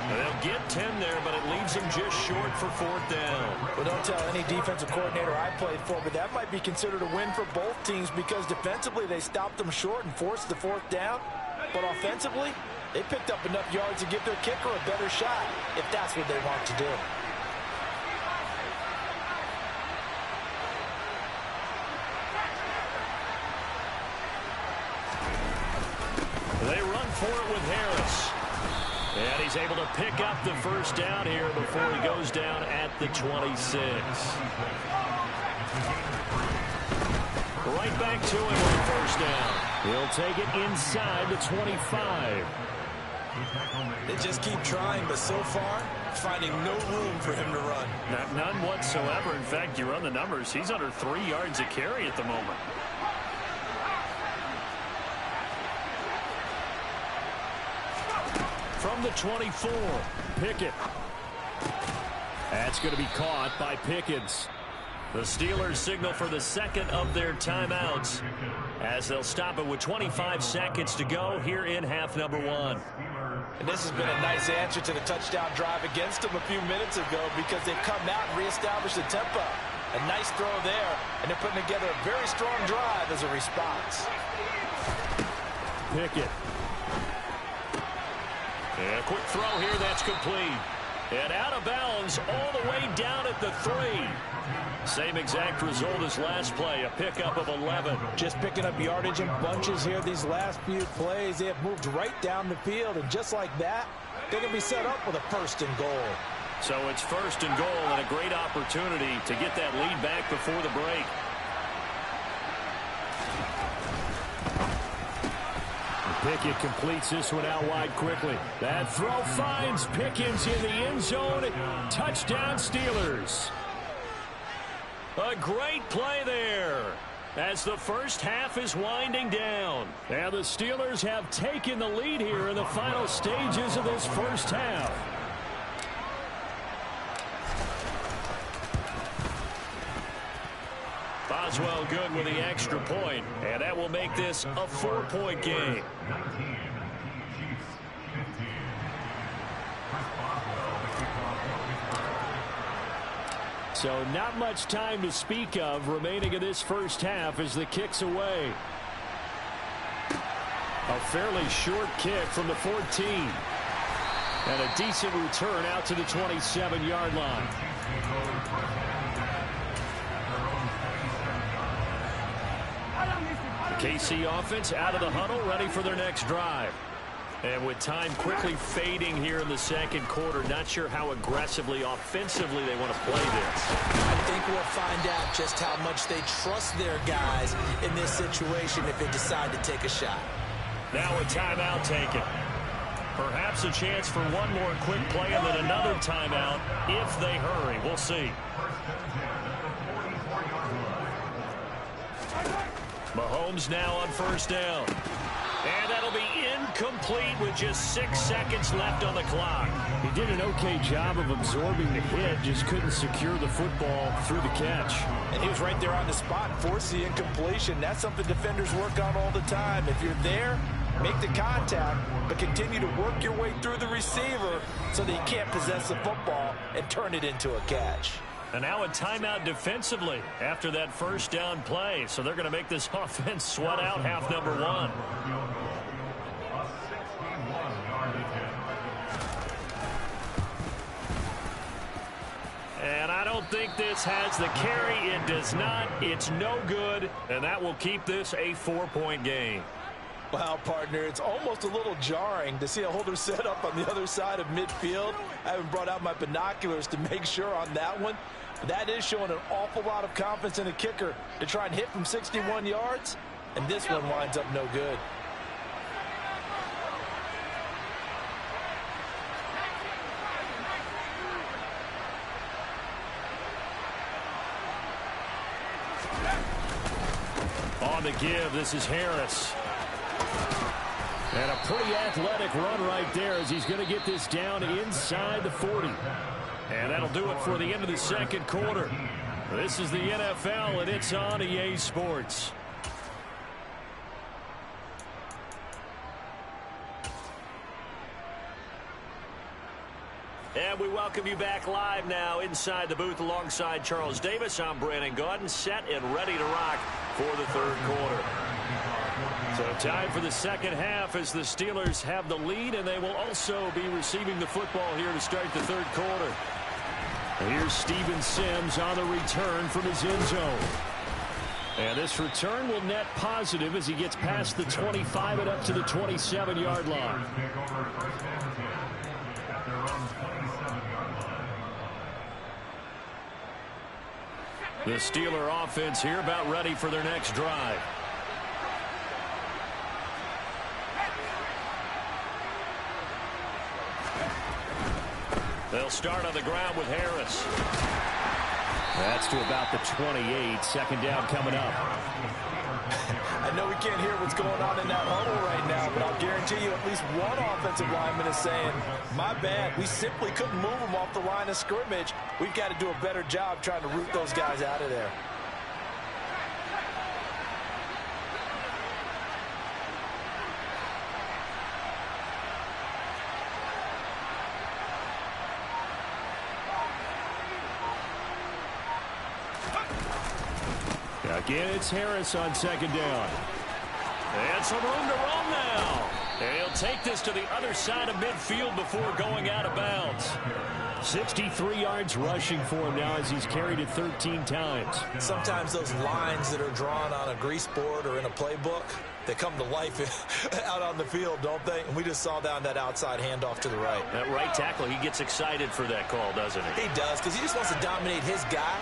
They'll get 10 there, but it leaves him just short for 4th down. Well, don't tell any defensive coordinator I played for, but that might be considered a win for both teams because defensively they stopped them short and forced the 4th down. But offensively, they picked up enough yards to give their kicker a better shot if that's what they want to do. They run for it with Harris. And he's able to pick up the first down here before he goes down at the 26. Right back to him on 1st down. He'll take it inside the 25. They just keep trying, but so far, finding no room for him to run. None whatsoever. In fact, you run the numbers. He's under 3 yards a carry at the moment. From the 24, Pickett. That's going to be caught by Pickens. The Steelers signal for the 2nd of their timeouts as they'll stop it with 25 seconds to go here in half number 1. And this has been a nice answer to the touchdown drive against them a few minutes ago because they've come out and reestablished the tempo. A nice throw there, and they're putting together a very strong drive as a response. Pickett. And a quick throw here, that's complete. And out of bounds all the way down at the 3. Same exact result as last play, a pickup of 11. Just picking up yardage in bunches here these last few plays. They have moved right down the field, and just like that, they're going to be set up with a 1st and goal. So it's 1st and goal and a great opportunity to get that lead back before the break. Pickett completes this one out wide quickly. That throw finds Pickens in the end zone. Touchdown Steelers. A great play there as the first half is winding down. And the Steelers have taken the lead here in the final stages of this first half. Boswell good with the extra point, and that will make this a 4-point game. So not much time to speak of remaining in this first half as the kick's away. A fairly short kick from the 14. And a decent return out to the 27-yard line. The KC offense out of the huddle, ready for their next drive. And with time quickly fading here in the second quarter, not sure how aggressively, offensively they want to play this. I think we'll find out just how much they trust their guys in this situation if they decide to take a shot. Now a timeout taken. Perhaps a chance for one more quick play and then another timeout if they hurry. We'll see. Mahomes now on first down. And that'll be incomplete with just 6 seconds left on the clock. He did an okay job of absorbing the hit, just couldn't secure the football through the catch. And he was right there on the spot, forced the incompletion. That's something defenders work on all the time. If you're there, make the contact, but continue to work your way through the receiver so that you can't possess the football and turn it into a catch. And now a timeout defensively after that first down play. So they're going to make this offense sweat out half number one. And I don't think this has the carry. It does not. It's no good. And that will keep this a 4-point game. Wow, partner, it's almost a little jarring to see a holder set up on the other side of midfield. I haven't brought out my binoculars to make sure on that one. That is showing an awful lot of confidence in the kicker to try and hit from 61 yards. And this one winds up no good. On the give, this is Harris. And a pretty athletic run right there as he's going to get this down inside the 40. And that'll do it for the end of the second quarter. This is the NFL, and it's on EA Sports. And we welcome you back live now inside the booth alongside Charles Davis. I'm Brandon Gaudin, set and ready to rock for the third quarter. So time for the second half as the Steelers have the lead, and they will also be receiving the football here to start the third quarter. Here's Steven Sims on the return from his end zone. And this return will net positive as he gets past the 25 and up to the 27-yard line. The Steeler offense here about ready for their next drive. They'll start on the ground with Harris. That's to about the 28. Second down coming up. I know we can't hear what's going on in that huddle right now, but I'll guarantee you at least one offensive lineman is saying, my bad, we simply couldn't move them off the line of scrimmage. We've got to do a better job trying to root those guys out of there. Again, it's Harris on second down. And some room to run now. And he'll take this to the other side of midfield before going out of bounds. 63 yards rushing for him now as he's carried it 13 times. Sometimes those lines that are drawn on a grease board or in a playbook, they come to life out on the field, don't they? And we just saw down that outside handoff to the right. That right tackle, he gets excited for that call, doesn't he? He does, because he just wants to dominate his guy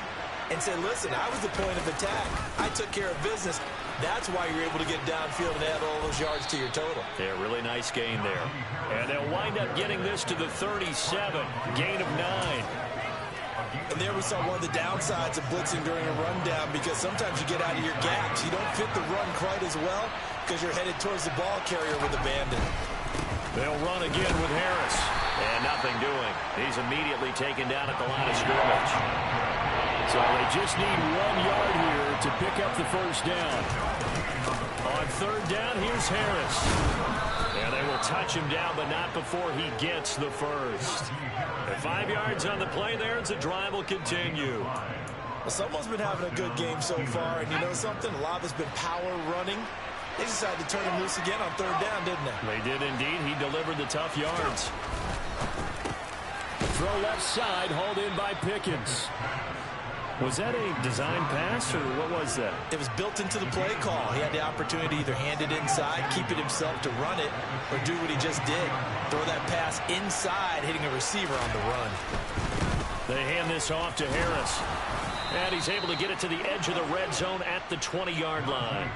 and say, listen, I was the point of attack. I took care of business. That's why you're able to get downfield and add all those yards to your total. Yeah, really nice gain there. And they'll wind up getting this to the 37. Gain of 9. And there we saw one of the downsides of blitzing during a rundown, because sometimes you get out of your gaps. You don't fit the run quite as well because you're headed towards the ball carrier with abandon. They'll run again with Harris. And nothing doing. He's immediately taken down at the line of scrimmage. So they just need 1 yard here to pick up the first down. On third down, here's Harris. And they will touch him down, but not before he gets the first. And 5 yards on the play there as the drive will continue. Well, someone's been having a good game so far, and you know something? A lot of it's been power running. They decided to turn him loose again on third down, didn't they? They did indeed. He delivered the tough yards. Throw left side, hauled in by Pickens. Was that a design pass, or what was that? It was built into the play call. He had the opportunity to either hand it inside, keep it himself to run it, or do what he just did. Throw that pass inside, hitting a receiver on the run. They hand this off to Harris. And he's able to get it to the edge of the red zone at the 20-yard line.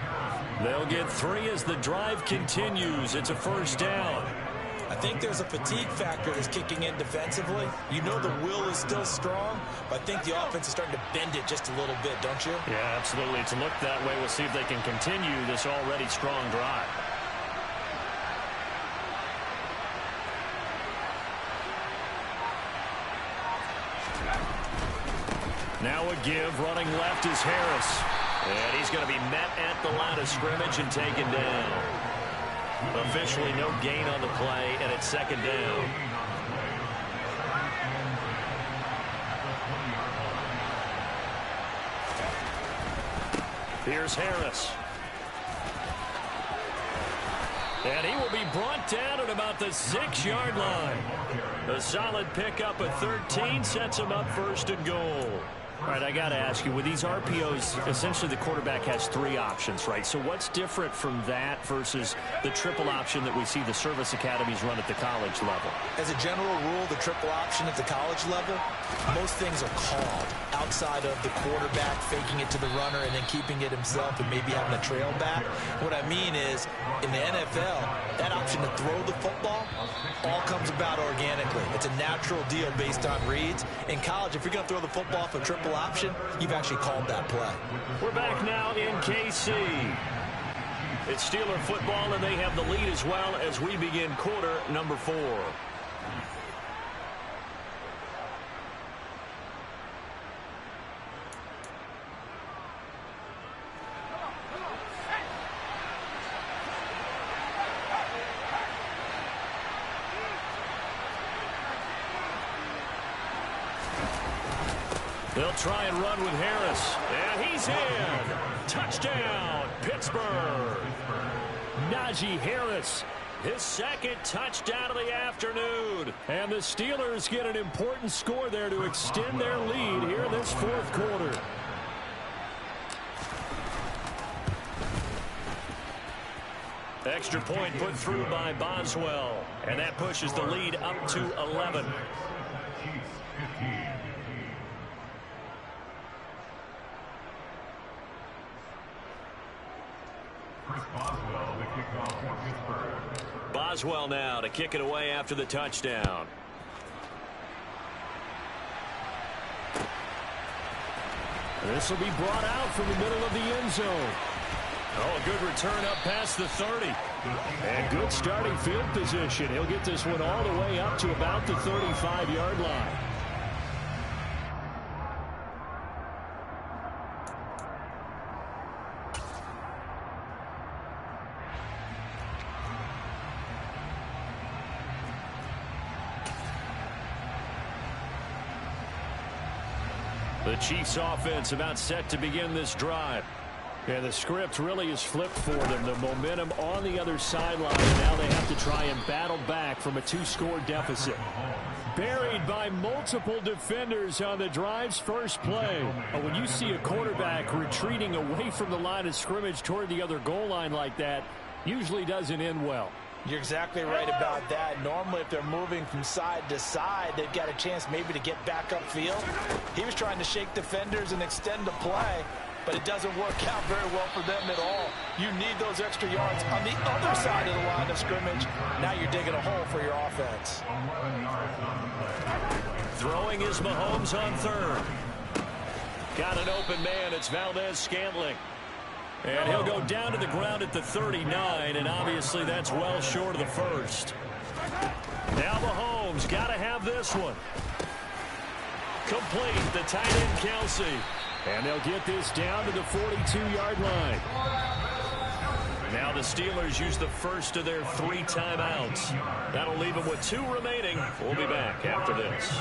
They'll get 3 as the drive continues. It's a first down. I think there's a fatigue factor that's kicking in defensively. You know the will is still strong, but I think the offense is starting to bend it just a little bit, don't you? Yeah, absolutely. It's looked that way. We'll see if they can continue this already strong drive. Now a give. Running left is Harris. And he's going to be met at the line of scrimmage and taken down. Officially no gain on the play, and it's second down. Here's Harris. And he will be brought down at about the 6-yard line. A solid pickup at 13 sets him up first and goal. All right, I got to ask you, with these RPOs, essentially the quarterback has 3 options, right? So what's different from that versus the triple option that we see the service academies run at the college level? As a general rule, the triple option at the college level, most things are called outside of the quarterback faking it to the runner and then keeping it himself and maybe having a trail back. What I mean is, in the NFL, that option to throw the football all comes about organically. It's a natural deal based on reads. In college, if you're going to throw the football for triple option, you've actually called that play. We're back now in KC. It's Steeler football, and they have the lead as well as we begin quarter number 4. They'll try and run with Harris. And he's in. Touchdown, Pittsburgh. Najee Harris, his second touchdown of the afternoon. And the Steelers get an important score there to extend their lead here in this 4th quarter. Extra point put through by Boswell. And that pushes the lead up to 11. Boswell now to kick it away after the touchdown. This will be brought out from the middle of the end zone. Oh, a good return up past the 30. And good starting field position. He'll get this one all the way up to about the 35-yard line. The Chiefs offense about set to begin this drive. And the script really is flipped for them. The momentum on the other sideline. Now they have to try and battle back from a 2-score deficit. Buried by multiple defenders on the drive's first play. When you see a quarterback retreating away from the line of scrimmage toward the other goal line like that, usually doesn't end well. You're exactly right about that. Normally, if they're moving from side to side, they've got a chance maybe to get back upfield. He was trying to shake defenders and extend the play, but it doesn't work out very well for them at all. You need those extra yards on the other side of the line of scrimmage. Now you're digging a hole for your offense. Throwing is Mahomes on 3rd. Got an open man. It's Valdez-Scantling. And he'll go down to the ground at the 39, and obviously that's well short of the first. Now Mahomes got to have this one. Complete, the tight end Kelsey. And they'll get this down to the 42-yard line. Now the Steelers use the first of their 3 timeouts. That'll leave them with 2 remaining. We'll be back after this.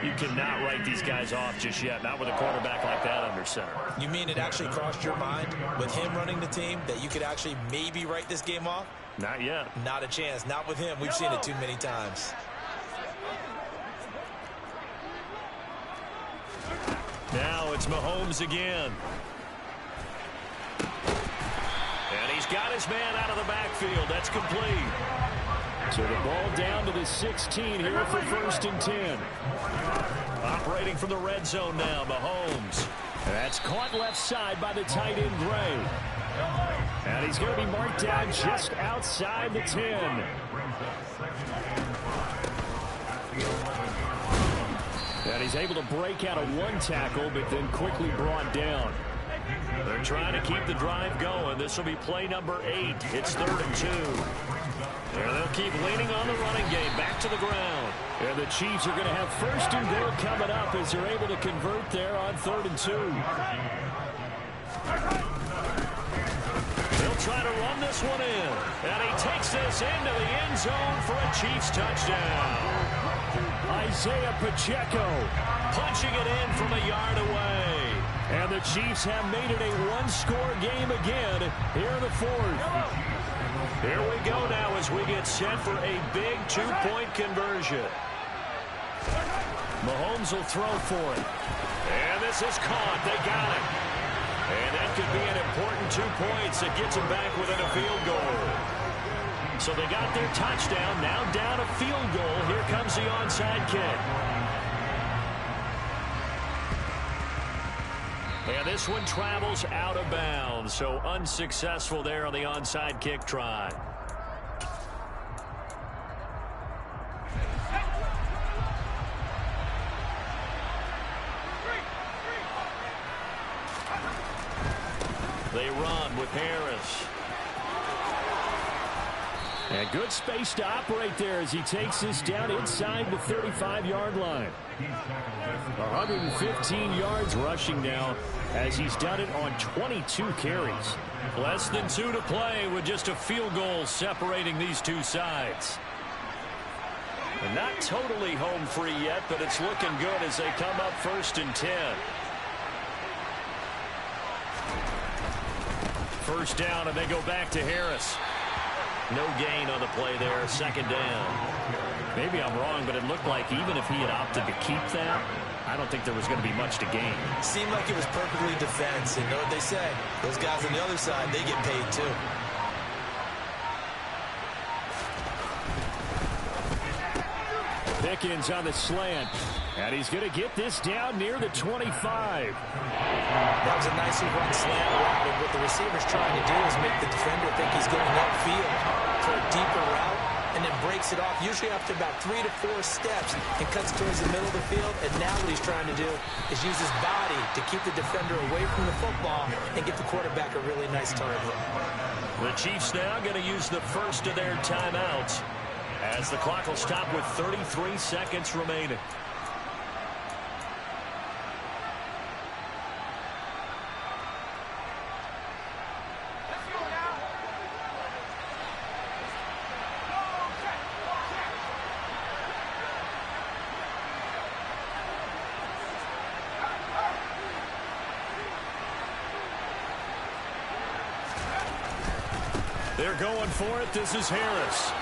You cannot write these guys off just yet, not with a quarterback like that under center. You mean it actually crossed your mind with him running the team that you could actually maybe write this game off? Not yet. Not a chance. Not with him. We've seen it too many times. Now it's Mahomes again. And he's got his man out of the backfield. That's complete. So the ball down to the 16 here for 1st and 10. Operating from the red zone now, Mahomes. And that's caught left side by the tight end Gray. And he's going to be marked down just outside the 10. And he's able to break out of 1 tackle, but then quickly brought down. They're trying to keep the drive going. This will be play number 8. It's 3rd and 2. And they'll keep leaning on the running game. Back to the ground. And the Chiefs are going to have 1st and goal coming up as they're able to convert there on 3rd and 2. They'll try to run run this one in. And he takes this into the end zone for a Chiefs touchdown. Isaiah Pacheco punching it in from a yard away. And the Chiefs have made it a one-score game again here in the fourth. Here we go now as we get set for a big two-point conversion. Mahomes will throw for it. And this is caught. They got it. And that could be an important 2 points that gets them back within a field goal. So they got their touchdown. Now down a field goal. Here comes the onside kick. And this one travels out of bounds. So unsuccessful there on the onside kick try. They run with Harris. And good space to operate there as he takes this down inside the 35-yard line. 115 yards rushing now as he's done it on 22 carries. Less than 2 to play with just a field goal separating these two sides. And not totally home free yet, but it's looking good as they come up 1st and 10. First down, and they go back to Harris. No gain on the play there, 2nd down. Maybe I'm wrong, but it looked like even if he had opted to keep that, I don't think there was going to be much to gain. Seemed like it was perfectly defense, and you know what they say? Those guys on the other side, they get paid too. Pickens on the slant, and he's going to get this down near the 25. That was a nicely run slant route, and what the receiver's trying to do is make the defender think he's going upfield for a deeper route, and then breaks it off, usually after about 3 to 4 steps, and cuts towards the middle of the field. And now what he's trying to do is use his body to keep the defender away from the football and get the quarterback a really nice target. The Chiefs now going to use the first of their timeouts, as the clock will stop with 33 seconds remaining. They're going for it. This is Harris.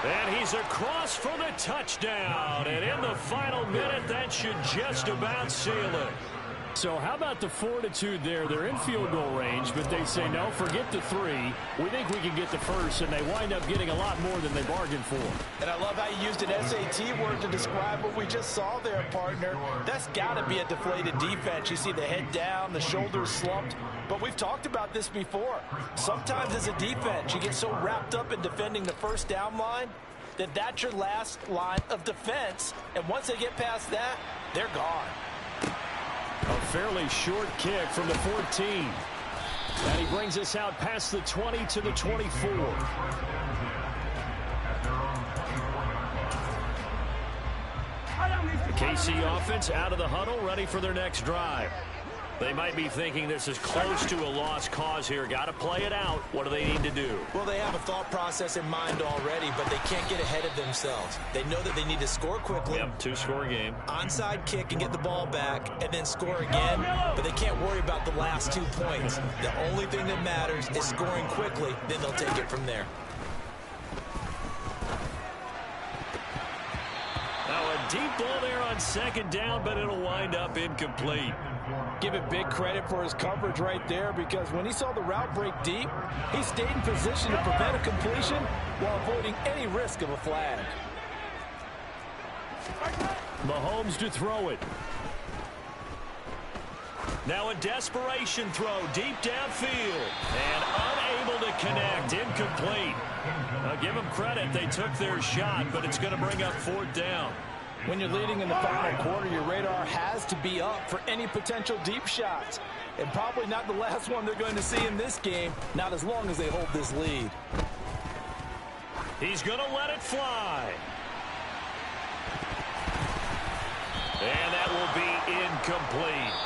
And he's across for the touchdown. And in the final minute, that should just about seal it. So how about the fortitude there? They're in field goal range, but they say, no, forget the 3. We think we can get the first, and they wind up getting a lot more than they bargained for. And I love how you used an SAT word to describe what we just saw there, partner. That's got to be a deflated defense. You see the head down, the shoulders slumped. But we've talked about this before. Sometimes as a defense, you get so wrapped up in defending the first down line that that's your last line of defense. And once they get past that, they're gone. A fairly short kick from the 14. And he brings us out past the 20 to the 24. The KC offense out of the huddle, ready for their next drive. They might be thinking this is close to a lost cause here. Got to play it out. What do they need to do? Well, they have a thought process in mind already, but they can't get ahead of themselves. They know that they need to score quickly. Yep, 2-score game. Onside kick and get the ball back, and then score again. But they can't worry about the last 2 points. The only thing that matters is scoring quickly. Then they'll take it from there. Now a deep ball there on 2nd down, but it'll wind up incomplete. Give it big credit for his coverage right there, because when he saw the route break deep, he stayed in position to prevent a completion while avoiding any risk of a flag. Mahomes to throw it. Now a desperation throw deep downfield and unable to connect. Incomplete. Now give them credit. They took their shot, but it's going to bring up 4th down. When you're leading in the final quarter, your radar has to be up for any potential deep shots. And probably not the last one they're going to see in this game, not as long as they hold this lead. He's going to let it fly. And that will be incomplete,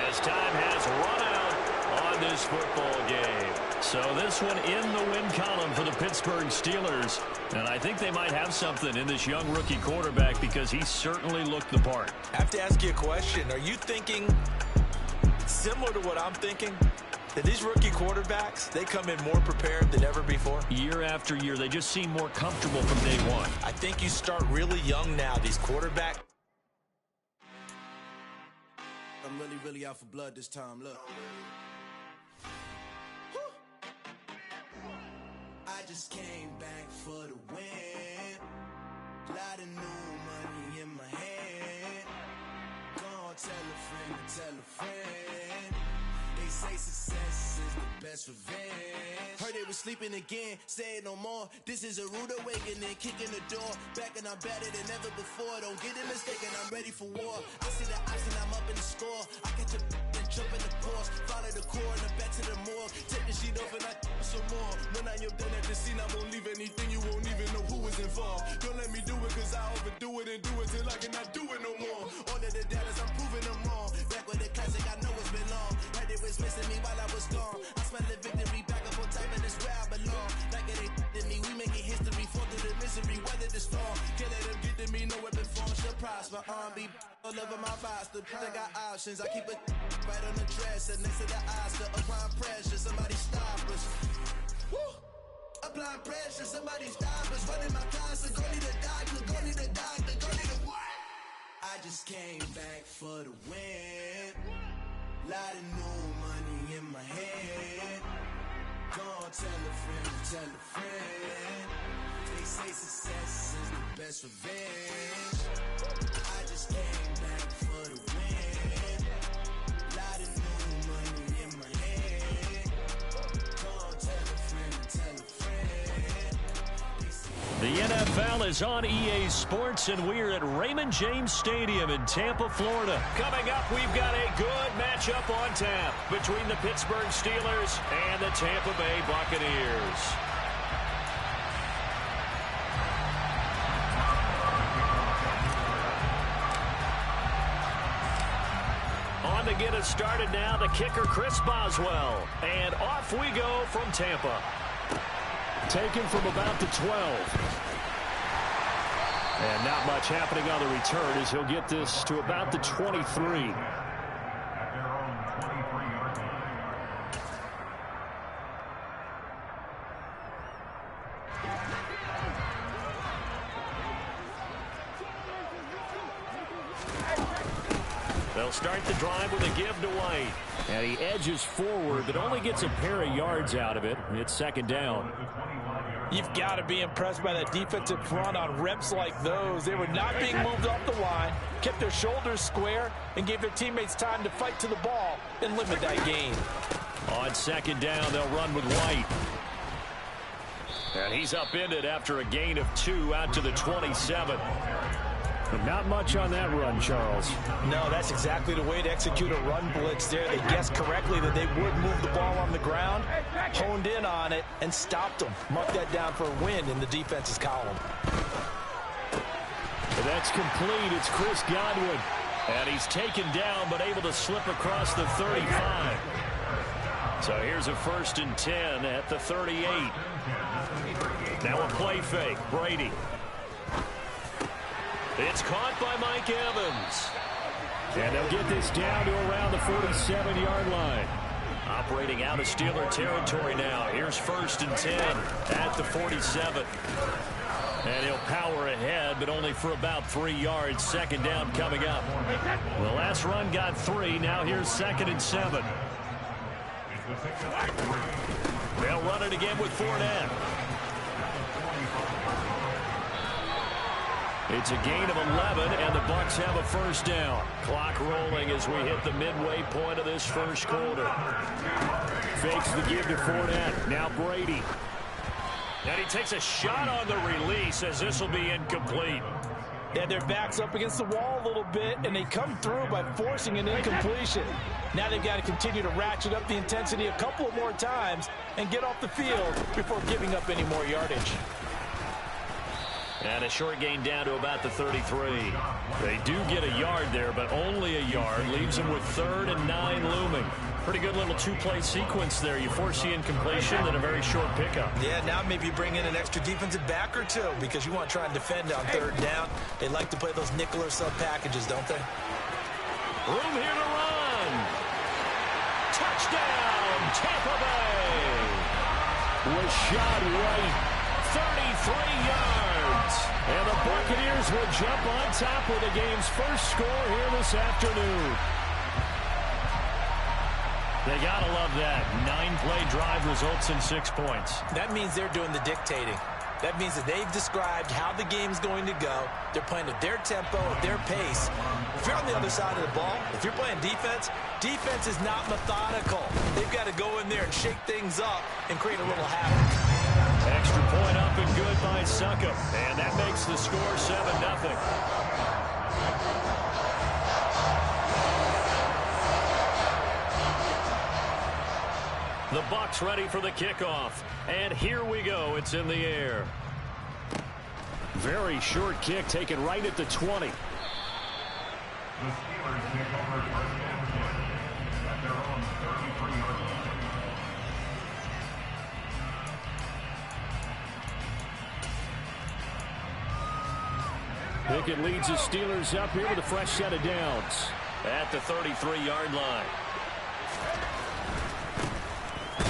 as time has run out on this this football game. So this one in the win column for the Pittsburgh Steelers. And I think they might have something in this young rookie quarterback because he certainly looked the part. I have to ask you a question. Are you thinking similar to what I'm thinking? That these rookie quarterbacks, they come in more prepared than ever before? Year after year, they just seem more comfortable from day one. I think you start really young now, these quarterbacks. I'm really out for blood this time, look. I just came back for the win. Lot of new money in my hand. Gonna tell a friend to tell a friend. They say success is the best revenge. Heard they was sleeping again, say it no more. This is a rude awakening, kicking the door. Back and I'm better than ever before. Don't get it mistaken, I'm ready for war. I see the option, I'm up in the score. I catch a and jump in the course. Follow the core and the back to the morgue. Take the sheet off and I some more. When I'm done at the scene, I won't leave anything. You won't even know who is involved. Don't let me do it, cause I overdo it and do it till I cannot do it no more. All of the doubters, I'm proving them wrong. Back with the classic, I know it's been long. Heard it was missing me while I was gone. I smell the victory, back up on time, and it's where I belong. Like it ain't to me, we making history. Fall through the misery, weather the storm. Can't let them get to me, no weapon form shall prosper. Be all over my roster. I got options, I keep it right on the dresser. Next to the Oscar, applying pressure, somebody stop us. Woo! Applying pressure, somebody stop us. Running my class, go need a doctor, go need a doctor, go need a what? I just came back for the win. Lot of new money in my hand. Gonna tell a friend, tell a friend. They say success is the best revenge. I just came back for the win. Lot of new money in my hand. Gonna tell a friend, tell a friend. The NFL is on EA Sports, and we're at Raymond James Stadium in Tampa, Florida. Coming up, we've got a good matchup on tap between the Pittsburgh Steelers and the Tampa Bay Buccaneers. On to get us started now, the kicker, Chris Boswell. And off we go from Tampa. Taken from about the 12. And not much happening on the return as he'll get this to about the 23. They'll start the drive with a give to White. And he edges forward, but only gets a pair of yards out of it. It's second down. You've got to be impressed by that defensive front on reps like those. They were not being moved off the line, kept their shoulders square, and gave their teammates time to fight to the ball and limit that gain. On second down, they'll run with White. And he's upended after a gain of 2 out to the 27. But not much on that run, Charles. No, that's exactly the way to execute a run blitz there. They guessed correctly that they would move the ball on the ground, honed in on it, and stopped them. Mark that down for a win in the defense's column. And that's complete. It's Chris Godwin. And he's taken down, but able to slip across the 35. So here's a 1st and 10 at the 38. Now a play fake. Brady. It's caught by Mike Evans. And they'll get this down to around the 47-yard line. Operating out of Steeler territory now. Here's 1st and 10 at the 47. And he'll power ahead, but only for about 3 yards. Second down coming up. The last run got 3. Now here's 2nd and 7. They'll run it again with Fournette. It's a gain of 11, and the Bucs have a 1st down. Clock rolling as we hit the midway point of this first quarter. Fakes the give to Fournette. Now Brady. And he takes a shot on the release as this will be incomplete. Yeah, their back's up against the wall a little bit, and they come through by forcing an incompletion. Now they've got to continue to ratchet up the intensity a couple more times and get off the field before giving up any more yardage. And a short gain down to about the 33. They do get a yard there, but only a yard. Leaves them with 3rd and 9 looming. Pretty good little two-play sequence there. You force the incompletion, then a very short pickup. Yeah, now maybe bring in an extra defensive back or two because you want to try and defend on third down. They like to play those nickel or sub packages, don't they? Room here to run. Touchdown, Tampa Bay. Rashad White, 33 yards. And the Buccaneers will jump on top with the game's first score here this afternoon. They gotta love that. 9-play drive results in 6 points. That means they're doing the dictating. That means that they've described how the game's going to go. They're playing at their tempo, at their pace. If you're on the other side of the ball, if you're playing defense, defense is not methodical. They've got to go in there and shake things up and create a little havoc. Extra point up and good by Succop. And that makes the score 7-0. The Bucs ready for the kickoff. And here we go. It's in the air. Very short kick taken right at the 20. The Steelers take over first and 10 at their own 33-yard line. Pickett leads the Steelers up here with a fresh set of downs at the 33-yard line.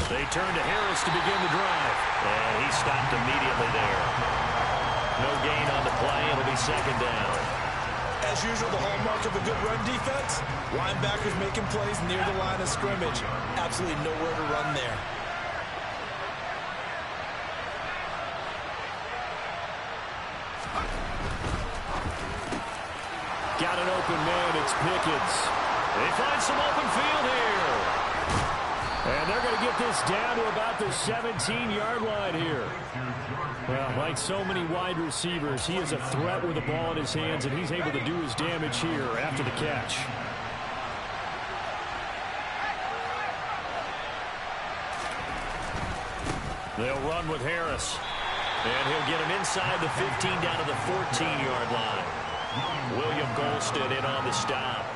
They turn to Harris to begin the drive. And he stopped immediately there. No gain on the play. It'll be second down. As usual, the hallmark of a good run defense, linebackers making plays near the line of scrimmage. Absolutely nowhere to run there. Got an open man. It's Pickens. They find some open field here. And they're going to get this down to about the 17-yard line here. Well, like so many wide receivers, he is a threat with the ball in his hands, and he's able to do his damage here after the catch. They'll run with Harris. And he'll get him inside the 15 down to the 14-yard line. William Golston in on the stop.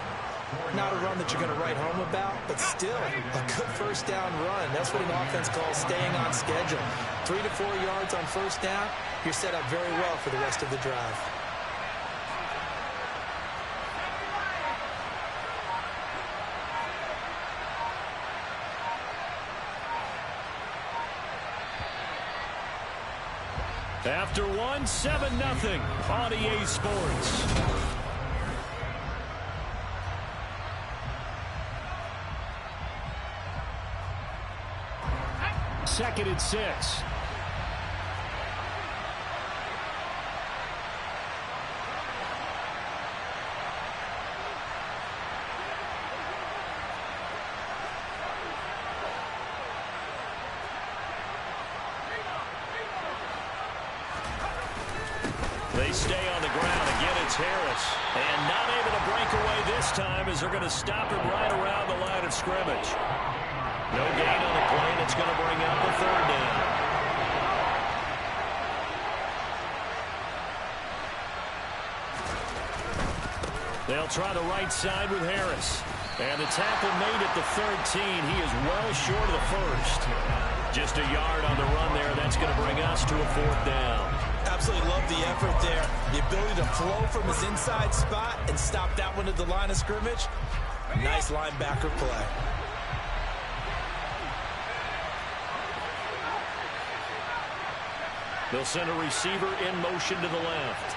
Not a run that you're going to write home about, but still a good first down run. That's what an offense calls staying on schedule. 3 to 4 yards on first down, you're set up very well for the rest of the drive. After one, 7-0 on EA Sports. Second and 6. They stay on the ground. Again, it's Harris. And not able to break away this time as they're going to stop him right around the line of scrimmage. No gain on the play, and it's going to bring up a third down. They'll try the right side with Harris. And the tackle made at the 13. He is well short of the first. Just a yard on the run there. That's going to bring us to a fourth down. Absolutely love the effort there. The ability to flow from his inside spot and stop that one at the line of scrimmage. Nice linebacker play. They'll send a receiver in motion to the left.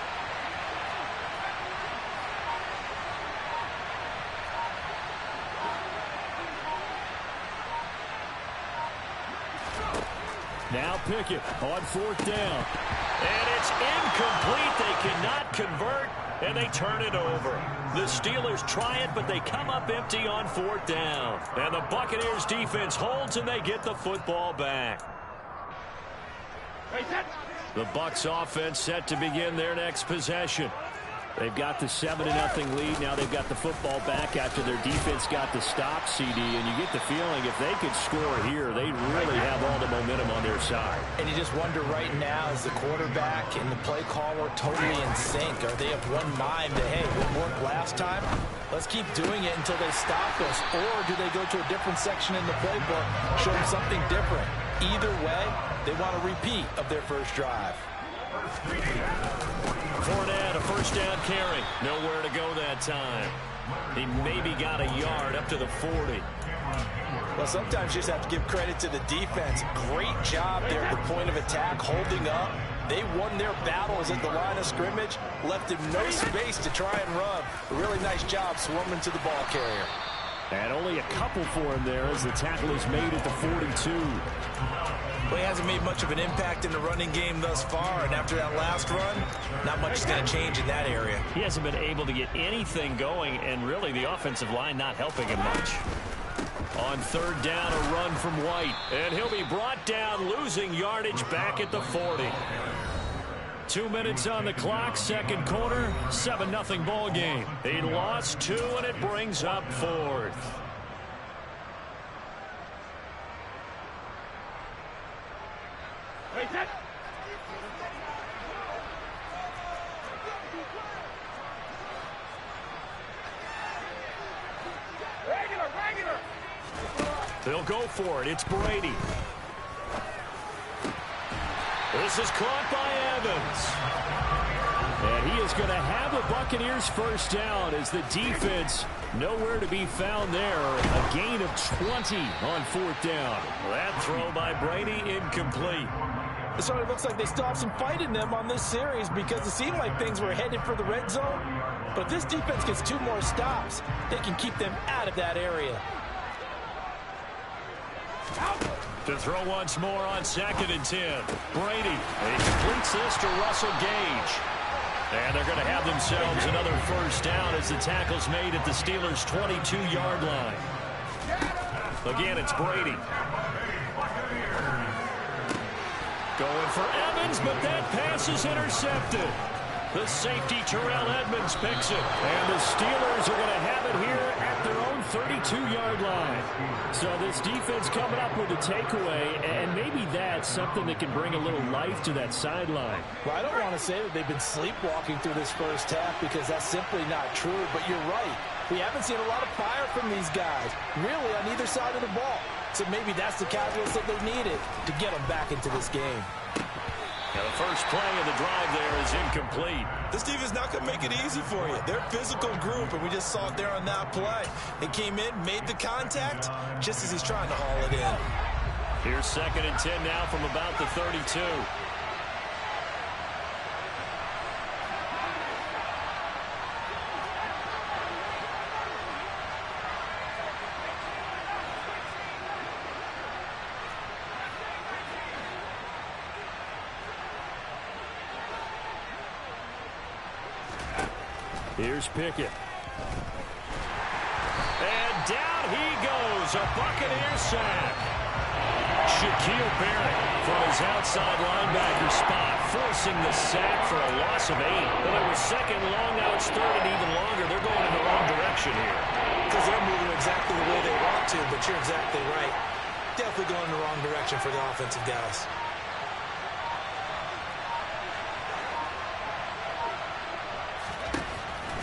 Now Pickett on fourth down. And it's incomplete. They cannot convert, and they turn it over. The Steelers try it, but they come up empty on fourth down. And the Buccaneers defense holds, and they get the football back. The Bucs offense set to begin their next possession. They've got the 7-0 lead. Now they've got the football back after their defense got the stop, CD. And you get the feeling if they could score here, they really have all the momentum on their side. And you just wonder right now, is the quarterback and the play caller totally in sync? Are they of one mind that, hey, what worked last time? Let's keep doing it until they stop us. Or do they go to a different section in the playbook, show them something different? Either way, they want a repeat of their first drive. Fournette, a first down carry. Nowhere to go that time. He maybe got a yard up to the 40. Well, sometimes you just have to give credit to the defense. Great job there at the point of attack, holding up. They won their battles at the line of scrimmage, left him no space to try and run. A really nice job swarming to the ball carrier. And only a couple for him there as the tackle is made at the 42. Well, he hasn't made much of an impact in the running game thus far, and after that last run, not much is going to change in that area. He hasn't been able to get anything going, and really the offensive line not helping him much. On third down, a run from White, and he'll be brought down, losing yardage back at the 40. 2 minutes on the clock, second quarter, 7-0 ball game. He lost 2, and it brings up fourth. They'll go for it. It's Brady. This is caught by Evans. And he is going to have the Buccaneers first down as the defense nowhere to be found there. A gain of 20 on fourth down. That throw by Brady incomplete. So it looks like they still have some fight in them on this series because it seemed like things were headed for the red zone. But if this defense gets 2 more stops, they can keep them out of that area. To throw once more on 2nd and 10. Brady, he completes this to Russell Gage. And they're going to have themselves another first down as the tackle's made at the Steelers' 22-yard line. Again, it's Brady. Going for Evans, but that pass is intercepted. The safety, Terrell Edmonds, picks it. And the Steelers are going to have it here at their own 32-yard line. So this defense coming up with a takeaway, and maybe that's something that can bring a little life to that sideline. Well, I don't want to say that they've been sleepwalking through this first half because that's simply not true, but you're right. We haven't seen a lot of fire from these guys, really on either side of the ball. So maybe that's the catalyst that they needed to get them back into this game. Now the first play of the drive there is incomplete. This defense not going to make it easy for you. They're a physical group, and we just saw it there on that play. They came in, made the contact, just as he's trying to haul it in. Here's 2nd and 10 now from about the 32. Here's Pickett. And down he goes. A Buccaneer sack. Shaquille Barrett from his outside linebacker spot, forcing the sack for a loss of 8. Well, it was second long, now it's third and even longer. They're going in the wrong direction here. Because they're moving exactly the way they want to, but you're exactly right. Definitely going in the wrong direction for the offensive guys.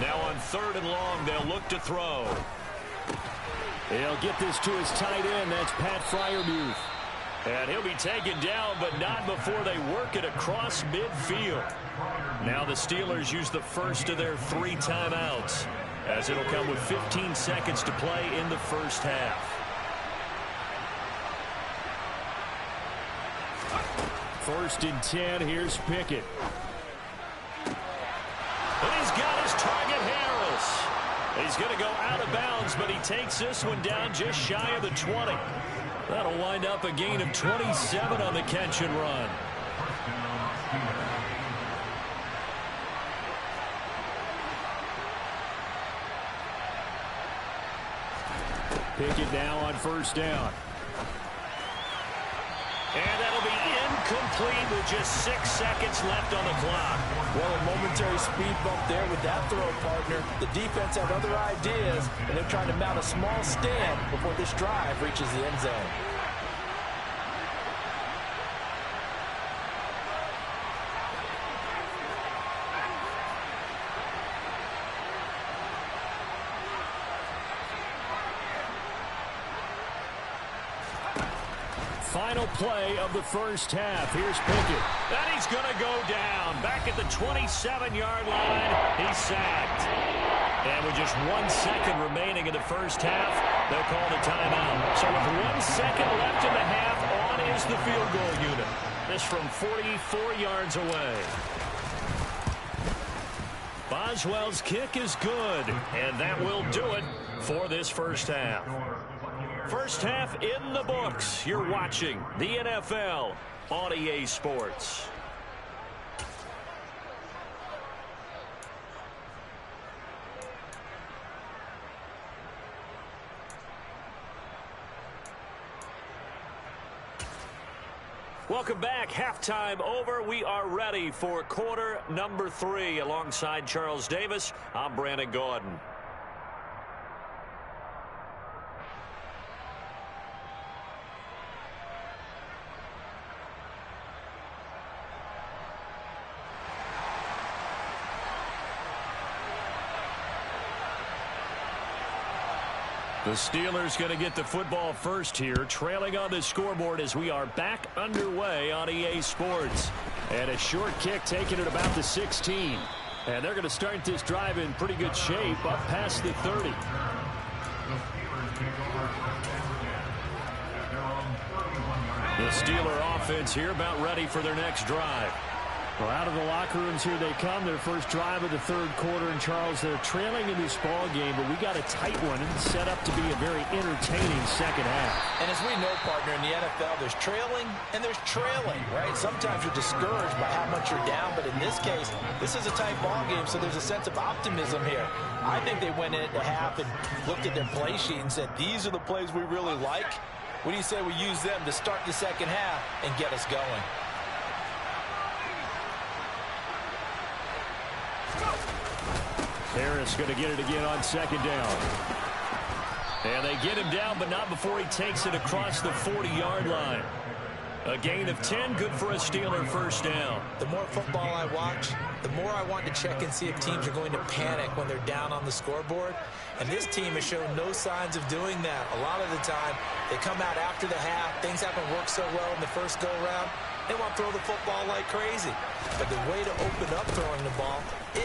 Now on 3rd and long, they'll look to throw. He'll get this to his tight end. That's Pat Freiermuth. And he'll be taken down, but not before they work it across midfield. Now the Steelers use the first of their 3 timeouts, as it'll come with 15 seconds to play in the first half. First and 10, here's Pickett. And he's got his target, Harris. He's going to go out of bounds, but he takes this one down just shy of the 20. That'll wind up a gain of 27 on the catch and run. Pickett now on first down. And that'll be Incomplete with just 6 seconds left on the clock. Well, a momentary speed bump there with that throw, partner. The defense had other ideas, and they're trying to mount a small stand before this drive reaches the end zone. Final play of the first half. Here's Pickett. And he's going to go down. Back at the 27-yard line. He's sacked. And with just 1 second remaining in the first half, they'll call the timeout. So with 1 second left in the half, on is the field goal unit. This from 44 yards away. Boswell's kick is good. And that will do it for this first half. First half in the books. You're watching the NFL on EA Sports. Welcome back. Halftime over. We are ready for quarter number 3. Alongside Charles Davis, I'm Brandon Gaudin. The Steelers going to get the football first here, trailing on the scoreboard as we are back underway on EA Sports. And a short kick taken at about the 16. And they're going to start this drive in pretty good shape up past the 30. The Steeler offense here about ready for their next drive. Well, out of the locker rooms here they come. Their first drive of the third quarter. And, Charles, they're trailing in this ball game, but we got a tight one and set up to be a very entertaining second half. And as we know, partner, in the NFL, there's trailing and there's trailing, right? Sometimes you're discouraged by how much you're down, but in this case, this is a tight ball game, so there's a sense of optimism here. I think they went in at the half and looked at their play sheet and said, these are the plays we really like. What do you say we use them to start the second half and get us going? Harris going to get it again on second down. And they get him down, but not before he takes it across the 40-yard line. A gain of 10, good for a Steeler first down. The more football I watch, the more I want to check and see if teams are going to panic when they're down on the scoreboard. And this team has shown no signs of doing that. A lot of the time, they come out after the half. Things haven't worked so well in the first go-around. They want to throw the football like crazy. But the way to open up throwing the ball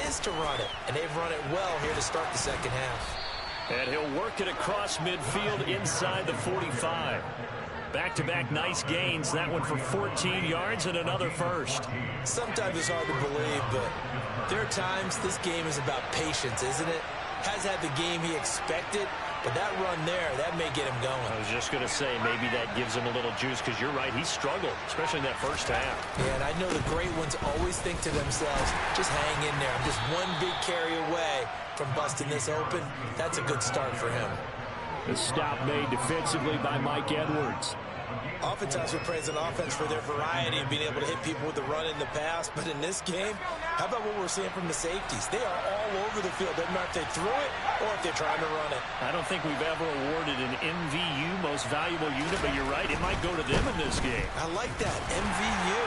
is to run it. And they've run it well here to start the second half. And he'll work it across midfield inside the 45. Back-to-back nice gains. That one for 14 yards and another first. Sometimes it's hard to believe, but there are times this game is about patience, isn't it? Has had the game he expected, but that run there, that may get him going. I was just going to say, maybe that gives him a little juice, because you're right, he struggled, especially in that first half. Yeah, and I know the great ones always think to themselves, just hang in there. I'm just one big carry away from busting this open. That's a good start for him. The stop made defensively by Mike Edwards. Oftentimes we praise an offense for their variety and being able to hit people with the run in the pass. But in this game, how about what we're seeing from the safeties? They are all over the field. Doesn't matter if they threw it or if they're trying to run it. I don't think we've ever awarded an MVU, most valuable unit, but you're right, it might go to them in this game. I like that, MVU.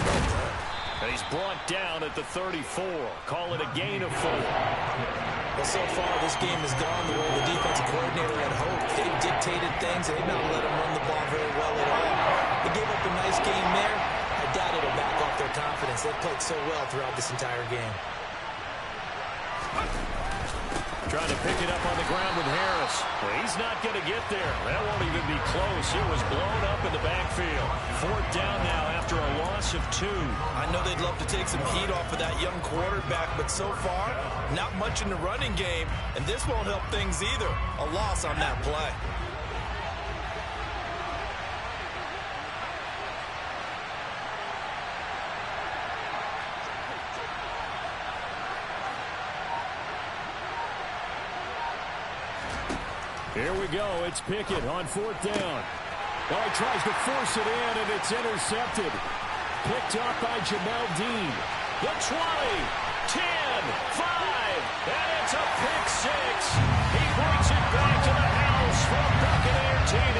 Well done. And he's brought down at the 34. Call it a gain of 4. Well, so far, this game has gone the way the defensive coordinator had hoped. They've dictated things. They've not let him run the ball very well at all. They gave up a nice game there. I doubt it'll back off their confidence. They've played so well throughout this entire game. Trying to pick it up on the ground with Harris. Well, he's not going to get there. That won't even be close. It was blown up in the backfield. 4th down now after a loss of 2. I know they'd love to take some heat off of that young quarterback, but so far, not much in the running game, and this won't help things either. A loss on that play. Here we go. It's Pickett on 4th down. Well, he tries to force it in, and it's intercepted. picked off by Jamel Dean. The 20, 10, 5, and it's a pick six. He brings it back to the house from Buccaneer TV.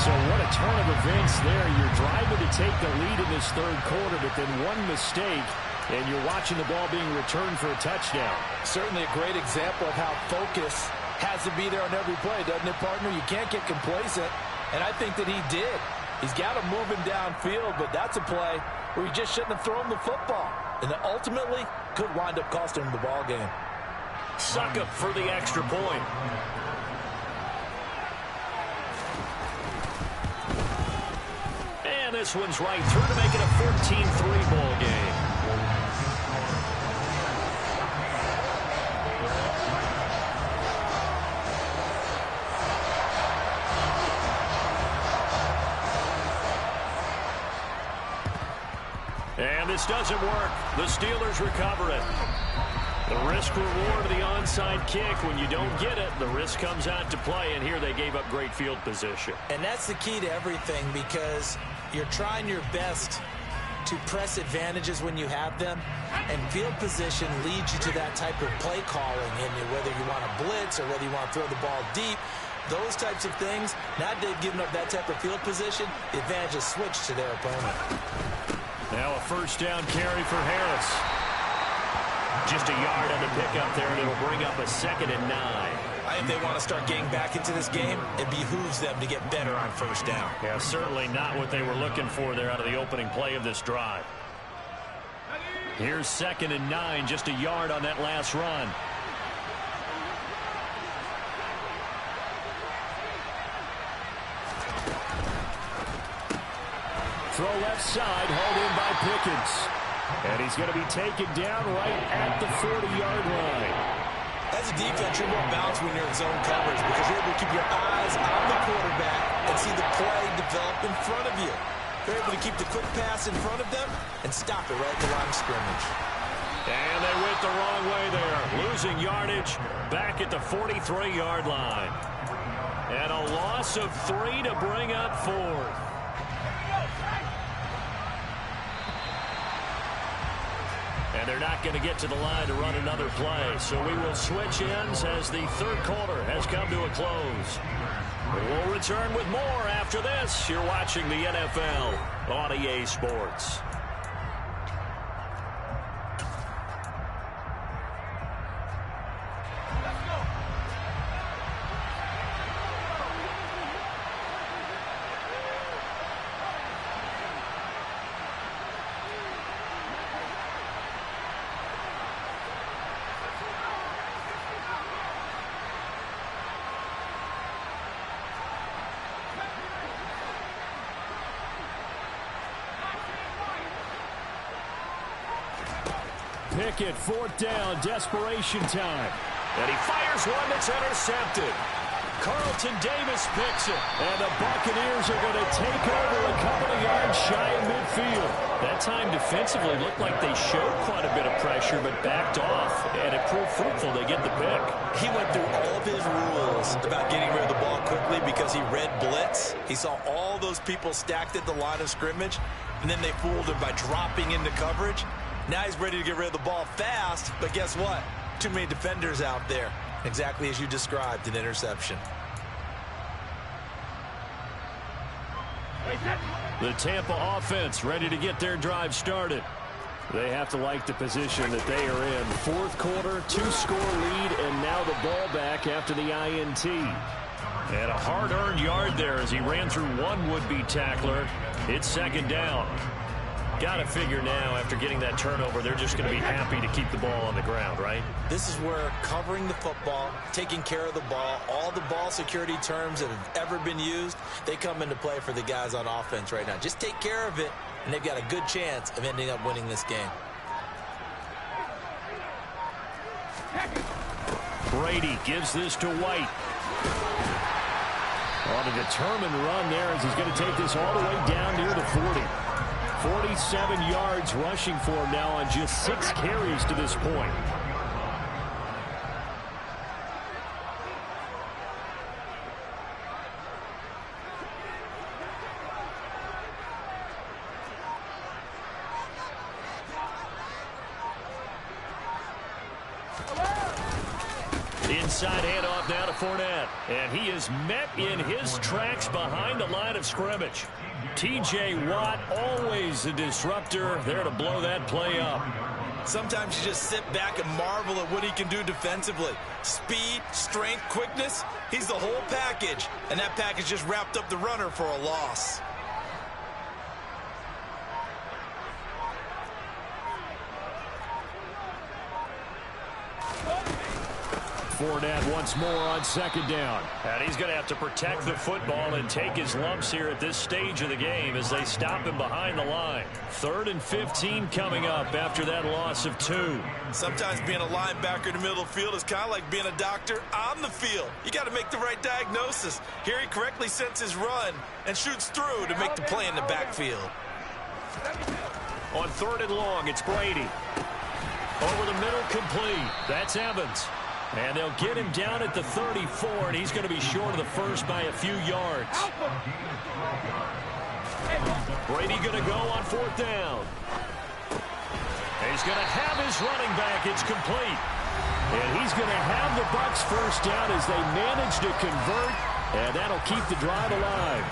So what a turn of events there. You're driving to take the lead in this third quarter, but then one mistake, and you're watching the ball being returned for a touchdown. Certainly a great example of how focus has to be there on every play, doesn't it, partner? You can't get complacent, and I think that he did. He's got him moving downfield, but that's a play where he just shouldn't have thrown the football. And that ultimately could wind up costing him the ball game. Succop for the extra point. And this one's right through to make it a 14-3 ball game. And this doesn't work. The Steelers recover it. The risk-reward of the onside kick. When you don't get it, the risk comes out to play, and here they gave up great field position. And that's the key to everything, because you're trying your best to press advantages when you have them, and field position leads you to that type of play calling, and whether you want to blitz or whether you want to throw the ball deep, those types of things. Now they've given up that type of field position, the advantage is switched to their opponent. Now a first down carry for Harris. Just a yard on the pickup there, and it'll bring up a 2nd and 9. I think they want to start getting back into this game. It behooves them to get better on first down. Yeah, certainly not what they were looking for there out of the opening play of this drive. Here's 2nd and 9, just a yard on that last run. Throw left side, hauled in by Pickens. And he's going to be taken down right at the 40-yard line. As a defense, you're more balanced when you're in zone coverage because you're able to keep your eyes on the quarterback and see the play develop in front of you. You're able to keep the quick pass in front of them and stop it right at the line of scrimmage. And they went the wrong way there. Losing yardage back at the 43-yard line. And a loss of 3 to bring up 4th. And they're not going to get to the line to run another play. So we will switch ends as the third quarter has come to a close. We'll return with more after this. You're watching the NFL on EA Sports. Pickett, 4th down, desperation time. And he fires one that's intercepted. Carlton Davis picks it. And the Buccaneers are going to take over a couple of yards shy of midfield. That time defensively looked like they showed quite a bit of pressure but backed off. And it proved fruitful. They get the pick. He went through all of his rules about getting rid of the ball quickly because he read blitz. He saw all those people stacked at the line of scrimmage. And then they fooled him by dropping into coverage. Now he's ready to get rid of the ball fast, but guess what? Too many defenders out there. Exactly as you described, an interception. The Tampa offense ready to get their drive started. They have to like the position that they are in. 4th quarter, 2-score lead, and now the ball back after the INT. And a hard-earned yard there as he ran through one would-be tackler. It's 2nd down. Got to figure now, after getting that turnover, they're just going to be happy to keep the ball on the ground, right? This is where covering the football, taking care of the ball, all the ball security terms that have ever been used, they come into play for the guys on offense right now. Just take care of it, and they've got a good chance of ending up winning this game. Brady gives this to White. On a determined run there as he's going to take this all the way down near the 40. 47 yards rushing for him now on just 6 carries to this point. inside handoff now to Fournette. And he is met in his tracks behind the line of scrimmage. T.J. Watt, always a disruptor, there to blow that play up. Sometimes you just sit back and marvel at what he can do defensively. Speed, strength, quickness, he's the whole package. And that package just wrapped up the runner for a loss. Fournette once more on second down. And he's going to have to protect the football and take his lumps here at this stage of the game as they stop him behind the line. 3rd and 15 coming up after that loss of 2. Sometimes being a linebacker in the middle of the field is kind of like being a doctor on the field. You got to make the right diagnosis. Here he correctly sets his run and shoots through to make the play in the backfield. On 3rd and long, it's Brady. Over the middle, complete. That's Evans. And they'll get him down at the 34, and he's going to be short of the first by a few yards. Brady going to go on 4th down. He's going to have his running back. It's complete. And he's going to have the Bucs first down as they manage to convert, and that'll keep the drive alive.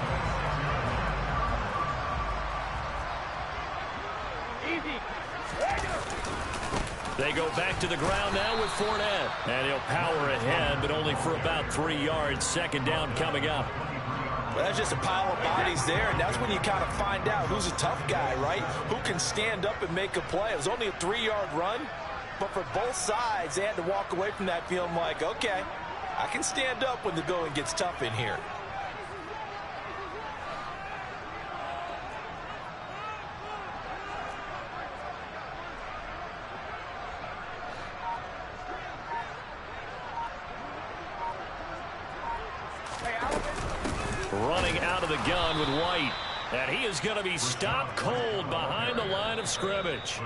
They go back to the ground now with Fournette. And he'll power ahead, but only for about 3 yards. 2nd down coming up. Well, that's just a pile of bodies there, and that's when you kind of find out who's a tough guy, right? Who can stand up and make a play. It was only a 3-yard run, but for both sides, they had to walk away from that feeling like, okay, I can stand up when the going gets tough in here. Running out of the gun with White. And he is going to be stopped cold behind the line of scrimmage.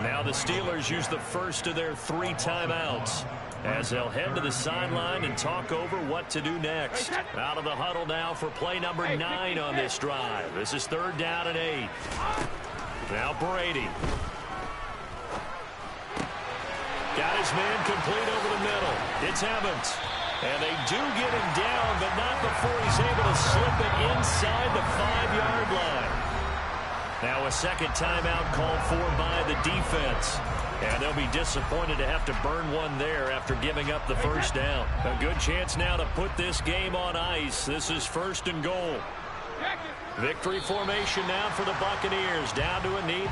Now the Steelers use the first of their 3 timeouts as they'll head to the sideline and talk over what to do next. Out of the huddle now for play number 9 on this drive. This is 3rd down and 8. Now Brady. Got his man complete over the middle. It's Evans. And they do get him down, but not before he's able to slip it inside the 5-yard line. Now a second timeout called for by the defense. And they'll be disappointed to have to burn one there after giving up the first down. A good chance now to put this game on ice. This is 1st and goal. Victory formation now for the Buccaneers. Down to a knee.